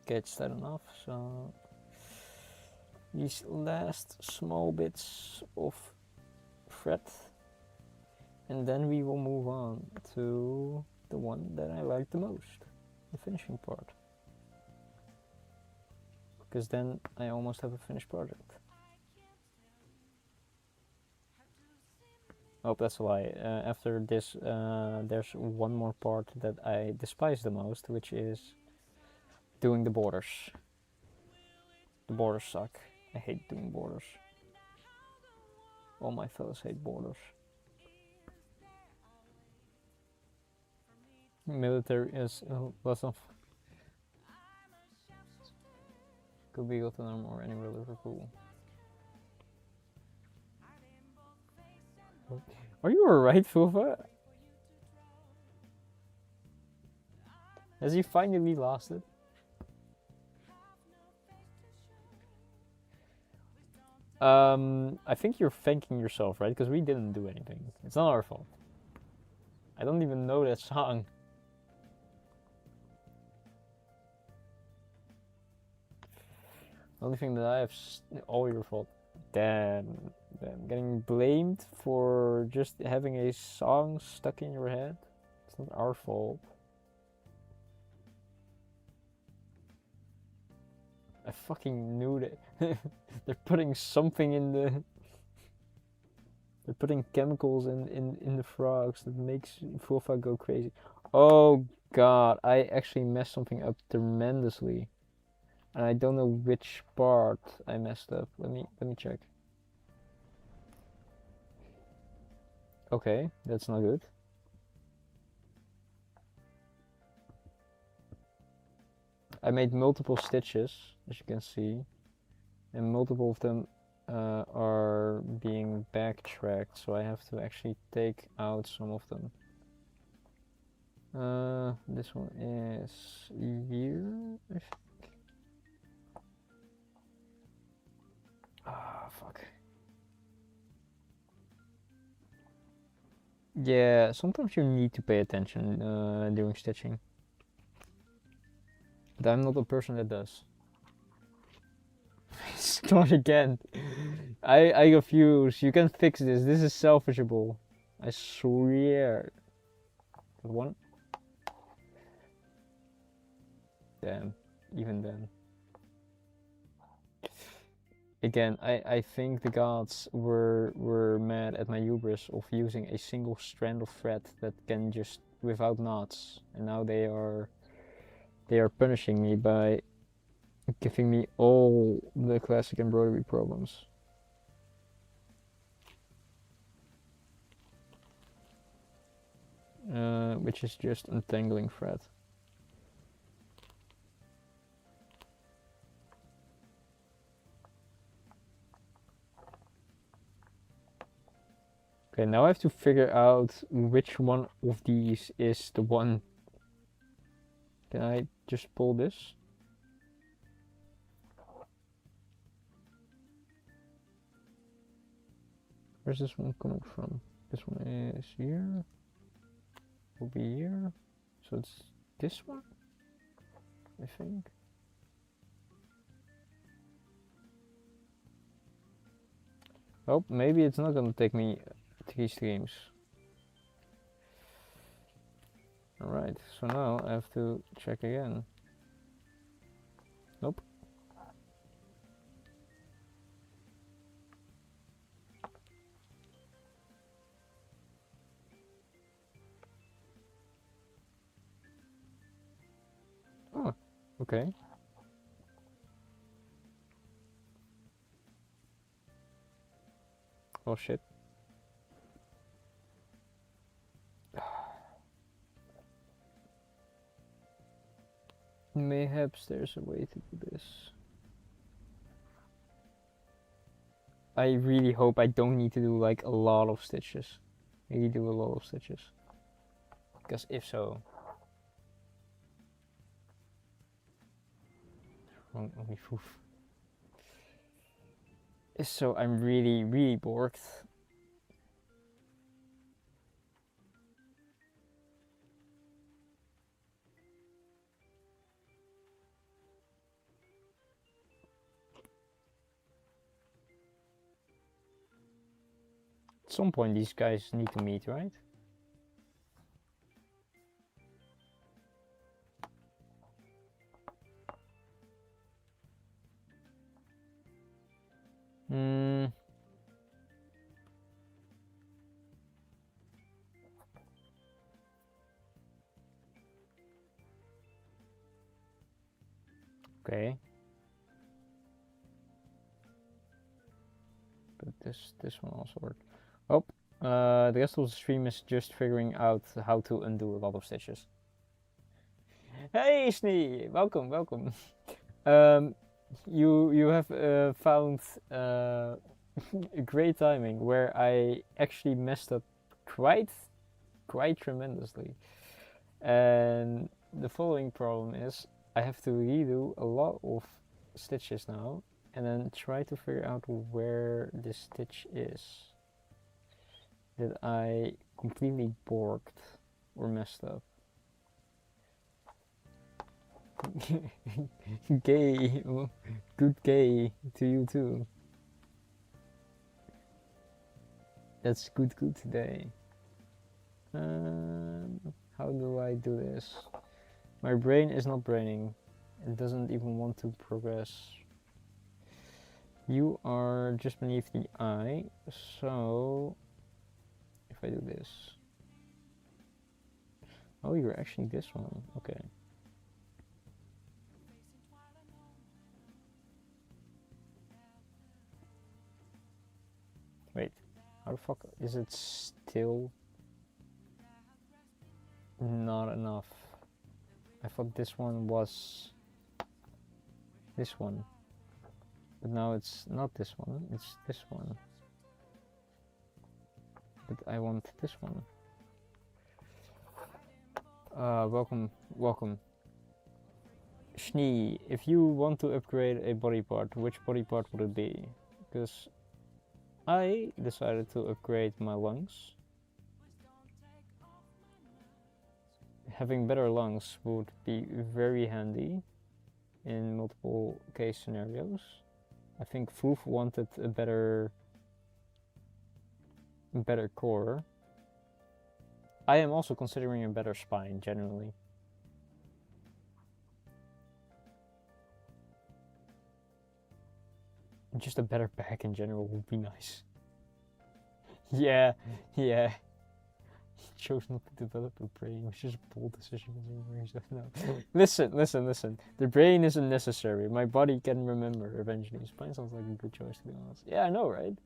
A: Okay, it's tight enough, so these last small bits of thread, and then we will move on to the one that I like the most, the finishing part, because then I almost have a finished project. Oh, that's a lie. After this, there's one more part that I despise the most, which is doing the borders. The borders suck. I hate doing borders. All my fellows hate borders. Military is lots of. Could be Rotterdam or anywhere Liverpool. Are you alright, Fulva? Has he finally lost it? I think you're thanking yourself, right? Because we didn't do anything. It's not our fault. I don't even know that song. The only thing that I have all your fault. Damn, getting blamed for just having a song stuck in your head. It's not our fault. I fucking knew that. They're putting something in the. They're putting chemicals in the frogs that makes Fulfa go crazy. Oh god, I actually messed something up tremendously. And I don't know which part I messed up. Let me check. Okay, that's not good. I made multiple stitches, as you can see, and multiple of them are being backtracked, so I have to actually take out some of them. This one is here, I think. Ah, fuck. Yeah, sometimes you need to pay attention during stitching. But I'm not a person that does. Start again. I refuse. You can fix this. This is salvageable. I swear. One. Damn. Even then. Again, I think the gods were mad at my hubris of using a single strand of thread that can just without knots, and now they are punishing me by giving me all the classic embroidery problems. Which is just untangling thread. Okay, now I have to figure out which one of these is the one. Can I just pull this? Where's this one coming from? This one is here. Will be here. So it's this one, I think. Oh, maybe it's not gonna take me 3 streams. Alright, so now I have to check again. Nope. Oh, okay. Oh shit. Mayhaps there's a way to do this. I really hope I don't need to do like a lot of stitches. Maybe do a lot of stitches. Because if so... Only poof. If so, I'm really bored. At some point these guys need to meet, right? Hmm. Okay. But this one also worked. Oh, the rest of the stream is just figuring out how to undo a lot of stitches. Hey Snee, welcome. You have found great timing where I actually messed up quite tremendously, and the following problem is I have to redo a lot of stitches now and then try to figure out where this stitch is that I completely borked or messed up. Gay, good gay to you too. That's good today. How do I do this? My brain is not braining. It doesn't even want to progress. You are just beneath the eye, so if I do this. Oh, you're actually this one. Okay. Wait, how the fuck is it still not enough? I thought this one was this one, but now it's not this one, it's this one. But I want this one. Welcome. Schnee, if you want to upgrade a body part, which body part would it be? Because I decided to upgrade my lungs. Having better lungs would be very handy in multiple case scenarios. I think Foof wanted a better core. I am also considering a better spine generally. Just a better back in general would be nice. Yeah. He chose not to develop a brain, which is a bold decision. No. Listen. The brain isn't necessary. My body can remember eventually. Spine sounds like a good choice, to be honest. Yeah, I know, right?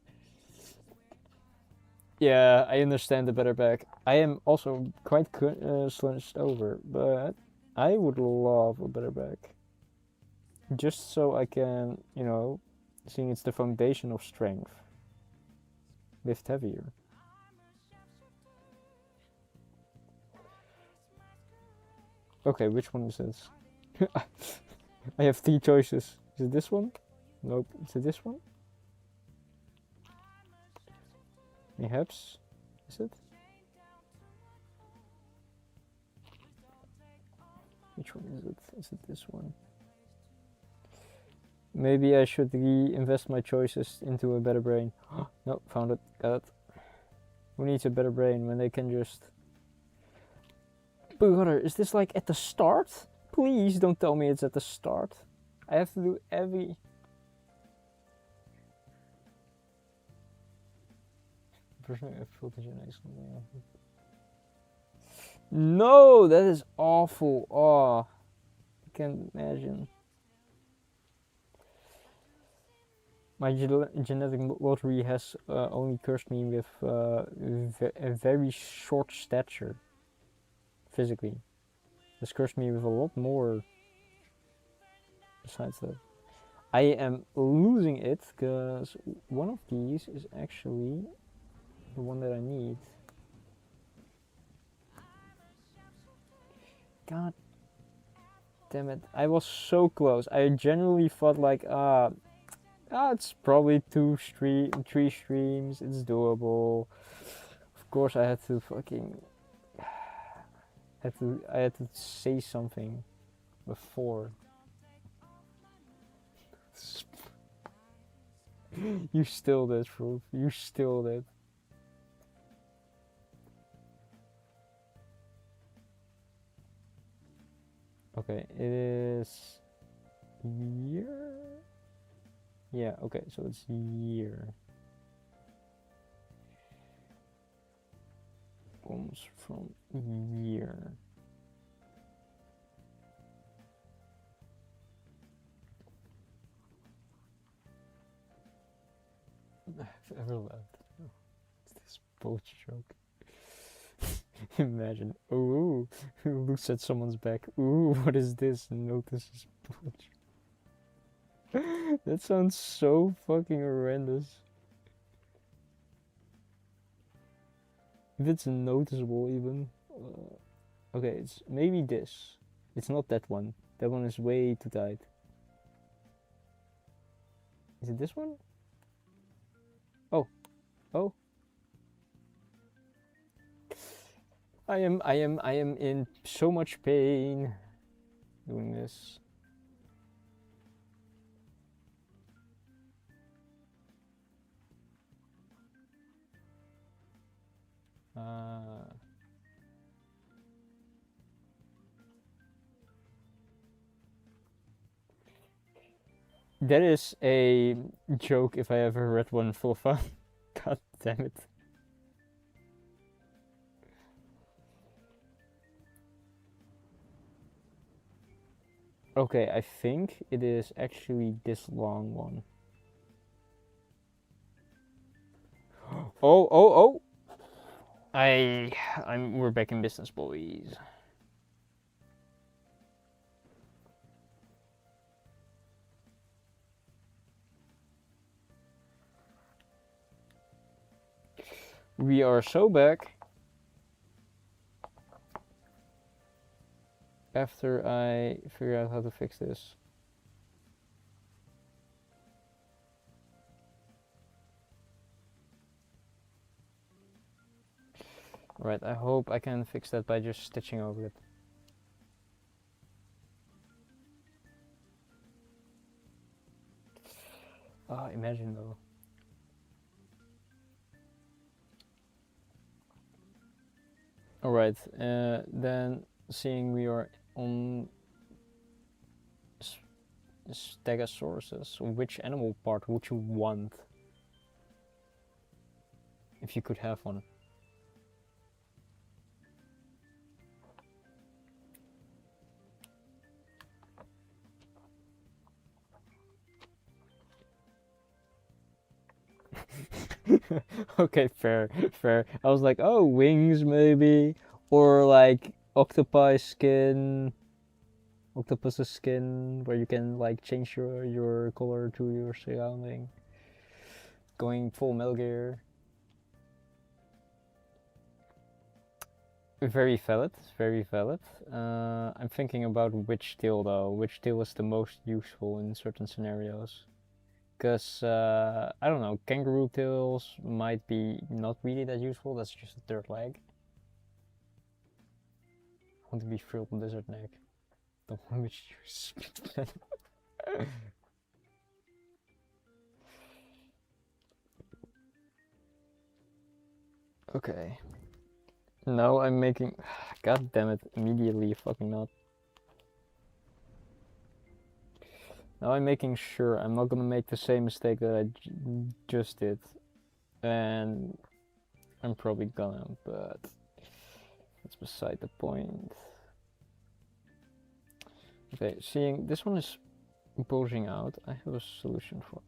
A: Yeah, I understand the better back. I am also quite slunched over, but I would love a better back. Just so I can, seeing it's the foundation of strength, lift heavier. Okay, which one is this? I have 3 choices. Is it this one? Nope. Is it this one? Perhaps? Is it? Which one is it? Is it this one? Maybe I should reinvest my choices into a better brain. No, found it. Got it. Who needs a better brain when they can just... Brother, is this like at the start? Please don't tell me it's at the start. I have to do every... No, that is awful. Oh, I can't imagine. My genetic lottery has only cursed me with a very short stature, physically. It's cursed me with a lot more besides that. I am losing it because one of these is actually the one that I need. God damn it. I was so close. I genuinely thought like, it's probably three streams. It's doable. Of course I had to fucking I had to say something before. You still did, Fruit. You still did. Okay, it is year. Yeah, okay, so it's year. Comes from year. I've ever laughed. Oh, it's this bullshit joke. Imagine, ooh, looks at someone's back. Ooh, what is this? Notices bullshit. That sounds so fucking horrendous. If it's noticeable, even. Okay, it's maybe this. It's not that one. That one is way too tight. Is it this one? Oh. Oh. I am in so much pain doing this. That is a joke if I ever read one full fun. God damn it. Okay, I think it is actually this long one. Oh. We're back in business, boys. We are so back. After I figure out how to fix this. Right, I hope I can fix that by just stitching over it. Imagine though. Alright, then seeing we are on Stegosauruses, which animal part would you want? If you could have one. Okay, fair. I was like, oh, wings maybe, or like octopus's skin, where you can like change your color to your surrounding. Going full Metal Gear. Very valid. I'm thinking about which tail though. Which tail is the most useful in certain scenarios? Because I don't know, kangaroo tails might be not really that useful. That's just a third leg. I want to be frilled lizard neck. The one which you speak. Okay. Now I'm making. God damn it! Immediately, fucking not. Now I'm making sure I'm not gonna make the same mistake that I just did, and I'm probably gonna, but that's beside the point. Okay, seeing this one is bulging out, I have a solution for it.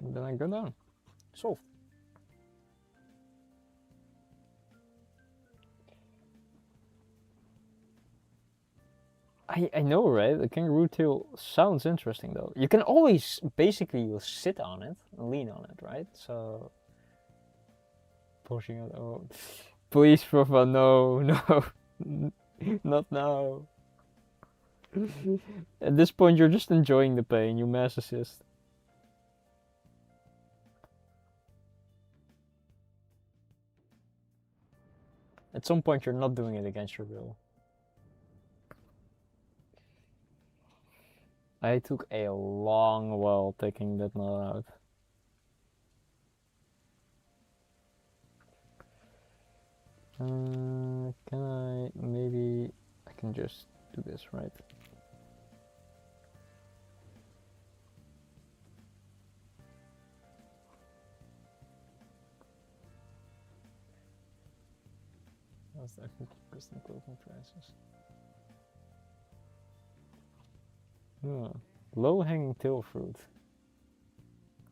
A: And then I go down. Solve. I know, right? The kangaroo tail sounds interesting though. You can always basically you'll sit on it and lean on it, right? So pushing it. Oh, please, Profa, no, no, not now. At this point, you're just enjoying the pain. You mass assist. At some point, you're not doing it against your will. I took a long while taking that knot out. Can I maybe I can just do this, right? That's the custom clothing prices. Low hanging tail fruit.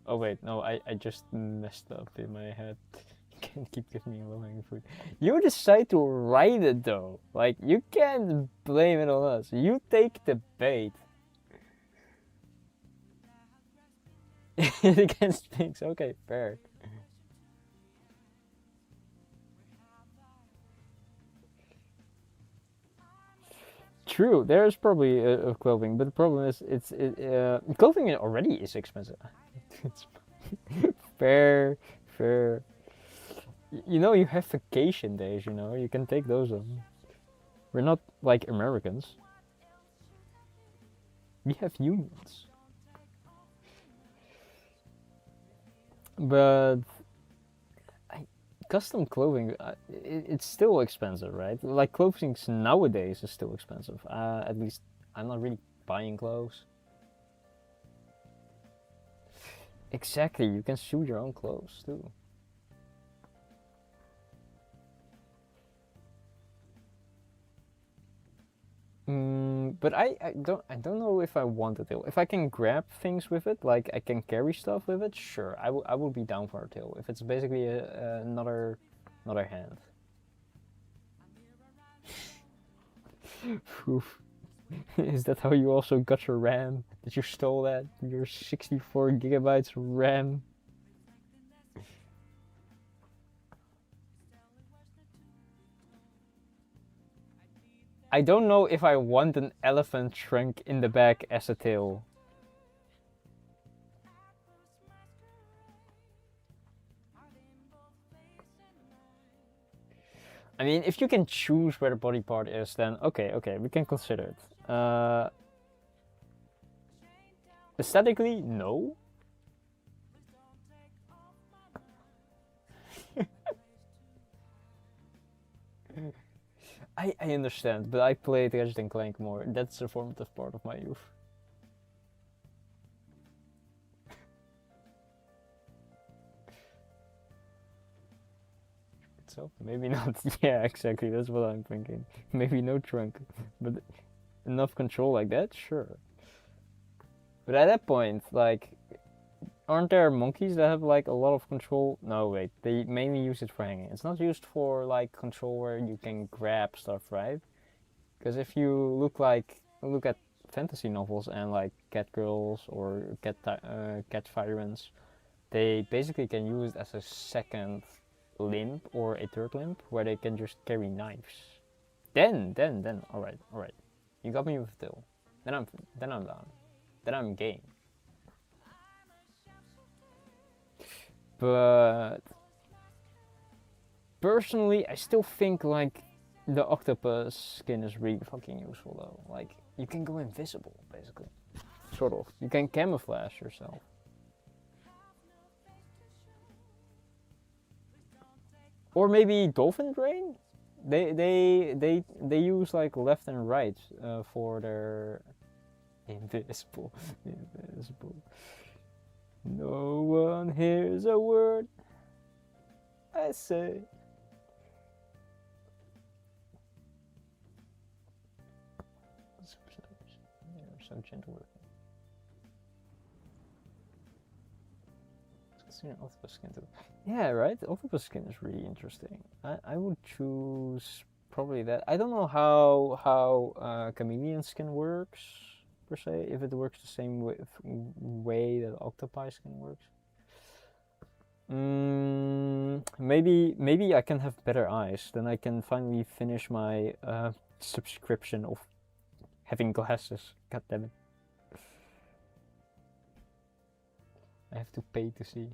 A: Oh wait, no, I just messed up in my head. You can't keep giving me low hanging fruit. You decide to write it though. Like, you can't blame it on us. You take the bait. Against pigs, okay, fair. True, there's probably a clothing, but the problem is clothing already is expensive. It's fair, fair. You know, you have vacation days. You know, you can take those on. We're not like Americans. We have unions. But custom clothing, it's still expensive, right? Like clothing nowadays is still expensive. At least I'm not really buying clothes. Exactly, you can sew your own clothes too. But I don't know if I want a tail. If I can grab things with it, like I can carry stuff with it, sure, I will be down for a tail. If it's basically another hand. Oof. Is that how you also got your RAM? Did you stole that? Your 64 gigabytes RAM? I don't know if I want an elephant trunk in the back as a tail. I mean, if you can choose where the body part is, then okay, we can consider it. Aesthetically, no. I understand, but I played Ratchet and Clank more. That's the formative part of my youth. So maybe not. Yeah, exactly. That's what I'm thinking. Maybe no trunk, but enough control like that, sure. But at that point, like, aren't there monkeys that have like a lot of control? No, wait. They mainly use it for hanging. It's not used for like control where you can grab stuff, right? Because if you look at fantasy novels and like cat girls or cat tyrants, they basically can use it as a second limb or a third limb where they can just carry knives. Then, all right. You got me with the tail. Then I'm down. Then I'm game. But personally, I still think like the octopus skin is really fucking useful though. Like, you can go invisible basically, sort of. You can camouflage yourself. Or maybe dolphin brain. They use like left and right for their invisible. Invisible. No one hears a word I say. You're so gentle with me. Let's consider octopus skin too. Yeah, right? Octopus skin is really interesting. I would choose probably that. I don't know how chameleon skin works per se. If it works the same way that octopi skin works. Maybe I can have better eyes. Then I can finally finish my subscription of having glasses. God damn it! I have to pay to see.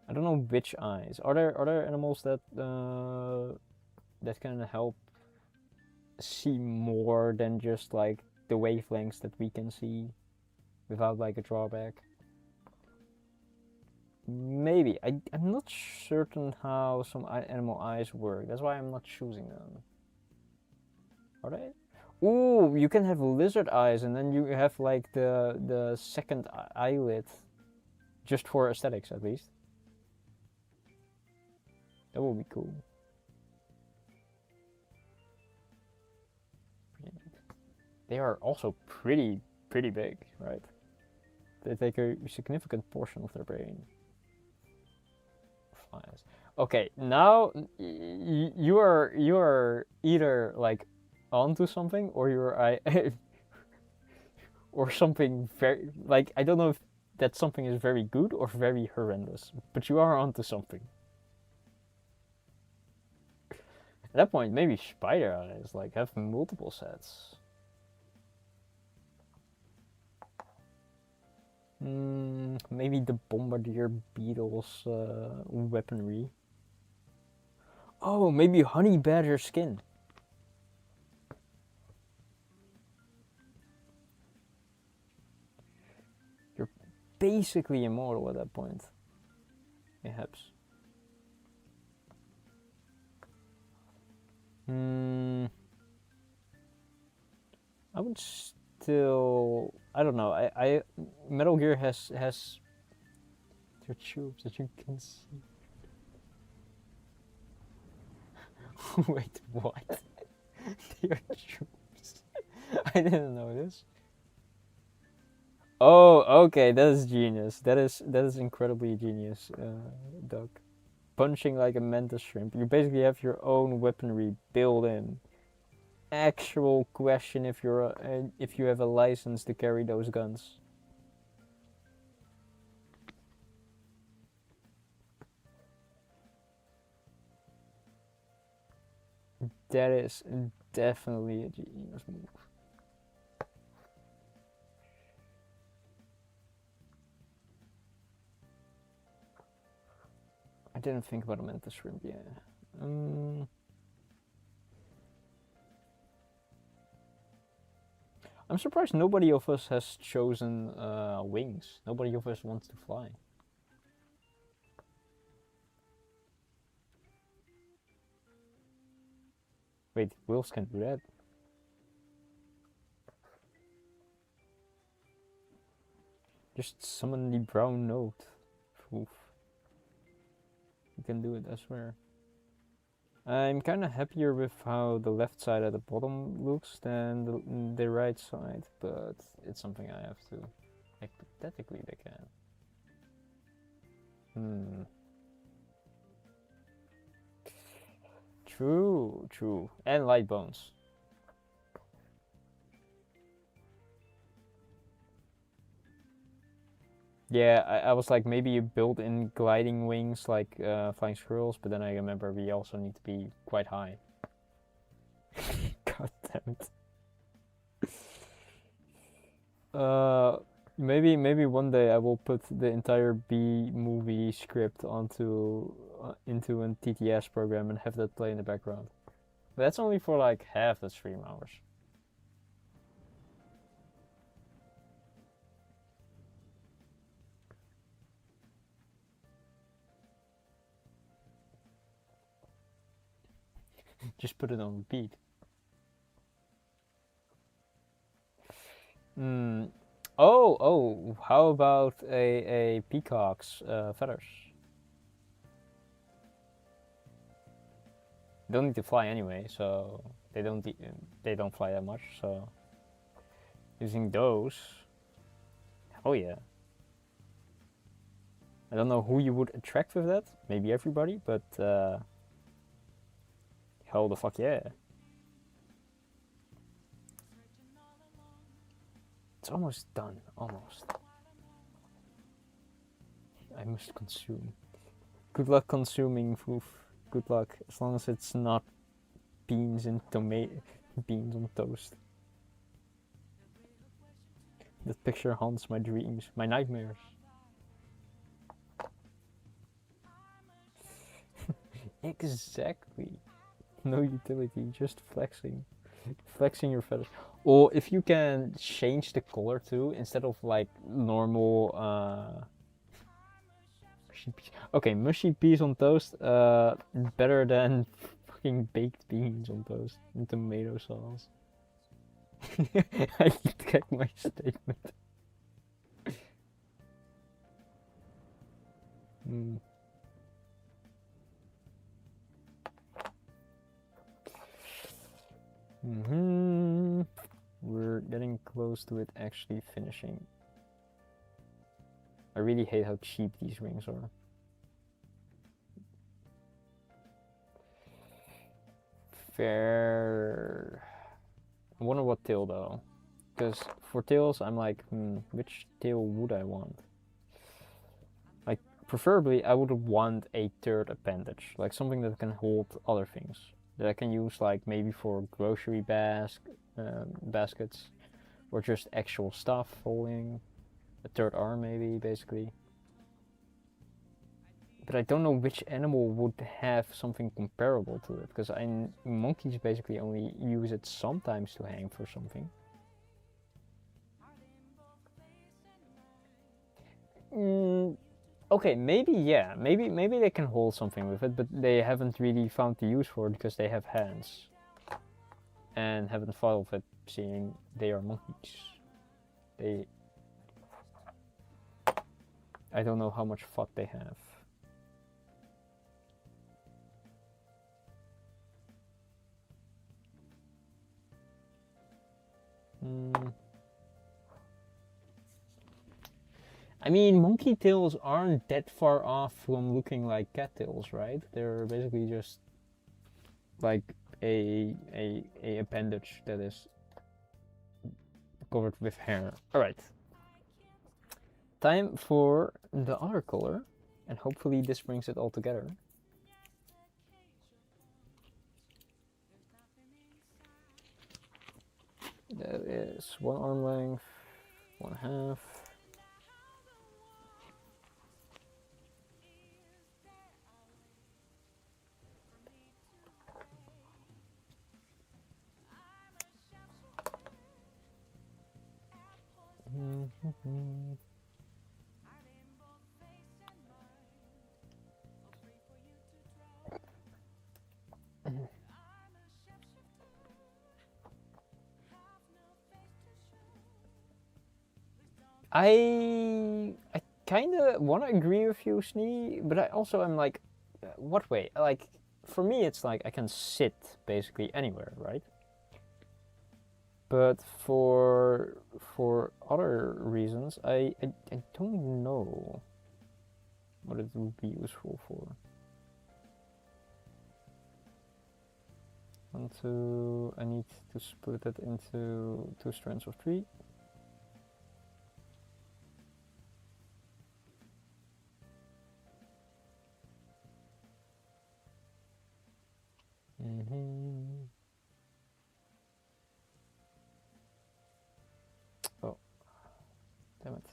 A: I don't know which eyes. Are there animals that that can help see more than just like the wavelengths that we can see without like a drawback? Maybe. I'm not certain how some animal eyes work. That's why I'm not choosing them. Are they? Ooh, you can have lizard eyes and then you have like the second eyelid just for aesthetics at least. That would be cool. They are also pretty big, right? They take a significant portion of their brain. Flies. Okay, now you are either like onto something or you're or something very like I don't know if that something is very good or very horrendous, but you are onto something. At that point, maybe spider eyes like have multiple sets. Maybe the bombardier beetle's weaponry. Oh, maybe honey badger skin. You're basically immortal at that point. Perhaps. I would still. I don't know. I Metal Gear has their tubes that you can see. Wait, what? They are tubes. I didn't know this. Oh, okay, that is genius. That is incredibly genius, Doug. Punching like a mantis shrimp. You basically have your own weaponry built in. Actual question if you have a license to carry those guns. That is definitely a genius move. I didn't think about a mantis shrimp, yeah. I'm surprised nobody of us has chosen wings. Nobody of us wants to fly. Wait, whales can do that. Just summon the brown note. Oof. You can do it, I swear. I'm kind of happier with how the left side at the bottom looks than the right side, but it's something I have to. Hypothetically, they can. True. And light bones. Yeah, I was like, maybe you build in gliding wings like flying squirrels, but then I remember we also need to be quite high. God damn it. Maybe one day I will put the entire B movie script onto into a TTS program and have that play in the background. But that's only for like half the stream hours. Just put it on repeat. Oh, how about a peacock's feathers? They don't need to fly anyway, so they don't fly that much. So using those, oh yeah. I don't know who you would attract with that. Maybe everybody, but Hell the fuck yeah. It's almost done, almost. I must consume. Good luck consuming food. Good luck, as long as it's not beans and beans on toast. That picture haunts my dreams, my nightmares. Exactly. No utility, just flexing. Flexing your feathers. Or if you can change the color too, instead of like normal okay, mushy peas on toast, better than fucking baked beans on toast and tomato sauce. I get my statement. Mm. We're getting close to it actually finishing. I really hate how cheap these rings are. Fair. I wonder what tail though. Because for tails, I'm like, which tail would I want? Like, preferably, I would want a third appendage. Like something that can hold other things. That I can use like maybe for grocery baskets. Or just actual stuff holding. A third arm maybe, basically. But I don't know which animal would have something comparable to it. Because monkeys basically only use it sometimes to hang for something. Okay, maybe yeah, maybe they can hold something with it, but they haven't really found the use for it because they have hands, and haven't thought of it, seeing they are monkeys. I don't know how much thought they have. I mean, monkey tails aren't that far off from looking like cat tails, right? They're basically just like a appendage that is covered with hair. All right. Time for the other color, and hopefully this brings it all together. That is 1 arm length, 1/2. I kind of want to agree with you, Snee, but I also am like, what way? Like, for me, it's like I can sit basically anywhere, right? But for other reasons, I don't know what it would be useful for. 1, 2. I need to split it into 2 strands of 3. Oh, damn it.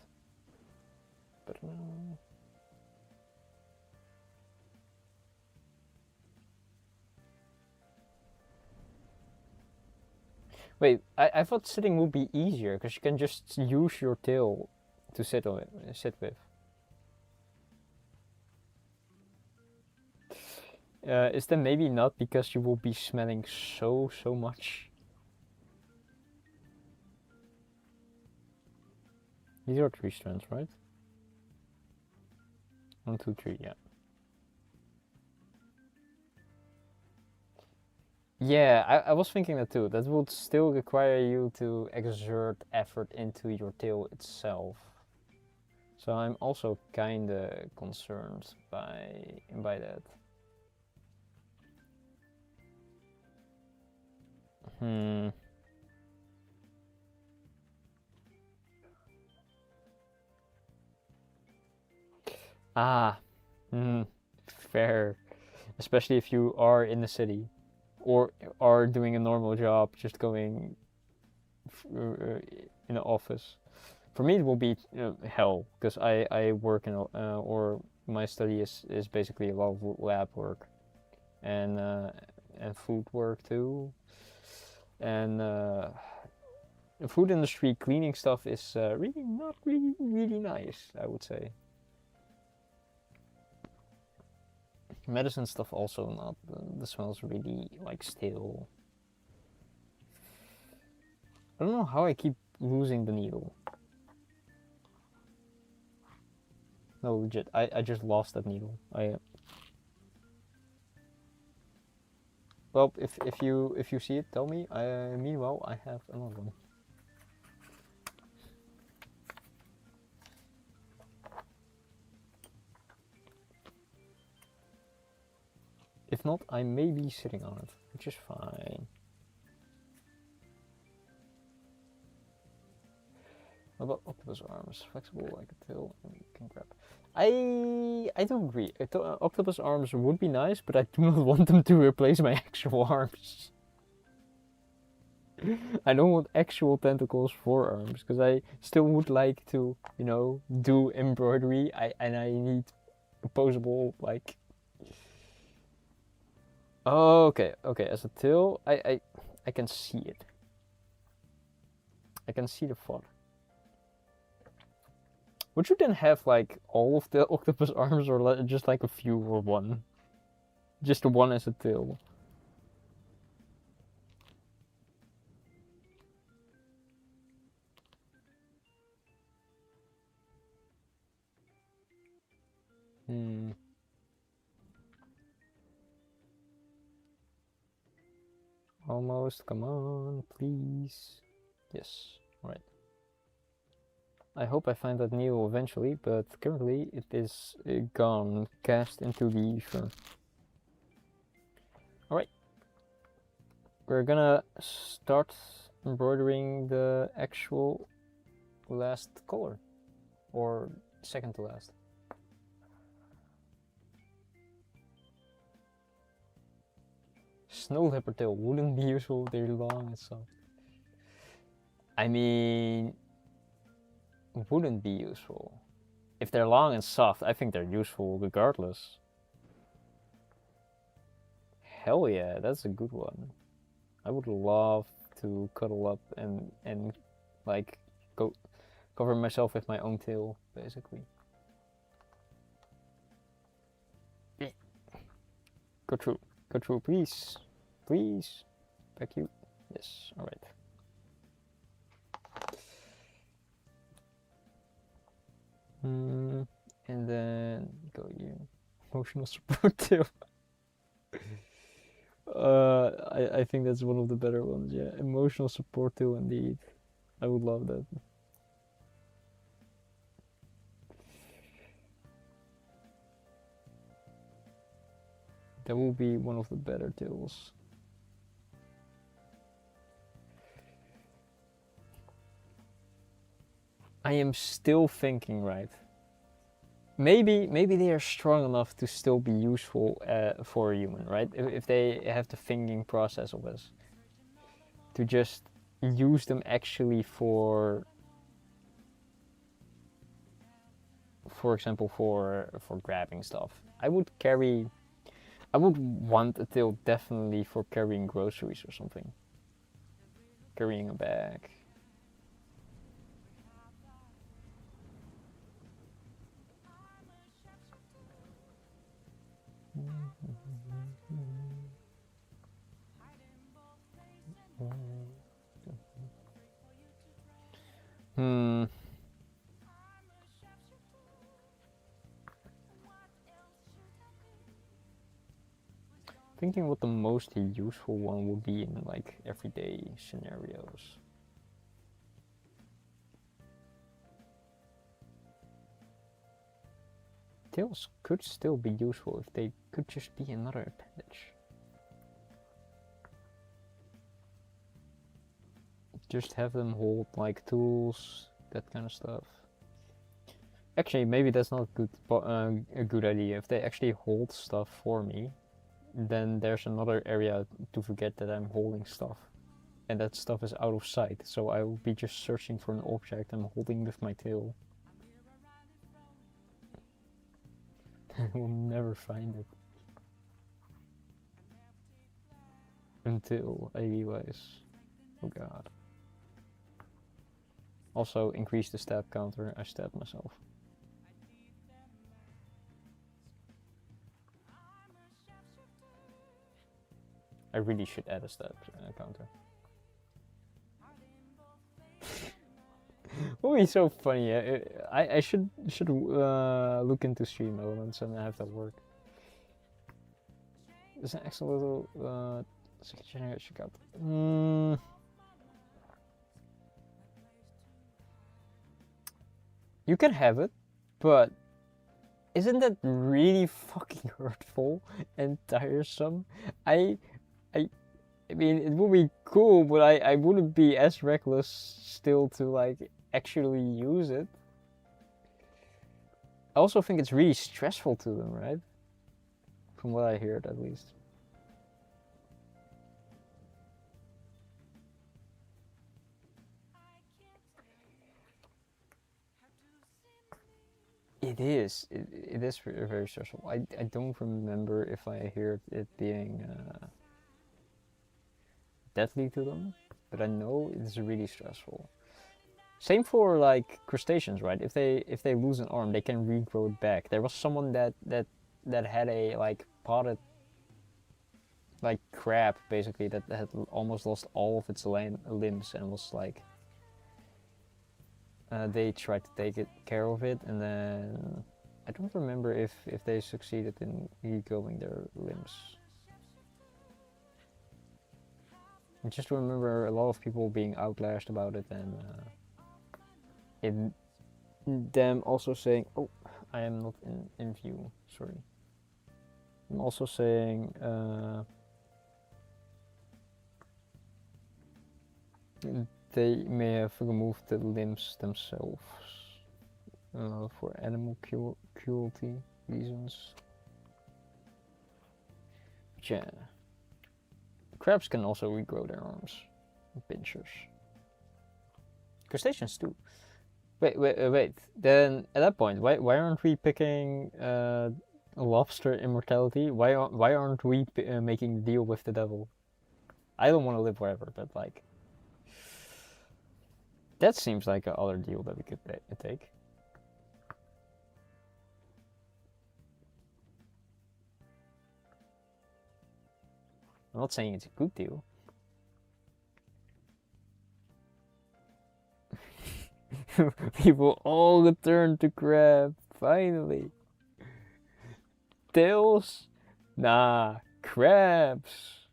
A: Better now. Wait, I thought sitting would be easier because you can just use your tail to sit with. Is that maybe not because you will be smelling so much? These are 3 strands, right? 1, 2, 3, yeah. Yeah, I was thinking that too. That would still require you to exert effort into your tail itself. So I'm also kinda concerned by that. Hmm. Ah. Hmm. Fair. Especially if you are in the city or are doing a normal job, just going in the office. For me, it will be hell because I work in or my study is basically a lot of lab work and food work too. And the food industry cleaning stuff is really not really nice, I would say. Medicine stuff also not. The smells really like stale. I don't know how I keep losing the needle. No, legit. I just lost that needle. Well, if you see it, tell me. Meanwhile, I have another one. If not, I may be sitting on it, which is fine. What about octopus arms? Flexible like a tail and can grab. I don't agree. Octopus arms would be nice, but I do not want them to replace my actual arms. I don't want actual tentacles for arms because I still would like to, do embroidery. And I need opposable like. Oh, okay. As a tail, I can see it. I can see the font. Would you then have like all of the octopus arms or just like a few or one? Just the one as a tail. Hmm. Almost, come on, please. Yes, alright. I hope I find that needle eventually, but currently it is gone, cast into the ether. Alright. We're gonna start embroidering the actual last color. Or second to last. Snow leopard tail wouldn't be useful, they're long and soft. I mean, wouldn't be useful. If they're long and soft, I think they're useful regardless. Hell yeah, that's a good one. I would love to cuddle up and like go cover myself with my own tail, basically. Go through, please, please. Back you. Yes, all right. And then go you. Emotional support tail. I think that's one of the better ones. Yeah, emotional support tail indeed. I would love that. That will be one of the better tails. I am still thinking, right? Maybe they are strong enough to still be useful for a human, right? If they have the thinking process of us, to just use them actually for example, for grabbing stuff. I would want a tail definitely for carrying groceries or something. Carrying a bag. Hmm. Thinking what the most useful one would be in like everyday scenarios. Tails could still be useful if they could just be another appendage. just have them hold like tools, that kind of stuff. Actually, maybe that's not a good idea. If they actually hold stuff for me, then there's another area to forget that I'm holding stuff. And that stuff is out of sight, so I will be just searching for an object I'm holding with my tail. I will never find it. Until I realize, oh god. Also, increase the stab counter, I stabbed myself. I really should add a stab counter. Would be so funny. I should look into stream elements and have that work. There's an excellent little second generation counter. You can have it, but isn't that really fucking hurtful and tiresome? I mean, it would be cool, but I wouldn't be as reckless still to like actually use it. I also think it's really stressful to them, right? From what I heard, at least. It is. It is very stressful. I don't remember if I heard it being deadly to them, but I know it's really stressful. Same for like crustaceans, right? If they lose an arm, they can regrow it back. There was someone that had a like potted like crab basically that had almost lost all of its limbs and was like they tried to take care of it, and then I don't remember if they succeeded in regrowing their limbs. I just remember a lot of people being outlashed about it, and them also saying, "Oh, I am not in view. Sorry." I'm also saying they may have removed the limbs themselves for animal cruelty reasons. But yeah, crabs can also regrow their arms, pincers. Crustaceans too. Wait. Then at that point, why aren't we picking lobster immortality? Why aren't we making a deal with the devil? I don't want to live forever, but like that seems like a other deal that we could take. I'm not saying it's a good deal. People all return to crab, finally. Tails? Nah, crabs.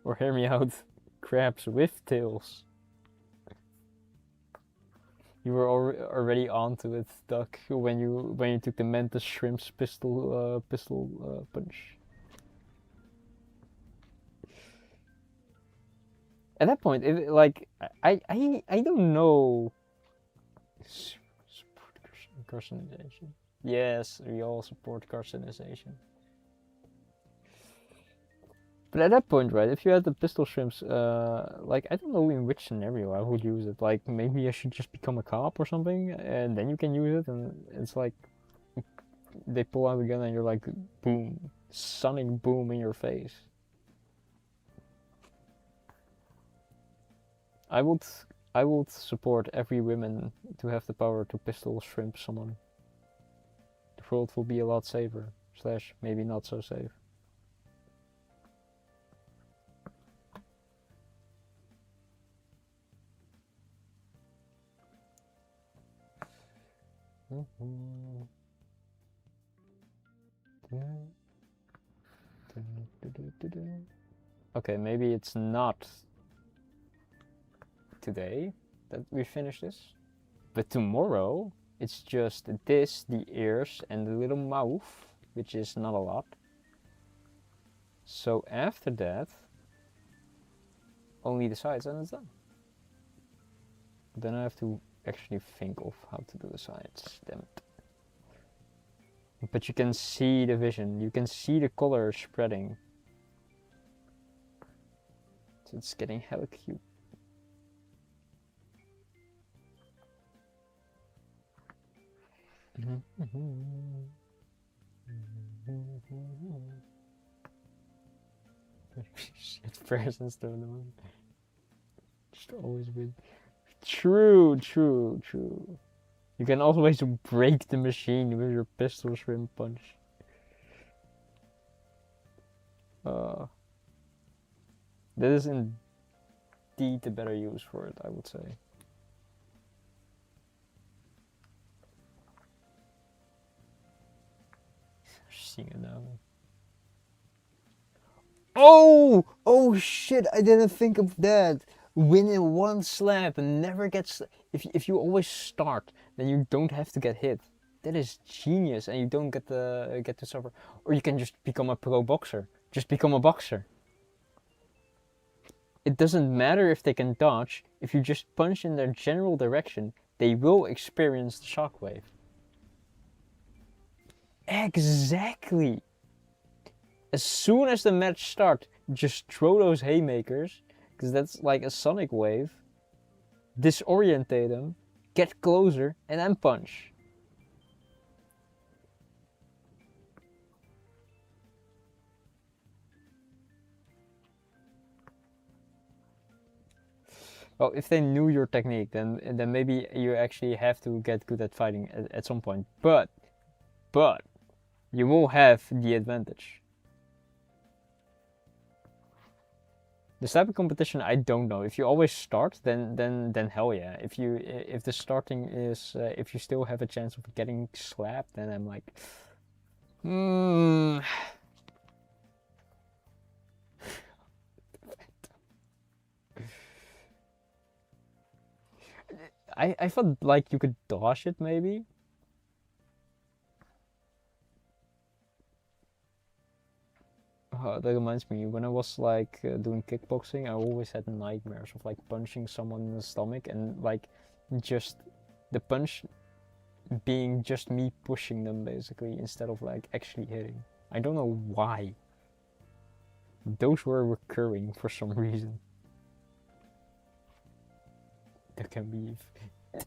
A: Or hear me out, crabs with tails. You were already onto it, Duck, when you took the Mantis Shrimp's pistol punch. At that point, like I don't know. Support carcinization. Yes, we all support carcinization. But at that point, right, if you had the pistol shrimps, like, I don't know in which scenario I would use it. Like, maybe I should just become a cop or something, and then you can use it, and it's like, they pull out the gun and you're like, boom, sonic boom in your face. I would support every woman to have the power to pistol shrimp someone. The world will be a lot safer, / maybe not so safe. Okay, maybe it's not today that we finish this, but tomorrow it's just this, the ears, and the little mouth, which is not a lot. So after that, only the sides and it's done. But then I have to actually think of how to do the sides, damn it. But you can see the vision, you can see the color spreading. So it's getting hella cute. Shit, presents to the moon. Just always win. True. You can always break the machine with your pistol shrimp punch. That is indeed the better use for it, I would say. Seeing it now. Oh shit! I didn't think of that. Win in one slap and never get. If you always start, then you don't have to get hit. That is genius, and you don't get to suffer. Or you can just become a pro boxer. Just become a boxer. It doesn't matter if they can dodge. If you just punch in their general direction, they will experience the shockwave. Exactly. As soon as the match starts, just throw those haymakers, because that's like a sonic wave. Disorientate them, get closer, and then punch. Well, if they knew your technique, then maybe you actually have to get good at fighting at some point. But you will have the advantage. The type of competition, I don't know. If you always start, then hell yeah. If the starting is if you still have a chance of getting slapped, then I'm like, I felt like you could dodge it maybe. That reminds me, when I was like doing kickboxing, I always had nightmares of like punching someone in the stomach and like just the punch being just me pushing them basically instead of like actually hitting. I don't know why. Those were recurring for some reason. That can be.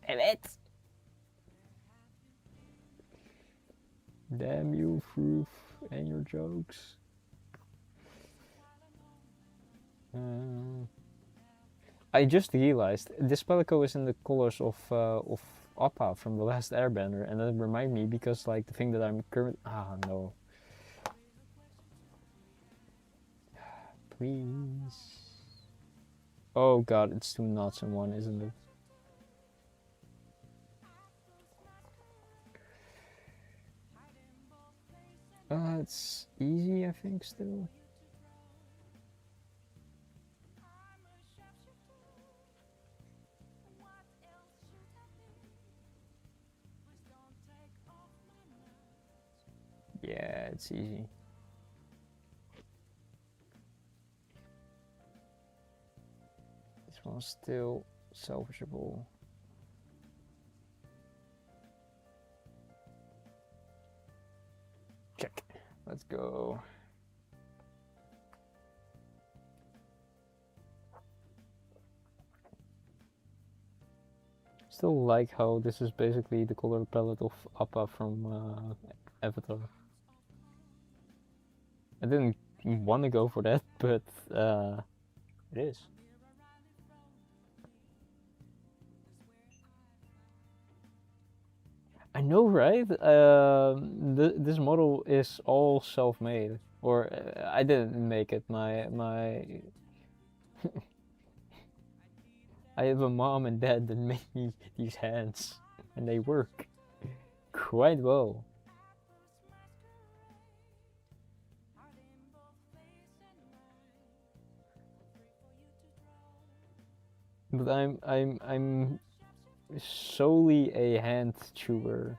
A: Damn it! Damn you, Froof, and your jokes. I just realized this palico is in the colors of Appa from the last Airbender, and that reminded me because like the thing that I'm current. No. Please. Oh god, it's 2 knots in one, isn't it? It's easy, I think, still. Yeah, it's easy. This one's still salvageable. Check. Let's go. Still like how this is basically the color palette of Appa from Avatar. I didn't want to go for that, but it is. I know, right? This model is all self-made, or I didn't make it. My I have a mom and dad that made me these hands, and they work quite well. But I'm solely a hand chewer.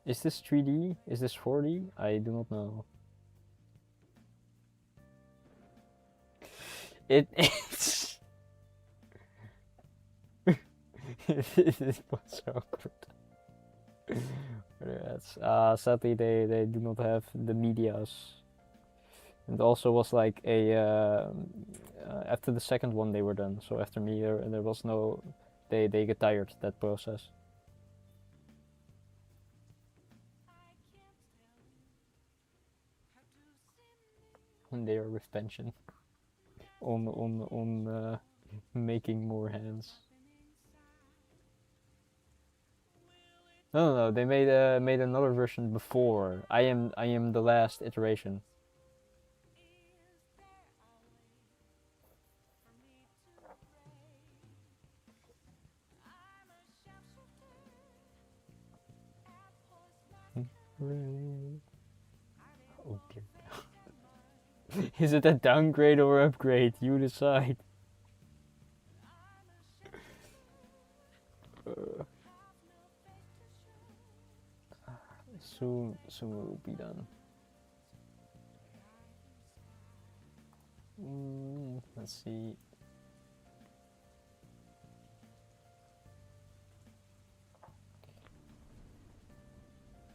A: Is this 3D? Is this 4D? I do not know. It's it was so awkward. Yes. Sadly, they do not have the medias. And also was like a after the second one they were done. So after me, there was no. They get tired that process. And they are with pension on making more hands. No, they made another version before. I am the last iteration. Oh dear. Is it a downgrade or upgrade? You decide. Soon it will be done. Let's see.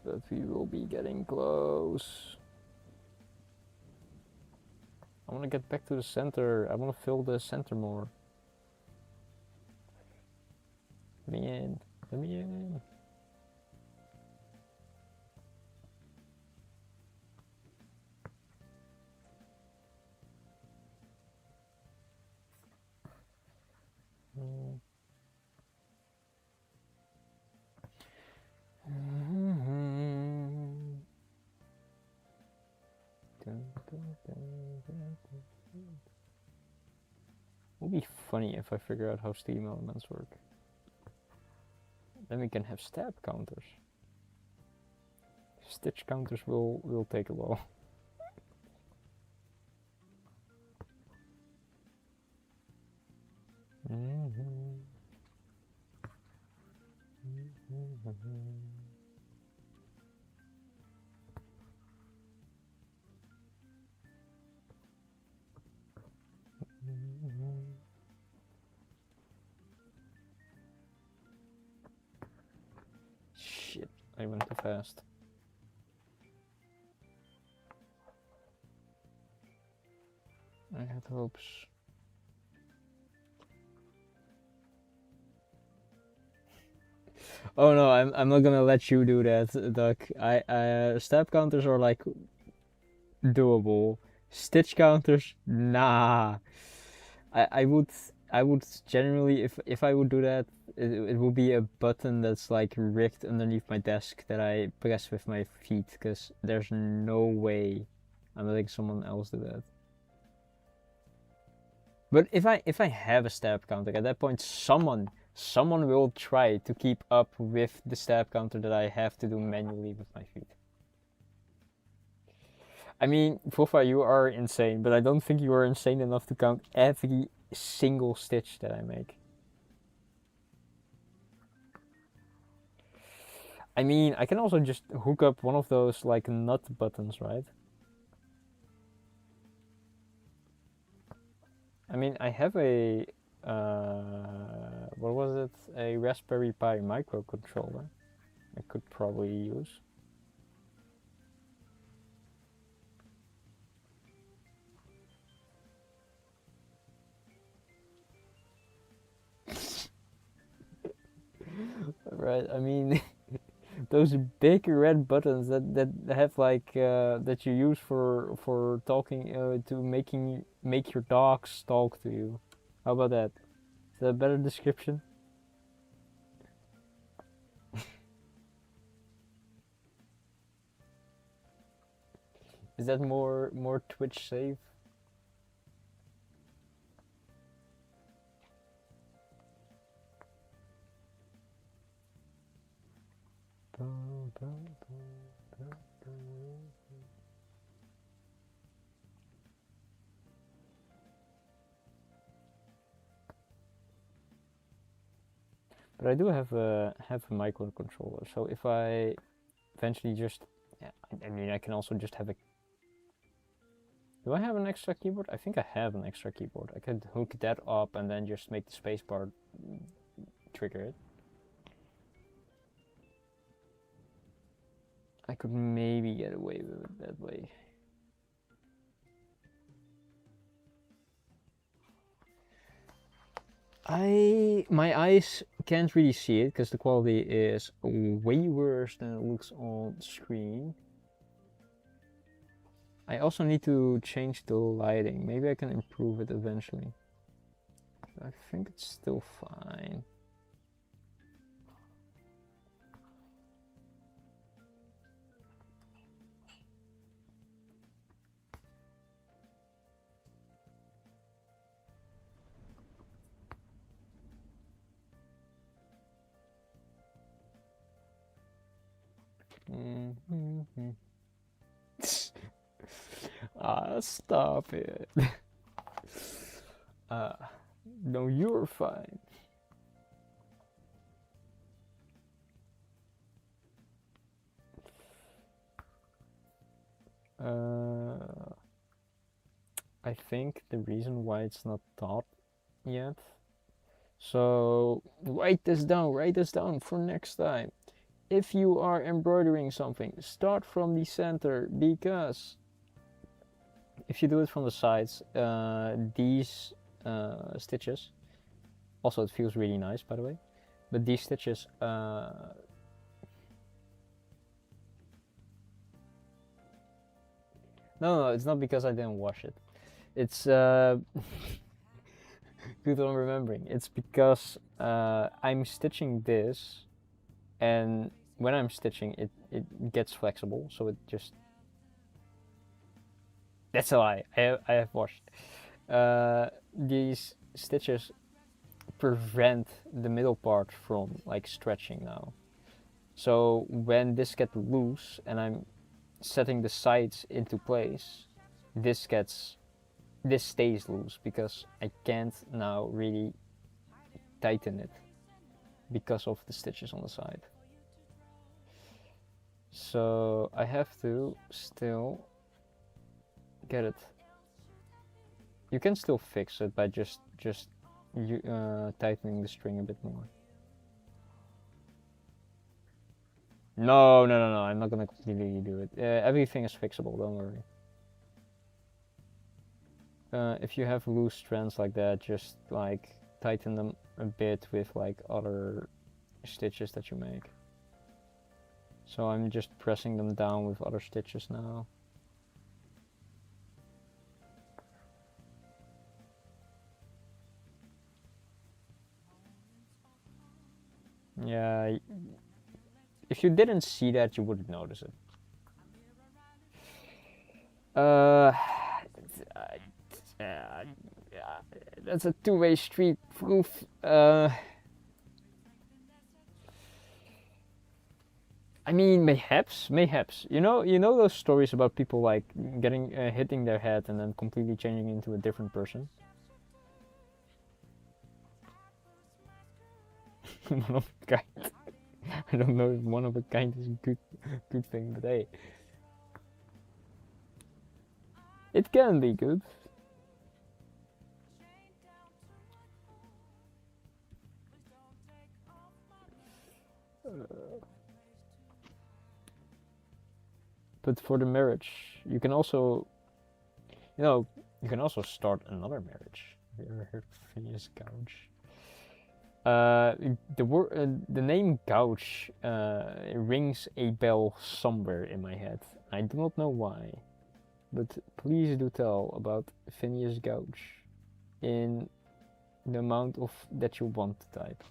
A: But we will be getting close. I want to get back to the center. I want to fill the center more. Let me in. Let me in. It would be funny if I figure out how steam elements work. Then we can have stab counters. Stitch counters will take a while. Shit, I went too fast. I had hopes. Oh no, I'm not gonna let you do that, Duck. Stab counters are like doable. Stitch counters, nah. I would generally, if I would do that, it would be a button that's like rigged underneath my desk that I press with my feet, because there's no way I'm letting someone else do that. But if I have a stab counter, at that point someone will try to keep up with the stab counter that I have to do manually with my feet. I mean, Fofa, you are insane, but I don't think you are insane enough to count every single stitch that I make. I mean, I can also just hook up one of those like nut buttons, right? I mean, I have a what was it? A Raspberry Pi microcontroller I could probably use. Right, I mean, those big red buttons that have like that you use for talking to make your dogs talk to you. How about that? Is that a better description? Is that more Twitch safe? But I do have a microcontroller, so if I eventually just, yeah, I mean, I can also just have a Do I have an extra keyboard? I think I have an extra keyboard. I could hook that up and then just make the spacebar trigger it. I could maybe get away with it that way. My eyes can't really see it because the quality is way worse than it looks on screen. I also need to change the lighting. Maybe I can improve it eventually. I think it's still fine. Stop it. No, you're fine. I think the reason why it's not top yet. So write this down for next time. If you are embroidering something, start from the center, because if you do it from the sides, these stitches, also it feels really nice by the way, but these stitches, no, it's not because I didn't wash it. It's good on remembering. It's because I'm stitching this, and when I'm stitching it gets flexible, so it just, that's a lie. I have washed. These stitches prevent the middle part from like stretching now. So when this gets loose and I'm setting the sides into place, this stays loose because I can't now really tighten it because of the stitches on the side. So I have to still get it. You can still fix it by just tightening the string a bit more. No, I'm not gonna completely do it. Everything is fixable, don't worry. If you have loose strands like that, just like tighten them a bit with like other stitches that you make. So I'm just pressing them down with other stitches now. Yeah, if you didn't see that, you wouldn't notice it. That's a two-way street. Proof. I mean, mayhaps. You know those stories about people like getting hitting their head and then completely changing into a different person. One of a kind. I don't know if one of a kind is a good thing, but hey, it can be good. But for the marriage, you can also, you can also start another marriage. Have you ever heard of Phineas Gouge? The name Gouge rings a bell somewhere in my head. I do not know why, but please do tell about Phineas Gouge in the amount of that you want to type.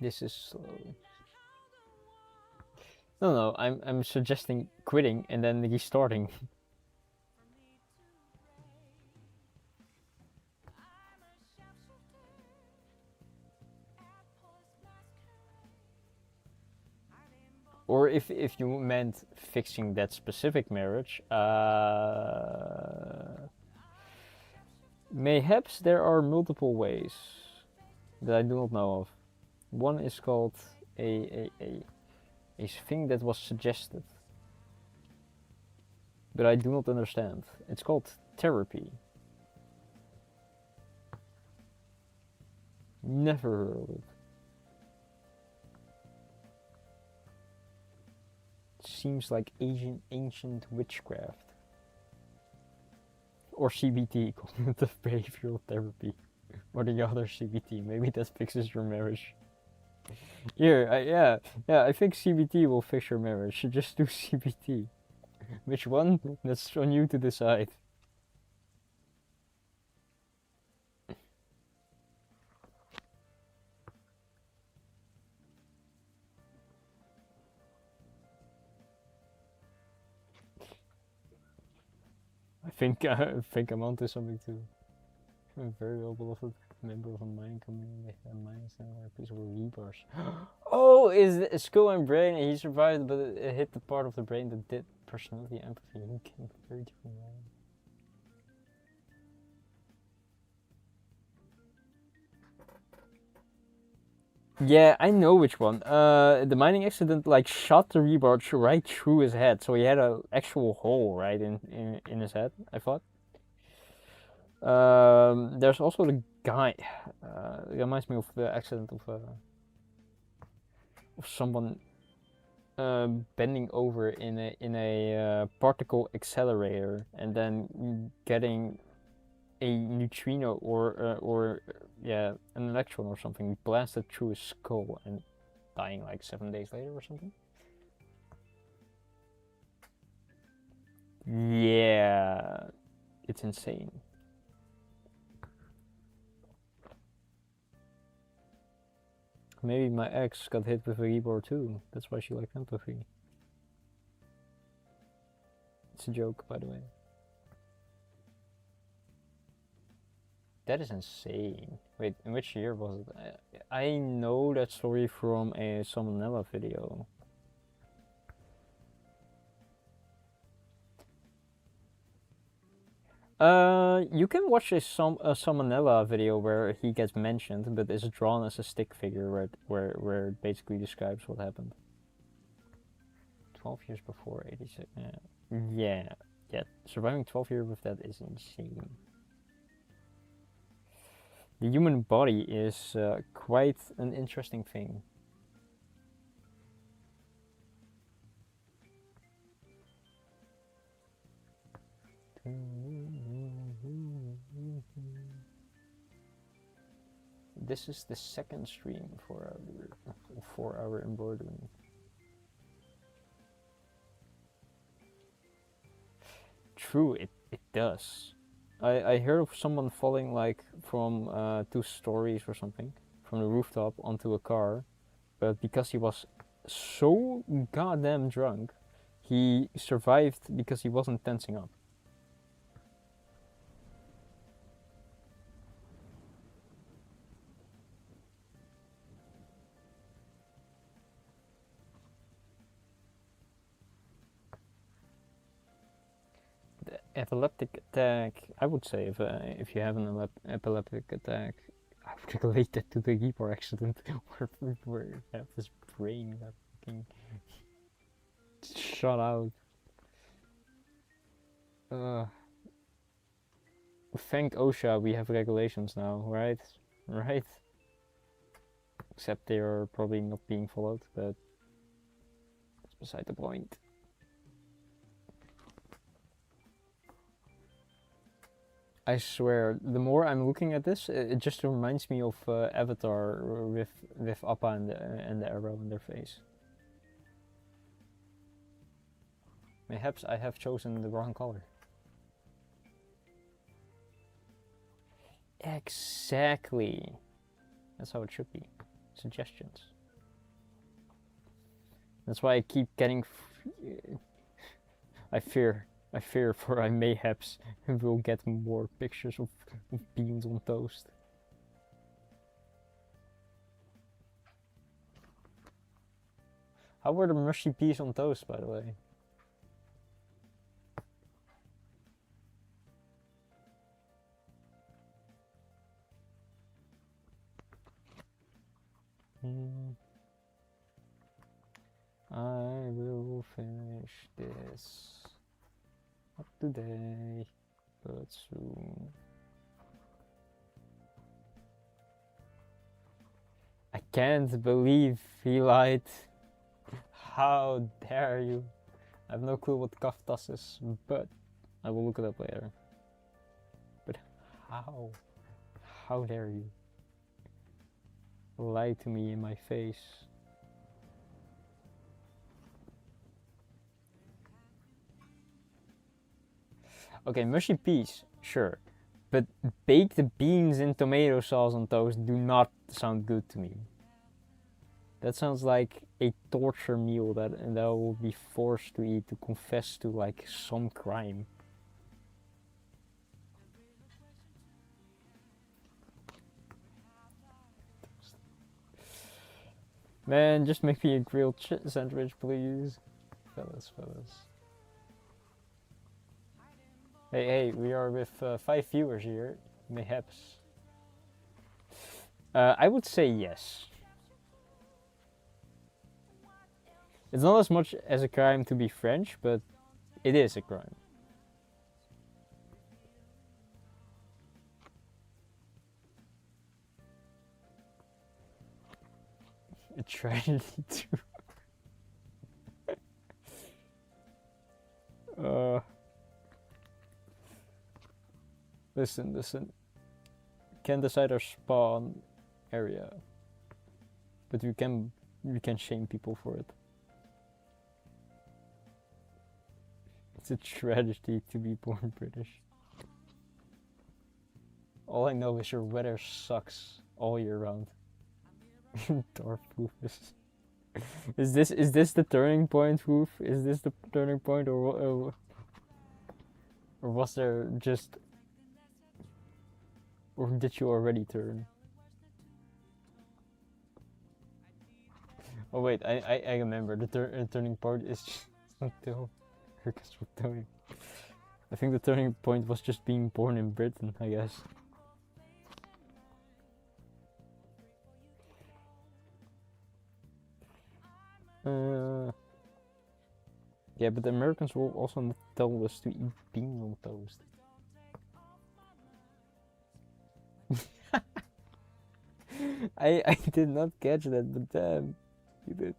A: This is slow. No, I'm suggesting quitting and then restarting. Or if you meant fixing that specific marriage, mayhaps there are multiple ways that I do not know of. One is called a thing that was suggested, but I do not understand. It's called therapy. Never heard of it. Seems like ancient witchcraft. Or CBT, cognitive behavioral therapy. Or the other CBT. Maybe that fixes your marriage. Yeah, I think CBT will fix your marriage. Just do CBT. Which one? That's on you to decide. I think I'm onto something too. I'm very well beloved member of a mining community. A mining center where people were rebars. Oh, is it skull and brain? And he survived, but it hit the part of the brain that did personality, empathy. He came from very different way. Yeah, I know which one. The mining accident like shot the rebar right through his head, so he had an actual hole right in his head. I thought. There's also the guy. It reminds me of the accident of someone bending over in a particle accelerator and then getting a neutrino or yeah, an electron or something blasted through his skull and dying like 7 days later or something. Yeah, it's insane. Maybe my ex got hit with a rebar too. That's why she liked empathy. It's a joke, by the way. That is insane. Wait, in which year was it? I know that story from a Salmonella video. You can watch a Salmonella video where he gets mentioned, but it's drawn as a stick figure where it basically describes what happened. 12 years before 86. Yeah. Surviving 12 years with that is insane. The human body is quite an interesting thing. This is the second stream for our embroidering. True, it does. I heard of someone falling like from 2 stories or something from the rooftop onto a car, but because he was so goddamn drunk, he survived because he wasn't tensing up. Epileptic attack, I would say if you have an epileptic attack, I would relate that to the rebar accident where you have this brain that fucking shot out. Thank OSHA we have regulations now, right? Right? Except they are probably not being followed, but that's beside the point. I swear, the more I'm looking at this, it just reminds me of Avatar with Appa and the arrow in their face. Perhaps I have chosen the wrong color. Exactly. That's how it should be. Suggestions. That's why I keep getting. I fear for I mayhaps will get more pictures of beans on toast. How were the mushy peas on toast, by the way? I will finish this. Not today, but soon. I can't believe he lied. How dare you? I have no clue what kaftas is, but I will look it up later. But how? How dare you? Lie to me in my face. Okay, mushy peas, sure. But baked beans in tomato sauce on toast do not sound good to me. That sounds like a torture meal that I will be forced to eat to confess to like some crime. Man, just make me a grilled sandwich, please. Fellas. Hey, we are with 5 viewers here, mayhaps. I would say yes. It's not as much as a crime to be French, but it is a crime. A tragedy too. Listen. Can decide our spawn area, but we can shame people for it. It's a tragedy to be born British. All I know is your weather sucks all year round. Dwarf Woofus. Is this the turning point, Woof? Is this the turning point, or was there just, or did you already turn? Oh wait, I remember the turning point is just until Hercus Tony. I think the turning point was just being born in Britain, I guess. Yeah, but the Americans will also not tell us to eat beans on toast. I did not catch that, but damn, you did.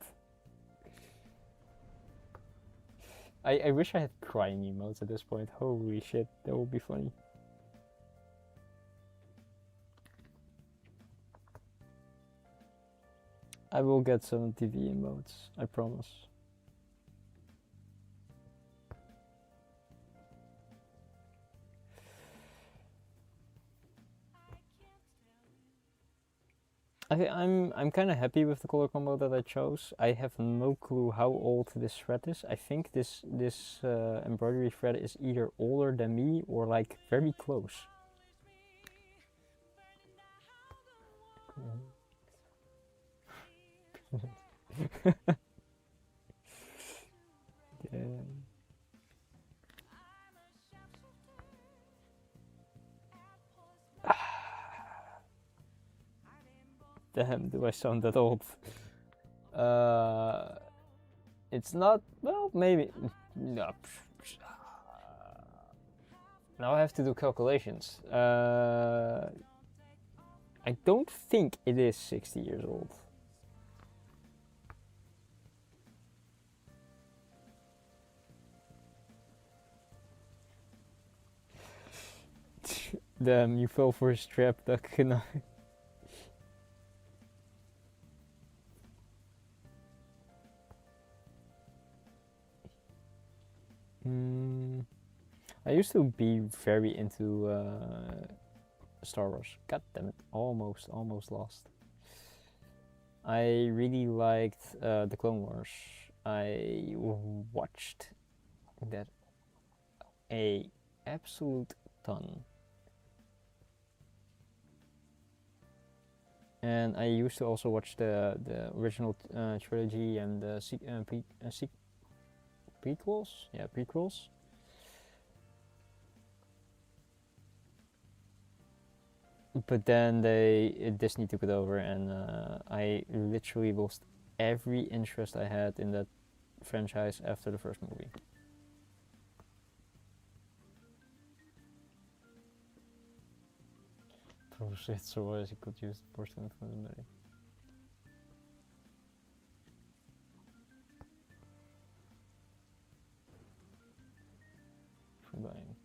A: I wish I had crying emotes at this point. Holy shit, that would be funny. I will get some TV emotes, I promise. I'm kind of happy with the color combo that I chose. I have no clue how old this thread is. I think this embroidery thread is either older than me or like very close. Yeah. Damn, do I sound that old? It's not, well, maybe. No. Now I have to do calculations. I don't think it is 60 years old. Damn, you fell for his trap, Duck. I used to be very into Star Wars. God damn it, almost lost. I really liked the Clone Wars. I watched that a absolute ton. And I used to also watch the original trilogy and the prequels. Yeah, prequels. But then Disney took it over, and I literally lost every interest I had in that franchise after the first movie. Probably so as he could use the porcelain from the movie. For buying.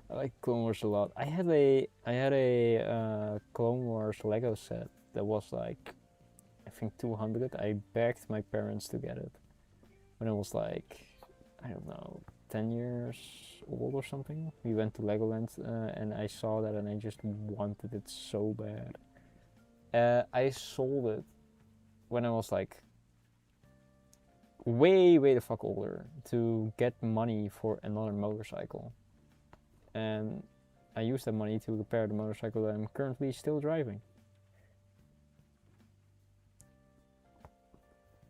A: I like Clone Wars a lot. I had a Clone Wars Lego set that was like, I think 200. I begged my parents to get it when I was like, I don't know, 10 years old or something. We went to Legoland and I saw that and I just wanted it so bad. I sold it when I was like way the fuck older to get money for another motorcycle. And I used that money to repair the motorcycle that I'm currently still driving.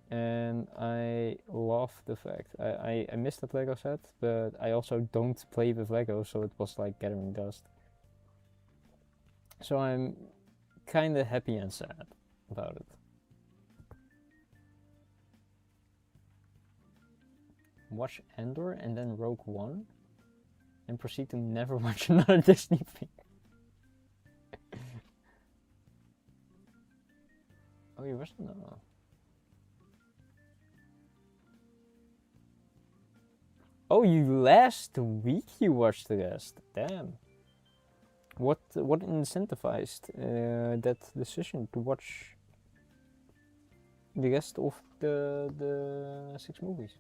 A: And I love the fact I missed that Lego set, but I also don't play with Lego, so it was like gathering dust. So I'm kind of happy and sad about it. Watch Andor and then Rogue One, and proceed to never watch another Disney thing. Oh, you wasn't? No. Oh, last week you watched the rest. Damn. What incentivized that decision to watch the rest of the 6 movies?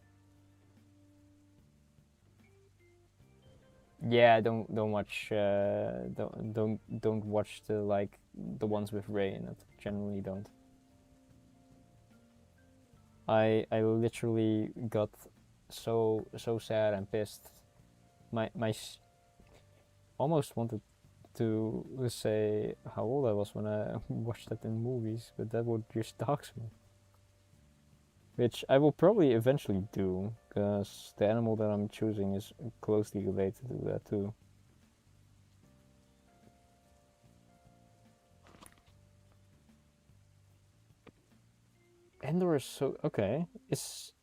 A: Yeah, don't watch don't watch the ones with Ray in it. Generally don't. I literally got so sad and pissed. My almost wanted to say how old I was when I watched that in movies, but that would just dox me. Which I will probably eventually do, because the animal that I'm choosing is closely related to that too. Endor is so okay.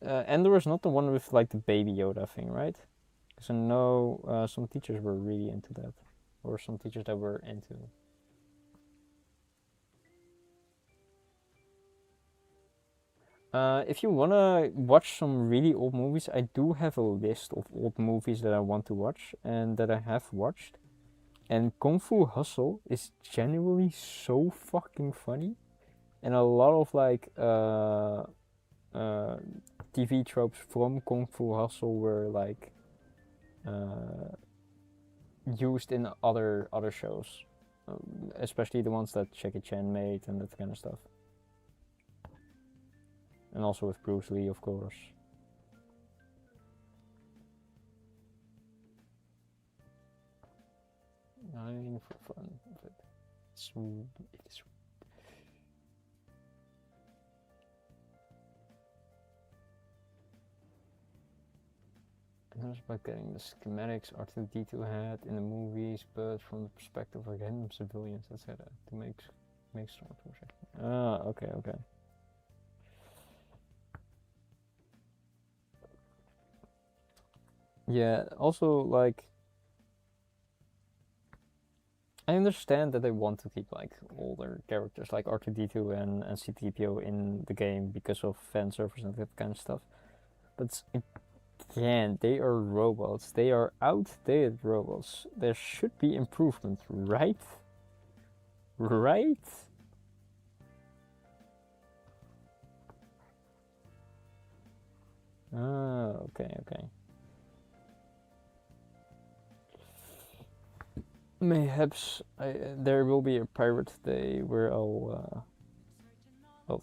A: Endor is not the one with like the baby Yoda thing, right? Because I know some teachers were really into that, or some teachers that were into. If you wanna watch some really old movies, I do have a list of old movies that I want to watch and that I have watched. And Kung Fu Hustle is genuinely so fucking funny, and a lot of like TV tropes from Kung Fu Hustle were like used in other shows, especially the ones that Jackie Chan made and that kind of stuff. And also with Bruce Lee, of course. I mean, for fun, but it's and it was about getting the schematics R2D2 had in the movies, but from the perspective of random civilians, etc. To make strong project. Ah, okay. Yeah, also like I understand that they want to keep like older characters like R2D2 and C3PO in the game because of fan service and that kind of stuff. But again, they are robots. They are outdated robots. There should be improvement, right? Right? Ah, okay. Mayhaps there will be a pirate day where I'll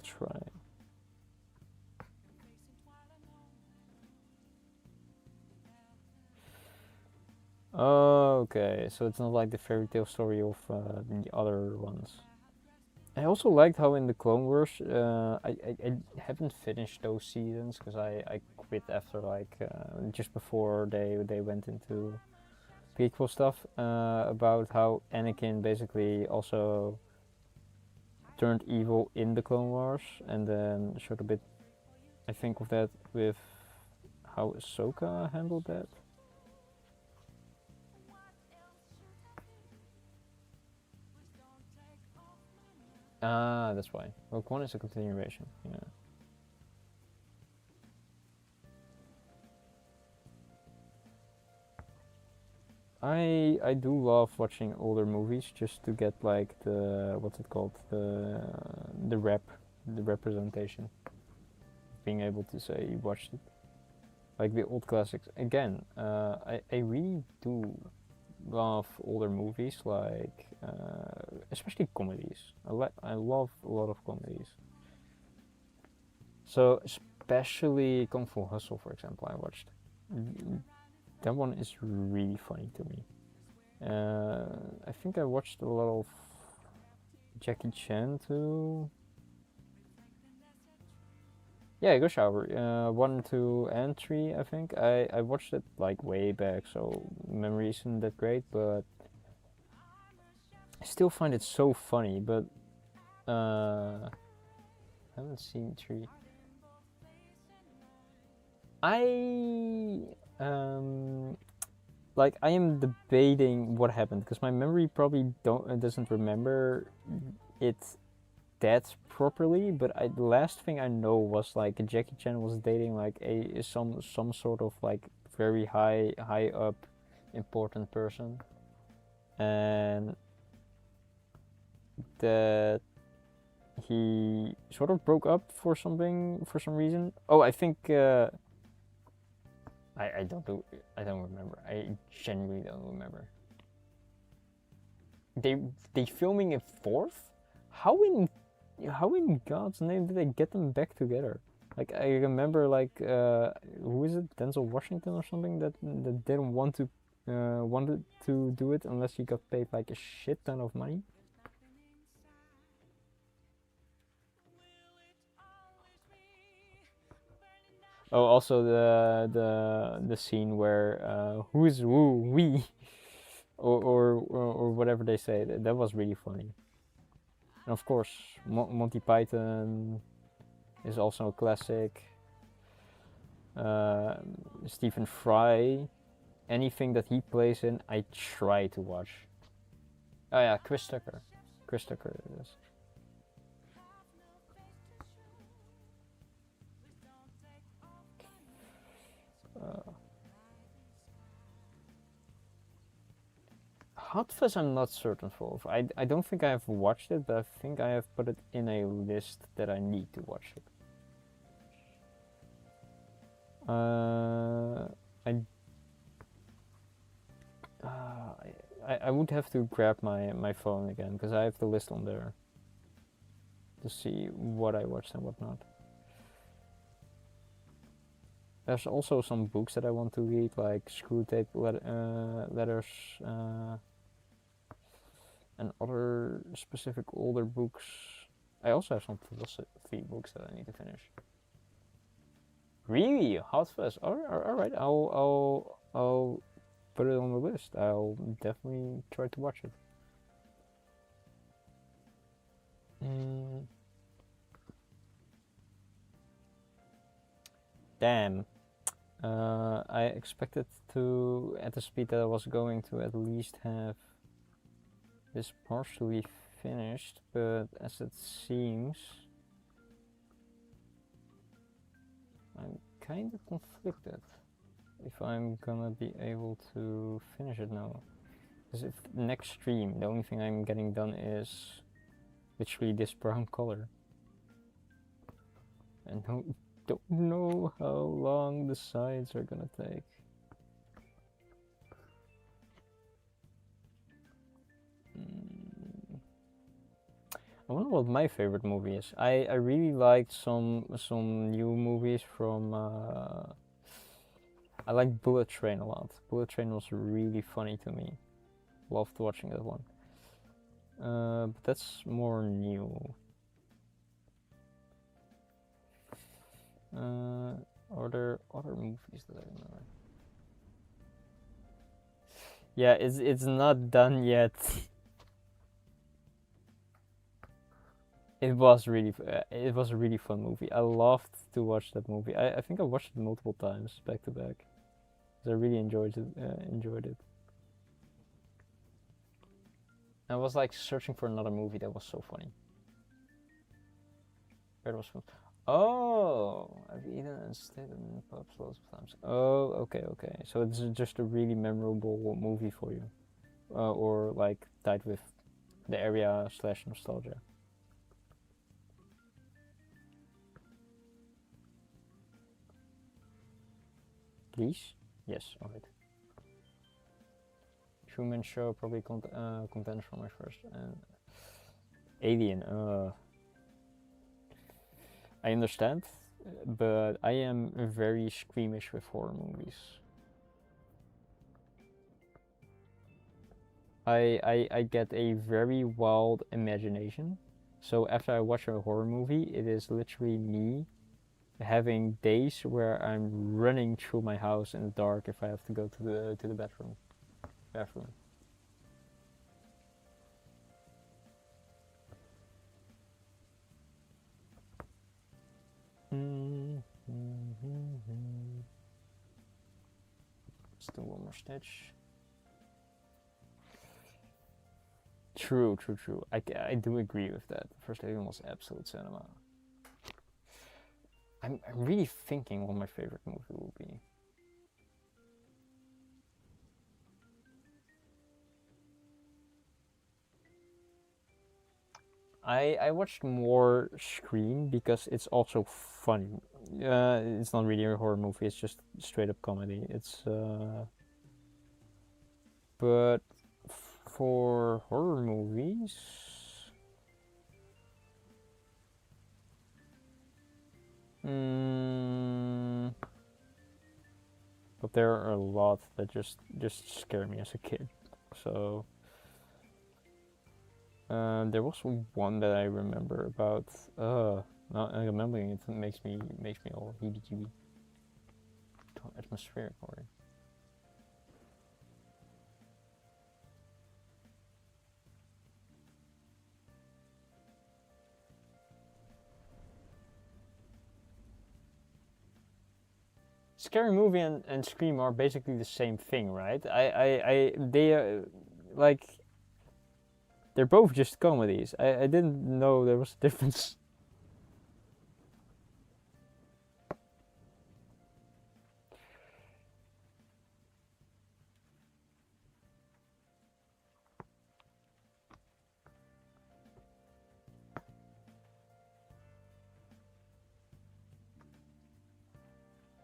A: try. Oh, okay, so it's not like the fairy tale story of the other ones. I also liked how in the Clone Wars, I haven't finished those seasons because I quit after like just before they went into prequel stuff about how Anakin basically also turned evil in the Clone Wars, and then showed a bit, I think, of that with how Ahsoka handled that. Ah, that's why. Rogue One is a continuation. Yeah. I do love watching older movies just to get like the what's it called, the representation, being able to say you watched it, like the old classics again. I really do love older movies, like especially comedies. I love a lot of comedies. So especially Kung Fu Hustle, for example, I watched. That one is really funny to me. I think I watched a lot of Jackie Chan too. Yeah, Go Shower. 1, 2, and 3. I think I watched it like way back, so memory isn't that great, but I still find it so funny. But I haven't seen 3. I like I am debating what happened because my memory probably doesn't remember it that properly, but the last thing I know was like Jackie Chan was dating like some sort of like very high up important person, and that he sort of broke up for some reason. Oh, I think I don't remember. I genuinely don't remember. They filming a fourth? How in God's name did they get them back together? Like I remember like who is it, Denzel Washington or something, that didn't wanted to do it unless he got paid like a shit ton of money. Oh, also the scene where who is who we or whatever they say, that was really funny. And of course, Monty Python is also a classic. Uh, Stephen Fry, anything that he plays in, I try to watch. Oh yeah, Chris Tucker. Chris Tucker it is. Uh, Hot Fuzz I'm not certain for. I don't think I have watched it, but I think I have put it in a list that I need to watch it. I I would have to grab my phone again because I have the list on there to see what I watched and what not. There's also some books that I want to read, like Screwtape Letters, and other specific older books. I also have some philosophy books that I need to finish. Really, Hot Fuzz. All right. I'll put it on the list. I'll definitely try to watch it. Damn. I expected to, at the speed that I was going to, at least have this partially finished, but as it seems, I'm kind of conflicted if I'm gonna be able to finish it now. Because if next stream, the only thing I'm getting done is literally this brown color. And don't know how long the sides are gonna take. I wonder what my favorite movie is. I really liked some new movies from I like Bullet Train a lot. Bullet Train was really funny to me. Loved watching that one. But that's more new. Are there other movies that I remember? Yeah, it's not done yet. It was it was a really fun movie. I loved to watch that movie. I think I watched it multiple times back to back. 'Cause I really enjoyed it. Enjoyed it. I was like searching for another movie that was so funny. Where it was from? Oh, I've eaten and stayed in pubs lots of times. Oh, okay, okay. So it's just a really memorable movie for you, or like tied with the area slash nostalgia. Please? Yes, alright. Truman Show probably contends for my first. Alien. I understand, but I am very squeamish with horror movies. I get a very wild imagination. So after I watch a horror movie, it is literally me having days where I'm running through my house in the dark if I have to go to the bathroom. Let's do one more stitch. True. I do agree with that. The first Alien was absolute cinema. I'm really thinking what my favorite movie will be. I watched more Scream because it's also funny. It's not really a horror movie. It's just straight up comedy. But for horror movies, but there are a lot that just scare me as a kid. So there was one that I remember about. Not remembering it makes me all heebie-jeebie. Atmospheric horror. Scary movie and Scream are basically the same thing, right? They like they're both just comedies. I didn't know there was a difference.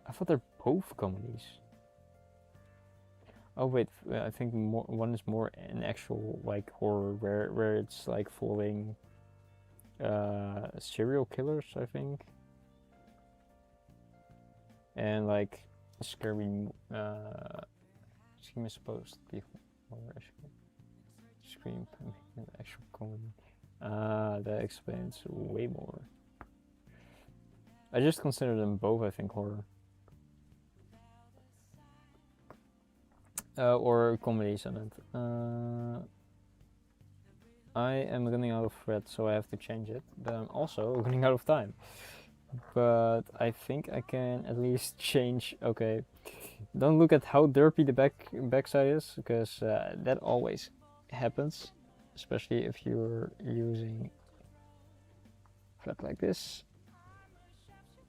A: I thought they're both comedies. Oh wait, I think one is more an actual like horror where it's like following serial killers, I think, and like scary. Scream is supposed to be horror. Scream, actual comedy. That explains way more. I just consider them both, I think, horror. Or comedies on it. I am running out of thread, so I have to change it. But I'm also running out of time. But I think I can at least change. Okay, don't look at how derpy the backside is, because that always happens, especially if you're using thread like this.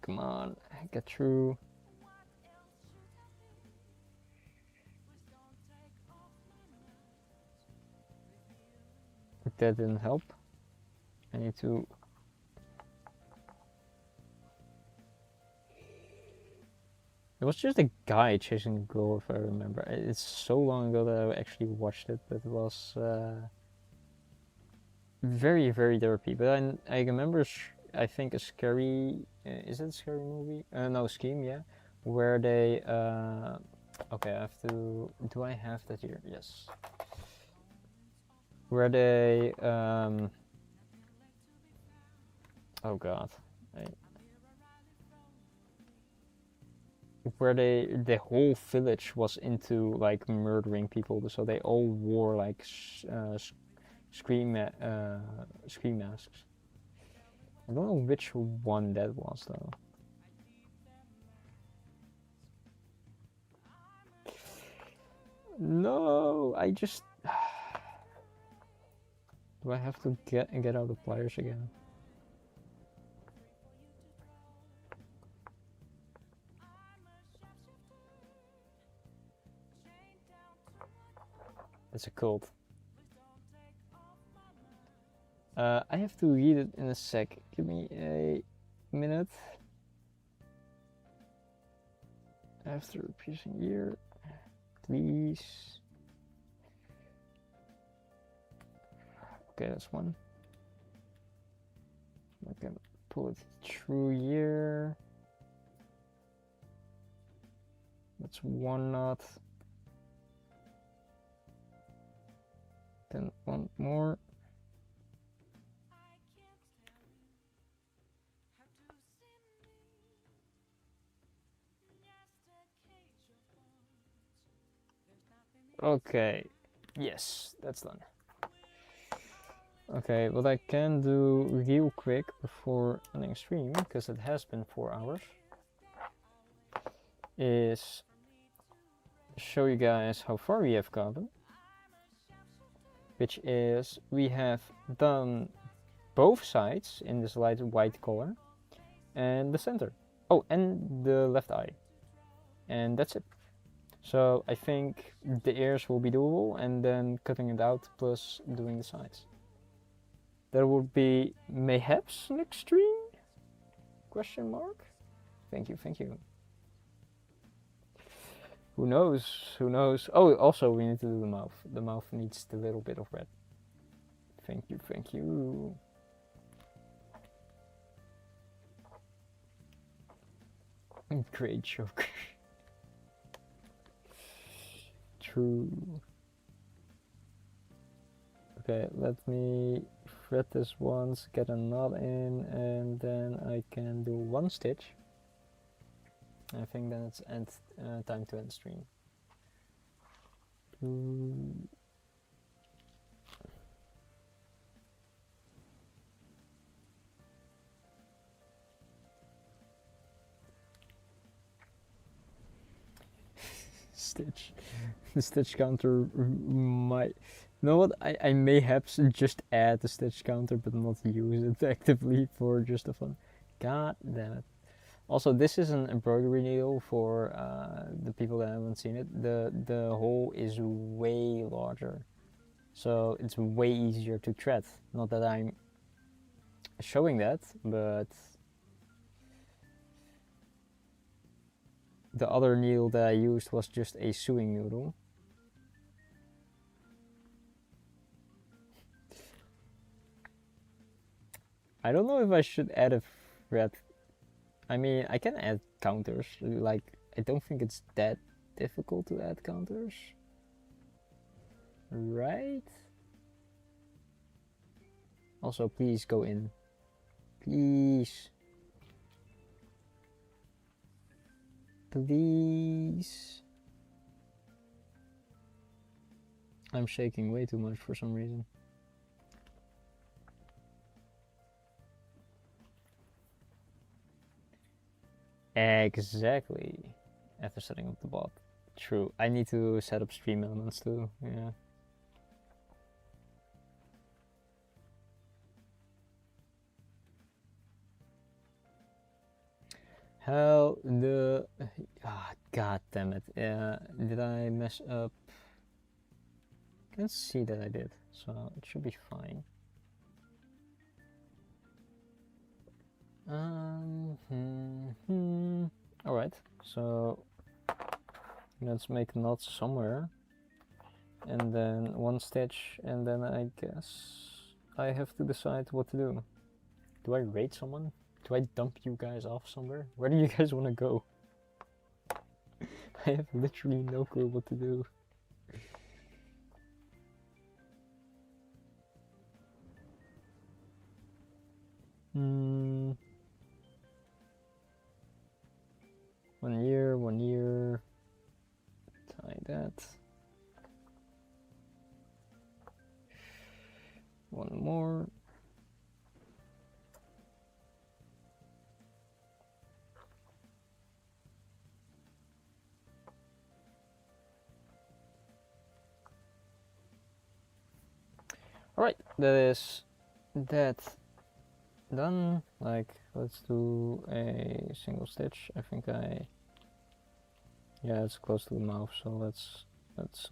A: Come on, get through. That didn't help. I need to. It was just a guy chasing a girl, if I remember. It's so long ago that I actually watched it, but it was very, very derpy. But I remember, I think, a scary. Is it a scary movie? No, Scheme, yeah. where they okay, I have to, do I have that here? Yes. Where they oh god, where the whole village was into like murdering people, so they all wore like scream masks. I don't know which one that was though. No, I just do I have to get out the pliers again? It's a cult. I have to read it in a sec. Give me a minute. After piercing ear, please. Okay, that's one. I can pull it through here. That's one knot. Then one more. Okay, yes, that's done. Okay, what I can do real quick before ending stream, because it has been 4 hours, is show you guys how far we have gotten. Which is, we have done both sides in this light white color, and the center. Oh, and the left eye. And that's it. So I think the ears will be doable, and then cutting it out plus doing the sides. There would be mayhaps next stream? Question mark? Thank you, thank you. Who knows? Who knows? Oh, also we need to do the mouth. The mouth needs a little bit of red. Thank you, thank you. Great joke. True. Okay, let me thread this once, get a knot in, and then I can do one stitch. I think then it's time to end stream. Stitch. The stitch counter might... You know what? I may have just add the stitch counter but not use it actively for just the fun. God damn it. Also, this is an embroidery needle for the people that haven't seen it. The hole is way larger, so it's way easier to thread. Not that I'm showing that, but the other needle that I used was just a sewing needle. I don't know if I should add a thread. I mean, I can add counters. Like, I don't think it's that difficult to add counters. Right? Also, please go in. Please. Please. I'm shaking way too much for some reason. Exactly. After setting up the bot. True. I need to set up stream elements too. Yeah. How the... God damn it. Did I mess up? I can see that I did, so it should be fine. Alright, so let's make knots somewhere. And then one stitch, and then I guess I have to decide what to do. Do I raid someone? Do I dump you guys off somewhere? Where do you guys want to go? I have literally no clue what to do. Hmm. 1 year, 1 year. Tie that. One more. Alright, that is that done. Like, let's do a single stitch. I think yeah, it's close to the mouth, so let's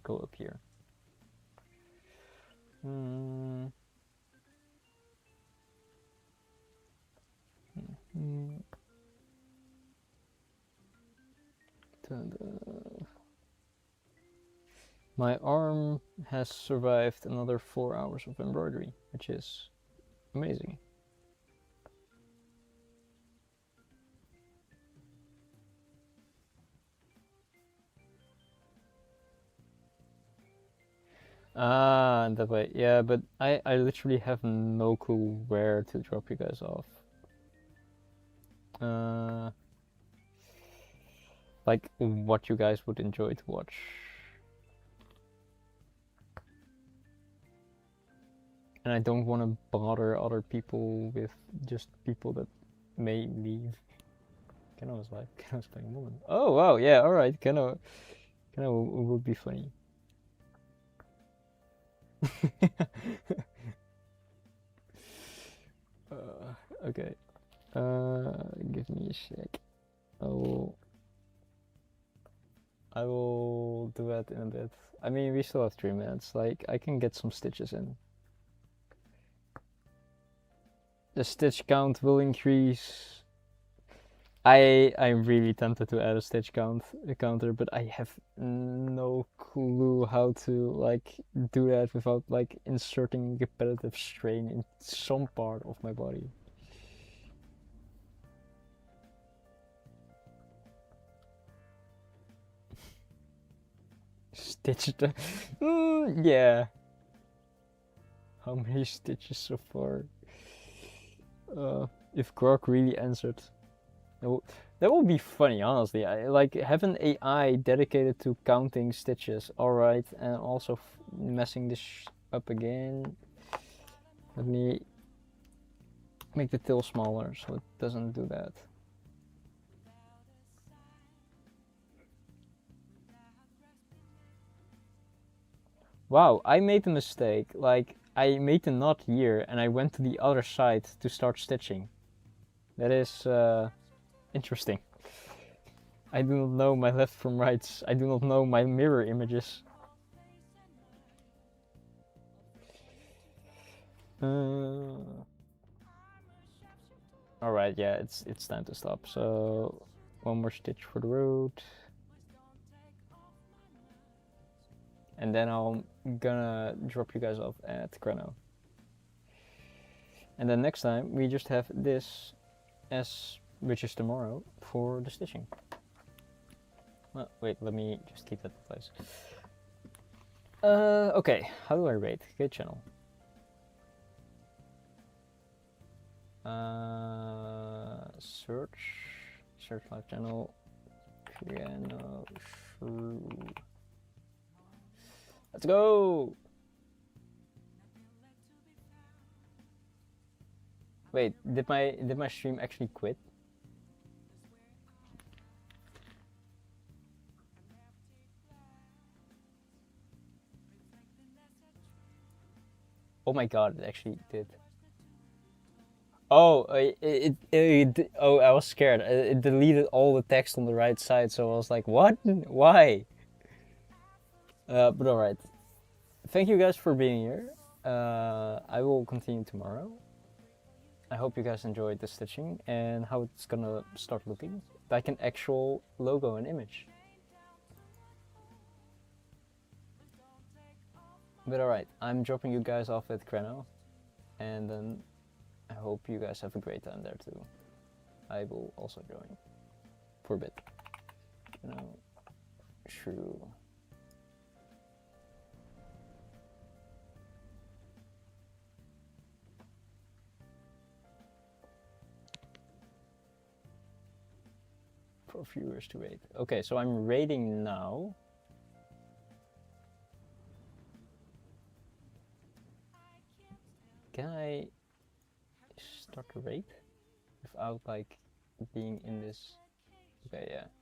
A: go up here. Mm. Mm. My arm has survived another 4 hours of embroidery, which is amazing. Ah, that way. Yeah, but I literally have no clue where to drop you guys off. Like what you guys would enjoy to watch. And I don't want to bother other people with just people that may leave. Kenna was like, Kenna's playing a woman. Oh wow, yeah, alright, Kenna would be funny. Okay. Give me a sec. I will do that in a bit. I mean, we still have 3 minutes. Like, I can get some stitches in. The stitch count will increase. I'm really tempted to add a stitch counter, but I have no clue how to like do that without like inserting repetitive strain in some part of my body. Stitched. Yeah. How many stitches so far? If Grok really answered. That would be funny, honestly. I like have an AI dedicated to counting stitches. All right, and also messing this up again. Let me make the tail smaller so it doesn't do that. Wow, I made a mistake. Like I made the knot here and I went to the other side to start stitching. That is interesting. I do not know my left from rights. I do not know my mirror images. Alright, yeah, it's time to stop. So, one more stitch for the road. And then I'm gonna drop you guys off at Chrono. And then next time, we just have this as, which is tomorrow, for the stitching. Well, wait, let me just keep that in place. Okay, how do I rate? Good channel. Search live channel, piano shrew. Let's go! Wait, did my stream actually quit? Oh my god, it actually did. Oh, oh, I was scared. It deleted all the text on the right side, so I was like, what? Why? But alright. Thank you guys for being here. I will continue tomorrow. I hope you guys enjoyed the stitching and how it's gonna start looking like an actual logo and image. But alright, I'm dropping you guys off at Kreno, and then I hope you guys have a great time there too. I will also join for a bit. You know. true. For viewers to rate. Okay, so I'm rating now. Can I start to rate without like being in this? Okay, yeah.